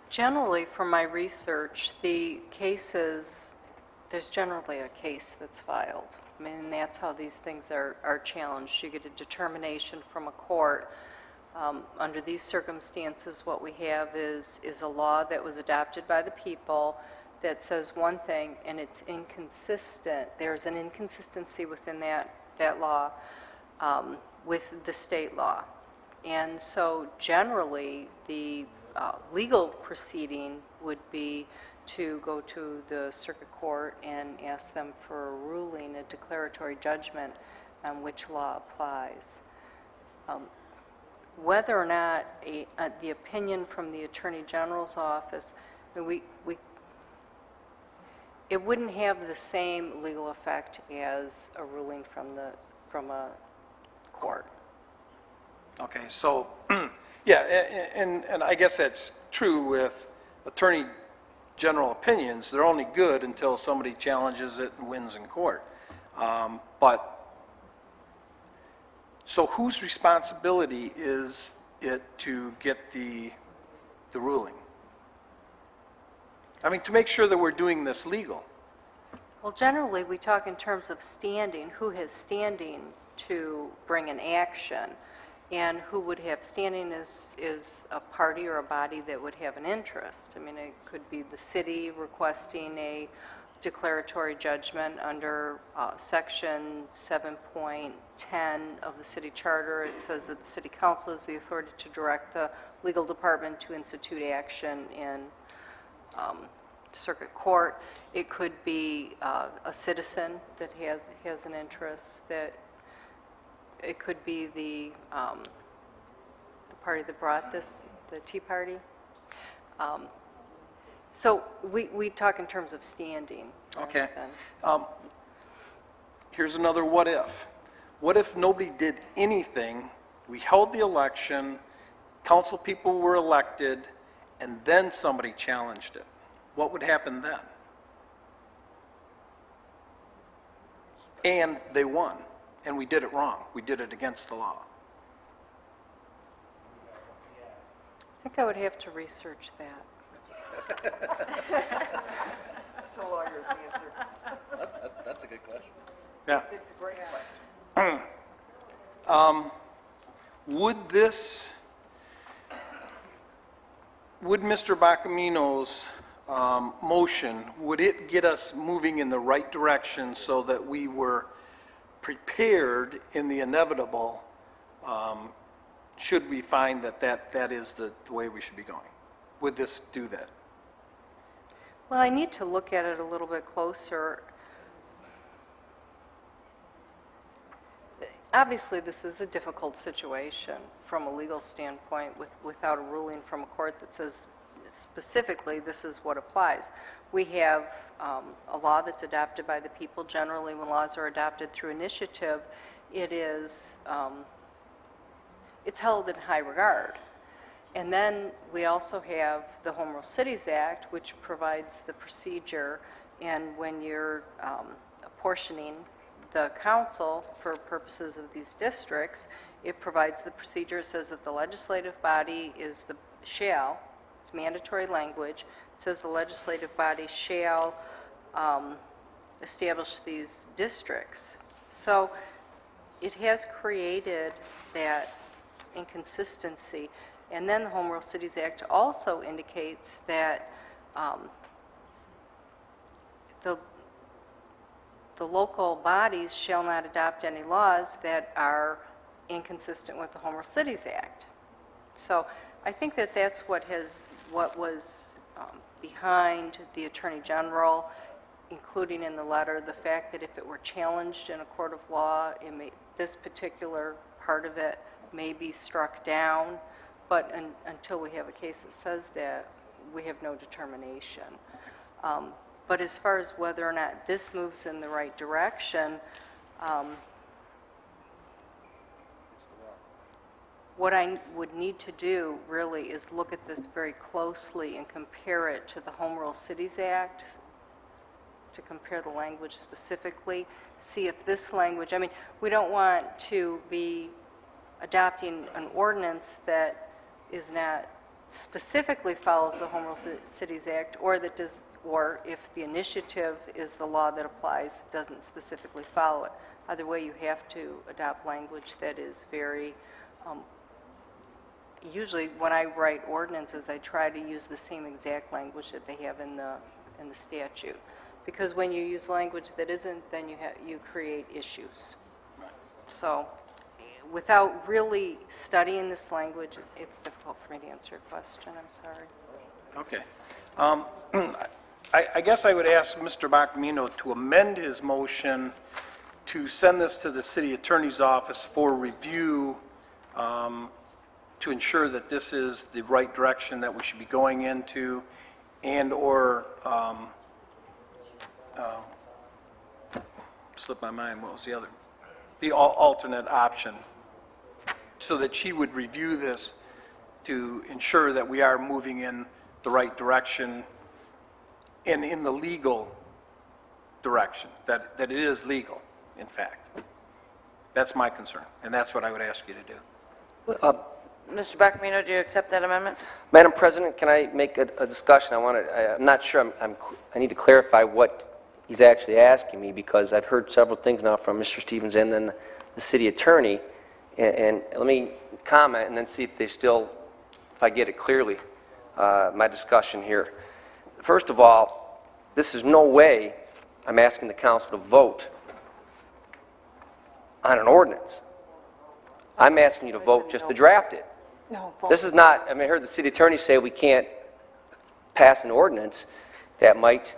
Generally, from my research, the cases, there's generally a case that's filed. I mean, that's how these things are challenged. You get a determination from a court. Under these circumstances, what we have is a law that was adopted by the people that says one thing, and it's inconsistent. There's an inconsistency within that law with the state law. And so generally, the legal proceeding would be to go to the circuit court and ask them for a ruling, a declaratory judgment on which law applies. Whether or not the opinion from the Attorney General's office, it wouldn't have the same legal effect as a ruling from a court. Okay, so, yeah, and I guess that's true with Attorney General opinions. They're only good until somebody challenges it and wins in court. So whose responsibility is it to get the ruling? I mean, to make sure that we're doing this legal. Well, generally, we talk in terms of standing, who has standing to bring an action, and who would have standing is a party or a body that would have an interest. I mean, it could be the city requesting a declaratory judgment under Section 7.10 of the city charter. It says that the city council has the authority to direct the legal department to institute action in circuit court. It could be a citizen that has an interest. That it could be the party that brought this, the Tea Party. So we talk in terms of standing. Okay. Here's another what if. What if nobody did anything, we held the election, council people were elected, and then somebody challenged it? What would happen then? And they won, and we did it wrong. We did it against the law. I think I would have to research that. That's a lawyer's answer. That's a good question. Yeah. It's a great question. Would Mr. Bacamino's motion, would it get us moving in the right direction so that we were prepared in the inevitable, should we find that is the way we should be going? Would this do that? Well, I need to look at it a little bit closer. Obviously, this is a difficult situation from a legal standpoint without a ruling from a court that says specifically this is what applies. We have a law that's adopted by the people. Generally, when laws are adopted through initiative, it's held in high regard. And then we also have the Home Rule Cities Act, which provides the procedure, and when you're apportioning the council for purposes of these districts, it provides the procedure. It says that the legislative body is the shall, it's mandatory language. It says the legislative body shall establish these districts. So it has created that inconsistency. And then the Home Rule Cities Act also indicates that the local bodies shall not adopt any laws that are inconsistent with the Home Rule Cities Act. So I think that that's what was behind the Attorney General, including in the letter, the fact that if it were challenged in a court of law, this particular part of it may be struck down. But until we have a case that says that, we have no determination. But as far as whether or not this moves in the right direction, what I would need to do really is look at this very closely and compare it to the Home Rule Cities Act, to compare the language specifically, see if this language, I mean, we don't want to be adopting an ordinance that is not specifically follows the Home Rule Cities Act, or that does, or if the initiative is the law that applies, doesn't specifically follow it. Either way, you have to adopt language that is very, usually when I write ordinances, I try to use the same exact language that they have in the statute. Because when you use language that isn't, then you create issues. So without really studying this language, it's difficult for me to answer your question. I'm sorry. Okay. I guess I would ask Mr. Bacamino to amend his motion to send this to the city attorney's office for review, to ensure that this is the right direction that we should be going into, and or slipped my mind, what was the other? The alternate option, so that she would review this to ensure that we are moving in the right direction and in the legal direction, that it is legal, in fact. That's my concern, and that's what I would ask you to do. Mr. Bacamino, do you accept that amendment? Madam President, can I make a discussion? I'm not sure, I need to clarify what he's actually asking me, because I've heard several things now from Mr. Stevens and then the city attorney, and let me comment and then see if if I get it clearly, my discussion here. First of all, this is no way I'm asking the council to vote on an ordinance. I'm asking you to vote just to draft it. No, This is not, I heard the city attorney say we can't pass an ordinance that might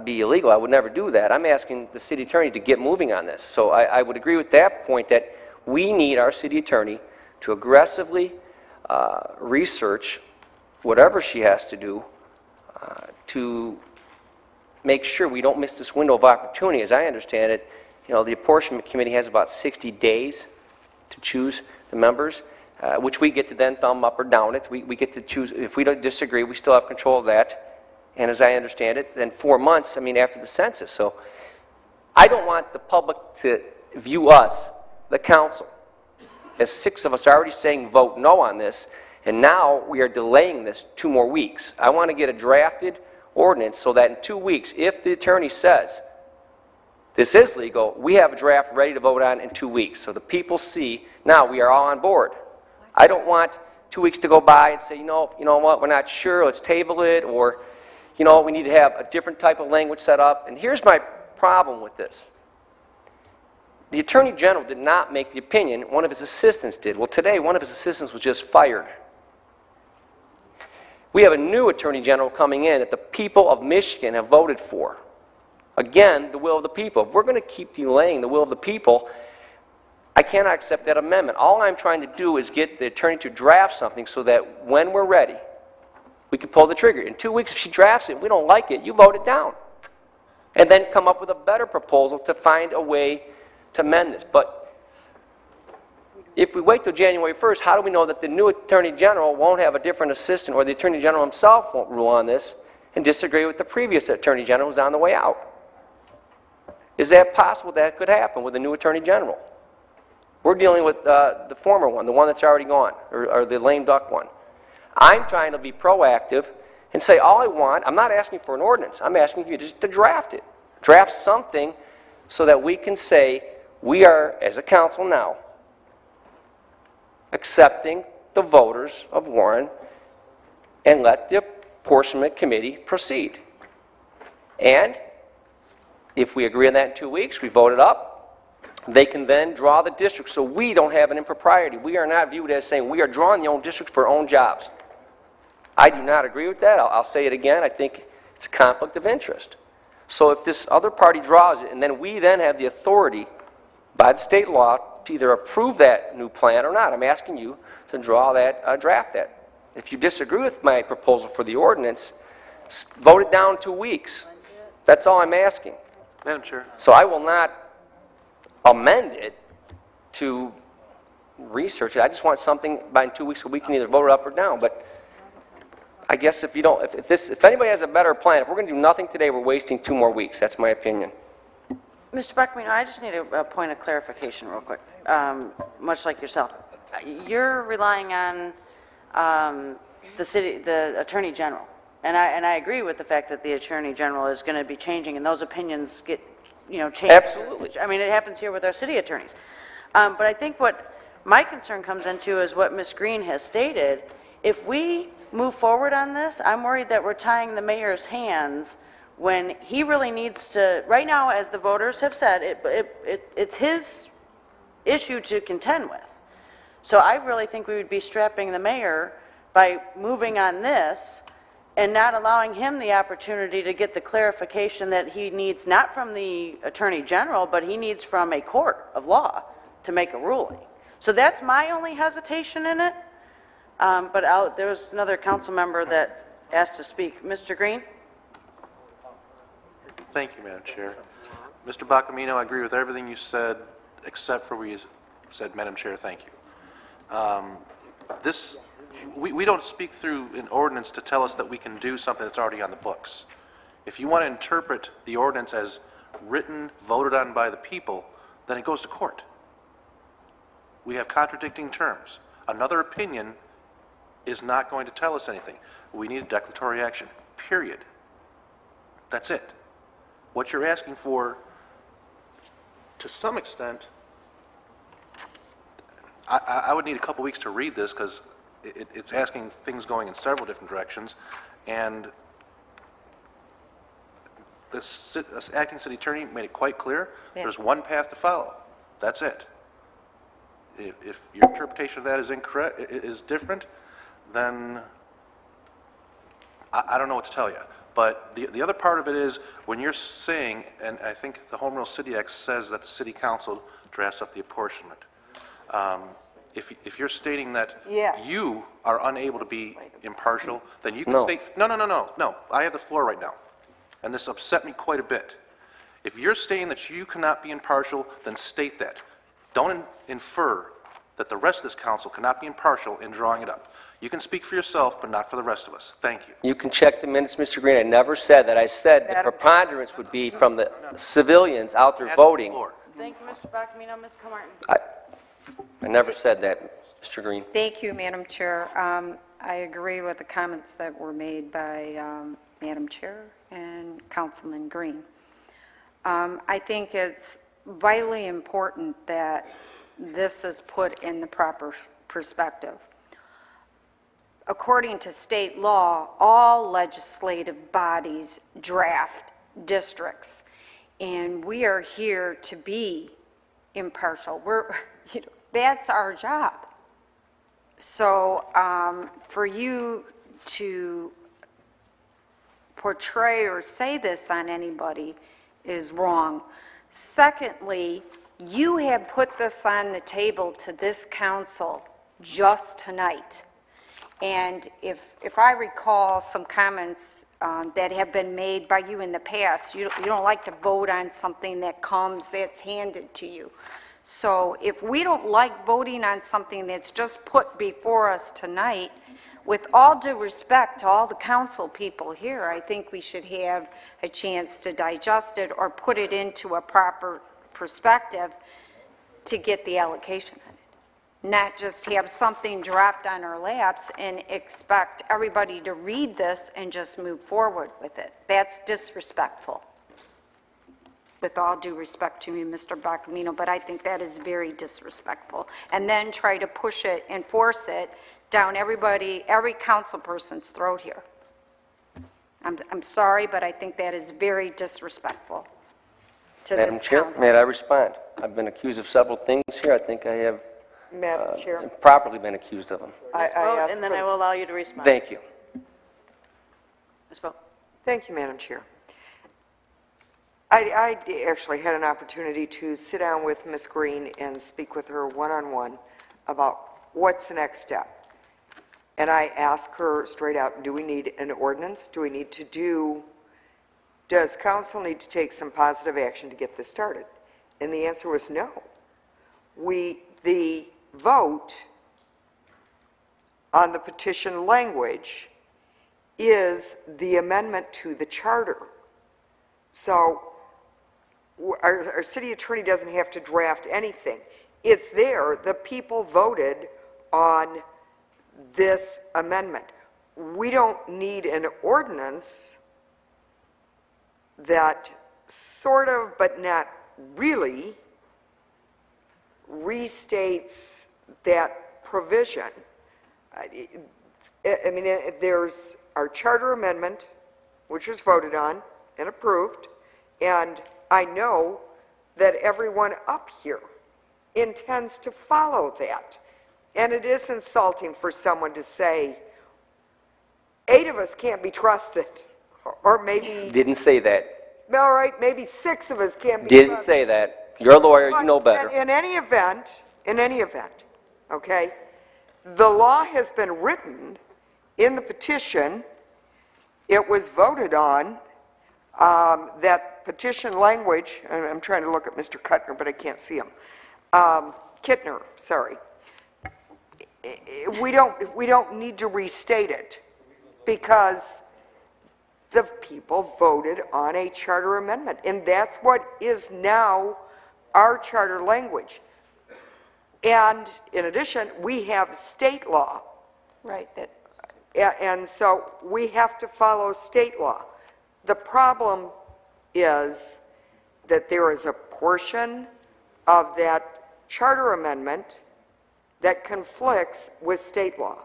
be illegal. I would never do that. I'm asking the city attorney to get moving on this. So I would agree with that point, that we need our city attorney to aggressively research whatever she has to do to make sure we don't miss this window of opportunity. As I understand it, the apportionment committee has about 60 days to choose the members, which we get to then thumb up or down it. We get to choose. If we don't disagree, we still have control of that. And as I understand it, then 4 months, after the census. So I don't want the public to view us, the council, as 6 of us are already saying vote no on this, and now we are delaying this 2 more weeks. I want to get a drafted ordinance so that in 2 weeks, if the attorney says this is legal, we have a draft ready to vote on in 2 weeks. So the people see, now we are all on board. I don't want 2 weeks to go by and say, you know what, we're not sure, let's table it, or, we need to have a different type of language set up. And here's my problem with this. The Attorney General did not make the opinion, one of his assistants did. Well, today, one of his assistants was just fired. We have a new Attorney General coming in that the people of Michigan have voted for. Again, the will of the people. If we're going to keep delaying the will of the people, I cannot accept that amendment. All I'm trying to do is get the attorney to draft something so that when we're ready, we can pull the trigger. In 2 weeks, if she drafts it and we don't like it, you vote it down. And then come up with a better proposal to find a way to amend this. But if we wait till January 1st, how do we know that the new Attorney General won't have a different assistant, or the Attorney General himself won't rule on this and disagree with the previous Attorney General who's on the way out? Is that possible that could happen with the new Attorney General? We're dealing with the former one, the one that's already gone, or the lame duck one. I'm trying to be proactive and say all I want, I'm not asking for an ordinance, I'm asking you just to draft it. Draft something so that we can say we are, as a council now, accepting the voters of Warren and let the apportionment committee proceed. And if we agree on that in 2 weeks, we vote it up, they can then draw the district so we don't have an impropriety. We are not viewed as saying we are drawing the own district for our own jobs. I do not agree with that. I'll say it again. I think it's a conflict of interest. So if this other party draws it, and then we then have the authority by the state law to either approve that new plan or not, I'm asking you to draw that, draft that. If you disagree with my proposal for the ordinance, vote it down 2 weeks. That's all I'm asking. Madam Chair. So I will not amend it to research it. I just want something by in 2 weeks so we can either vote it up or down. But I guess if you don't, if anybody has a better plan, if we're going to do nothing today, we're wasting 2 more weeks. That's my opinion. Mr. Buckman, I just need a point of clarification real quick, much like yourself. You're relying on the Attorney General, and I agree with the fact that the Attorney General is going to be changing, and those opinions get, changed. Absolutely. I mean, it happens here with our city attorneys. But I think what my concern comes into is what Ms. Green has stated. If we move forward on this, I'm worried that we're tying the mayor's hands when he really needs to, right now, as the voters have said, it's his issue to contend with. So I really think we would be strapping the mayor by moving on this and not allowing him the opportunity to get the clarification that he needs, not from the Attorney General, but he needs from a court of law to make a ruling. So that's my only hesitation in it. But there was another council member that asked to speak. Mr. Green? Thank you, Madam Chair. Mr. Bacamino, I agree with everything you said, except for where you said, Madam Chair, thank you. We don't speak through an ordinance to tell us that we can do something that's already on the books. If you want to interpret the ordinance as written, voted on by the people, then it goes to court. We have contradicting terms. Another opinion is not going to tell us anything. We need a declaratory action, period. That's it. What you're asking for, to some extent, I would need a couple weeks to read this because it's asking things going in several different directions, and this acting city attorney made it quite clear. Yeah. There's one path to follow. That's it. If your interpretation of that is incorrect, is different, then I don't know what to tell you. But the other part of it is when you're saying, and I think the Home Rule City Act says that the city council drafts up the apportionment. If you're stating that Yeah. you are unable to be impartial, then you can No. state, no, I have the floor right now. And this upset me quite a bit. If you're stating that you cannot be impartial, then state that. Don't infer that the rest of this council cannot be impartial in drawing it up. You can speak for yourself, but not for the rest of us. Thank you. You can check the minutes, Mr. Green. I never said that. I said the preponderance would be from the civilians out there voting. Thank you, Mr. Bacamino. Ms. Comartin. I never said that, Mr. Green. Thank you, Madam Chair. I agree with the comments that were made by Madam Chair and Councilman Green. I think it's vitally important that this is put in the proper perspective. According to state law, all legislative bodies draft districts, and we are here to be impartial. That's our job. So for you to portray or say this on anybody is wrong. Secondly, you have put this on the table to this council just tonight. And if I recall some comments that have been made by you in the past, you don't like to vote on something that's handed to you. So if we don't like voting on something that's just put before us tonight, with all due respect to all the council people here, I think we should have a chance to digest it or put it into a proper perspective to get the allocation on it. Not just have something dropped on our laps and expect everybody to read this and just move forward with it. That's disrespectful. With all due respect to you, Mr. Bacamino, but I think that is very disrespectful. And then try to push it and force it down every council person's throat here. I'm sorry, but I think that is very disrespectful to Madam this Chair, council. may I respond? I've been accused of several things here. I think I have Madam Chair, improperly been accused of them. Ms. I Vogt, asked and then for- I will allow you to respond. Thank you. Ms. Vogt. Thank you, Madam Chair. I actually had an opportunity to sit down with Ms. Green and speak with her one-on-one about what's the next step. And I asked her straight out, do we need an ordinance? Does council need to take some positive action to get this started? And the answer was no. The vote on the petition language is the amendment to the charter. So our city attorney doesn't have to draft anything. It's there. The people voted on this amendment. We don't need an ordinance that sort of, but not really, restates that provision. I mean, there's our charter amendment, which was voted on and approved, and I know that everyone up here intends to follow that. And it is insulting for someone to say, 8 of us can't be trusted, or maybe, Didn't say that. all right, maybe 6 of us can't be Didn't trusted. say that. You're a lawyer, you know better. In any event, okay, the law has been written in the petition. It was voted on. That petition language, and I'm trying to look at Mr. Kuttner, but I can't see him. Kittner, sorry. We don't need to restate it because the people voted on a charter amendment, and that's what is now our charter language. And in addition, we have state law. Right, that, And so we have to follow state law. The problem is that there is a portion of that charter amendment that conflicts with state law.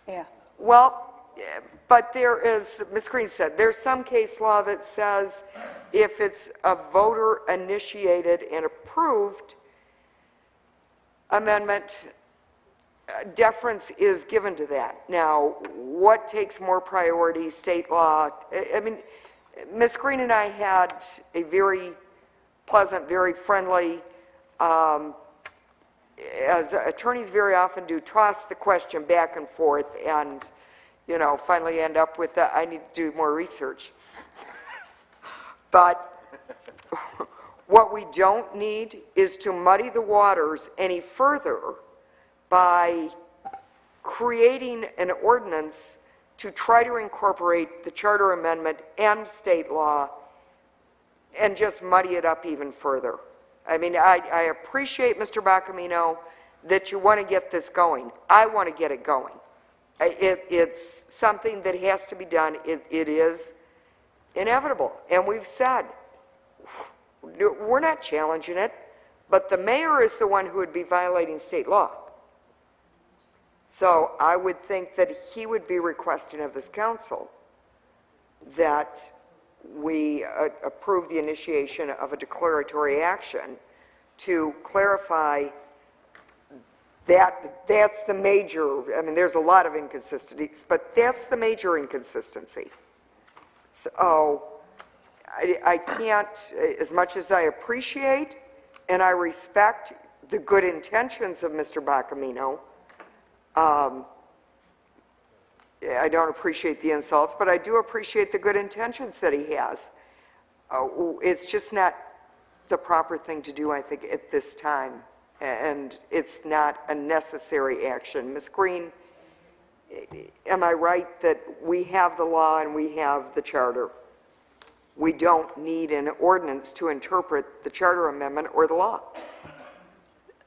yeah. Well, but there is, Ms. Green said, there's some case law that says if it's a voter-initiated and approved amendment, deference is given to that. Now, what takes more priority, state law? I mean, Ms. Green and I had a very pleasant, very friendly, as attorneys very often do, toss the question back and forth and, you know, finally end up with the, I need to do more research. But what we don't need is to muddy the waters any further by creating an ordinance to try to incorporate the charter amendment and state law and just muddy it up even further. I mean, I appreciate, Mr. Bacamino, that you want to get this going. I want to get it going. It's something that has to be done. It is inevitable. And we've said, we're not challenging it, but the mayor is the one who would be violating state law. So I would think that he would be requesting of this council that we approve the initiation of a declaratory action to clarify that that's the major, I mean, there's a lot of inconsistencies, but that's the major inconsistency. So I can't, as much as I appreciate and I respect the good intentions of Mr. Bacamino, I don't appreciate the insults, but I do appreciate the good intentions that he has. It's just not the proper thing to do, I think, at this time. And it's not a necessary action. Ms. Green, am I right that we have the law and we have the charter? We don't need an ordinance to interpret the charter amendment or the law.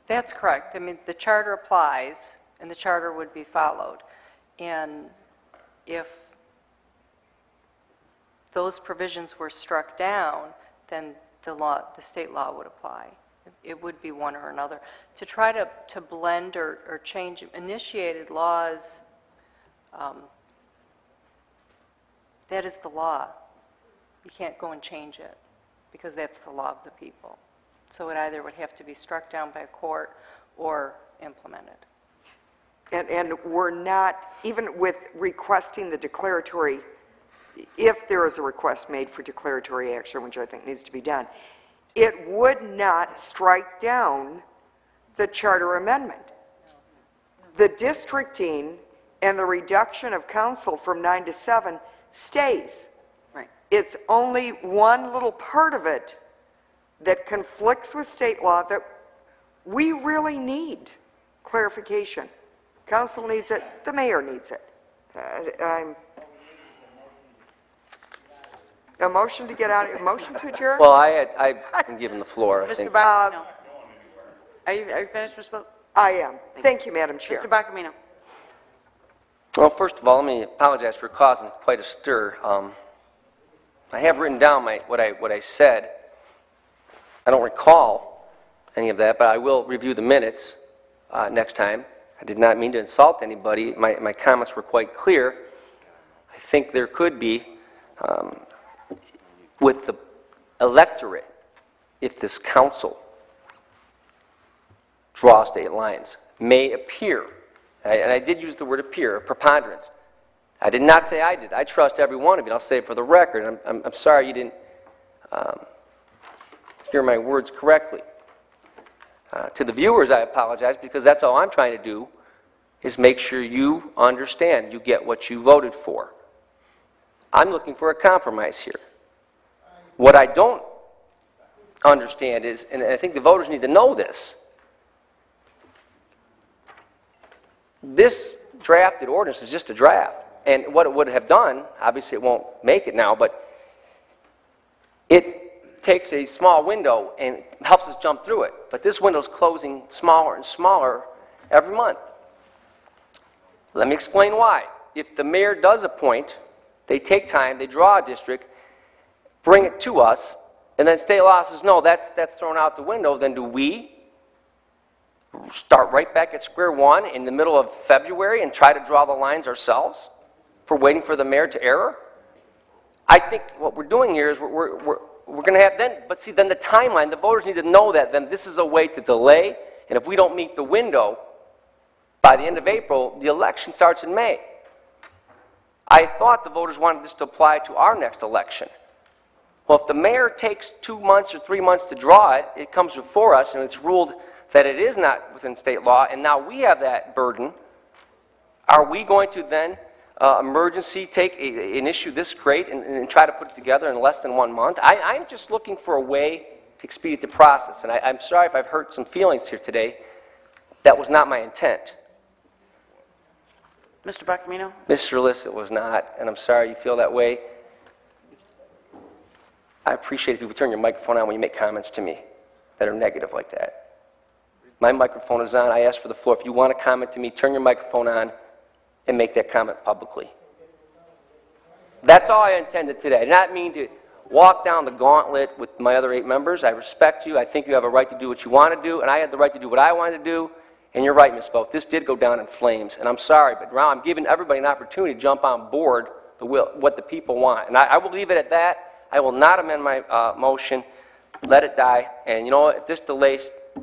That's correct. I mean, the charter applies, and the charter would be followed. And if those provisions were struck down, then the state law would apply. It would be one or another. To try to blend or change initiated laws, that is the law. You can't go and change it because that's the law of the people. So it either would have to be struck down by a court or implemented. And we're not, even with requesting the declaratory, if there is a request made for declaratory action, which I think needs to be done, it would not strike down the charter amendment. The districting and the reduction of council from 9 to 7 stays. Right. It's only one little part of it that conflicts with state law that we really need clarification. Council needs it, the mayor needs it. A motion to get out, a motion to adjourn? Well, I've been given the floor, I Mr. think. Bacamino. Are you finished, Ms. Bo? I am. Thank you, Madam Chair. Mr. Bacamino. Well, first of all, let me apologize for causing quite a stir. I have written down what I said. I don't recall any of that, but I will review the minutes next time. I did not mean to insult anybody. My comments were quite clear. I think there could be, with the electorate, if this council draws state lines, may appear, and I did use the word appear, a preponderance. I did not say I did. I trust every one of you, and I'll say it for the record. I'm sorry you didn't hear my words correctly. To the viewers, I apologize, because that's all I'm trying to do, is make sure you understand, you get what you voted for. I'm looking for a compromise here. What I don't understand is, and I think the voters need to know this, this drafted ordinance is just a draft. And what it would have done, obviously it won't make it now, but it takes a small window and helps us jump through it. But this window's closing smaller and smaller every month. Let me explain why. If the mayor does appoint, they take time, they draw a district, bring it to us, and then state law says, no, that's thrown out the window, then do we start right back at square one in the middle of February and try to draw the lines ourselves for waiting for the mayor to error? I think what we're doing here is we're going to have then, but see, then the timeline, the voters need to know that then this is a way to delay, and if we don't meet the window by the end of April, the election starts in May. I thought the voters wanted this to apply to our next election. Well, if the mayor takes 2 months or 3 months to draw it, it comes before us and it's ruled that it is not within state law, and now we have that burden. Are we going to then emergency take an issue this great and try to put it together in less than 1 month? I'm just looking for a way to expedite the process, and I'm sorry if I've hurt some feelings here today. That was not my intent. Mr. Bacamino? Mr. Liss, it was not, and I'm sorry you feel that way. I appreciate if you would turn your microphone on when you make comments to me that are negative like that. My microphone is on. I asked for the floor. If you want to comment to me, turn your microphone on and make that comment publicly. That's all I intended today. I did not mean to walk down the gauntlet with my other 8 members. I respect you. I think you have a right to do what you want to do, and I had the right to do what I wanted to do. And you're right, Ms. Vogt. This did go down in flames, and I'm sorry, but now I'm giving everybody an opportunity to jump on board what the people want. And I will leave it at that. I will not amend my motion. Let it die. And you know what? If this delay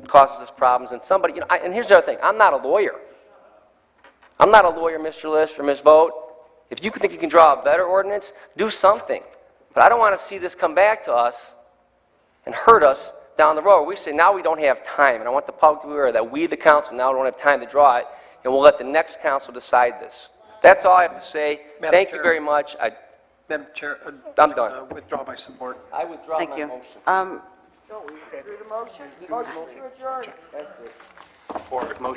causes us problems, and somebody, you know, and here's the other thing. I'm not a lawyer. I'm not a lawyer, Mr. List or Ms. Vogt. If you think you can draw a better ordinance, do something. But I don't want to see this come back to us and hurt us down the road. We say now we don't have time, and I want the public to be aware that we, the council, now don't have time to draw it, and we'll let the next council decide this. That's all I have to say. Thank you very much. Madam Chair, I'm done. Withdraw my support. I withdraw Thank my you. motion.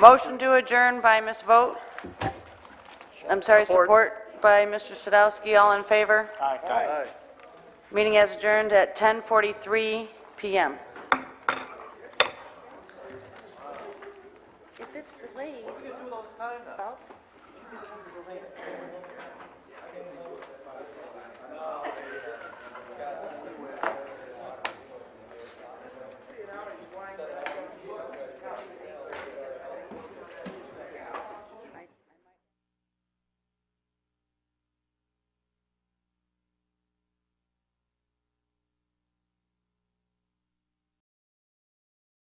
Motion to adjourn by Ms. Vogt. I'm sorry, support by Mr. Sadowski. All in favor? Aye. Meeting has adjourned at 10:43 p.m. If it's delayed...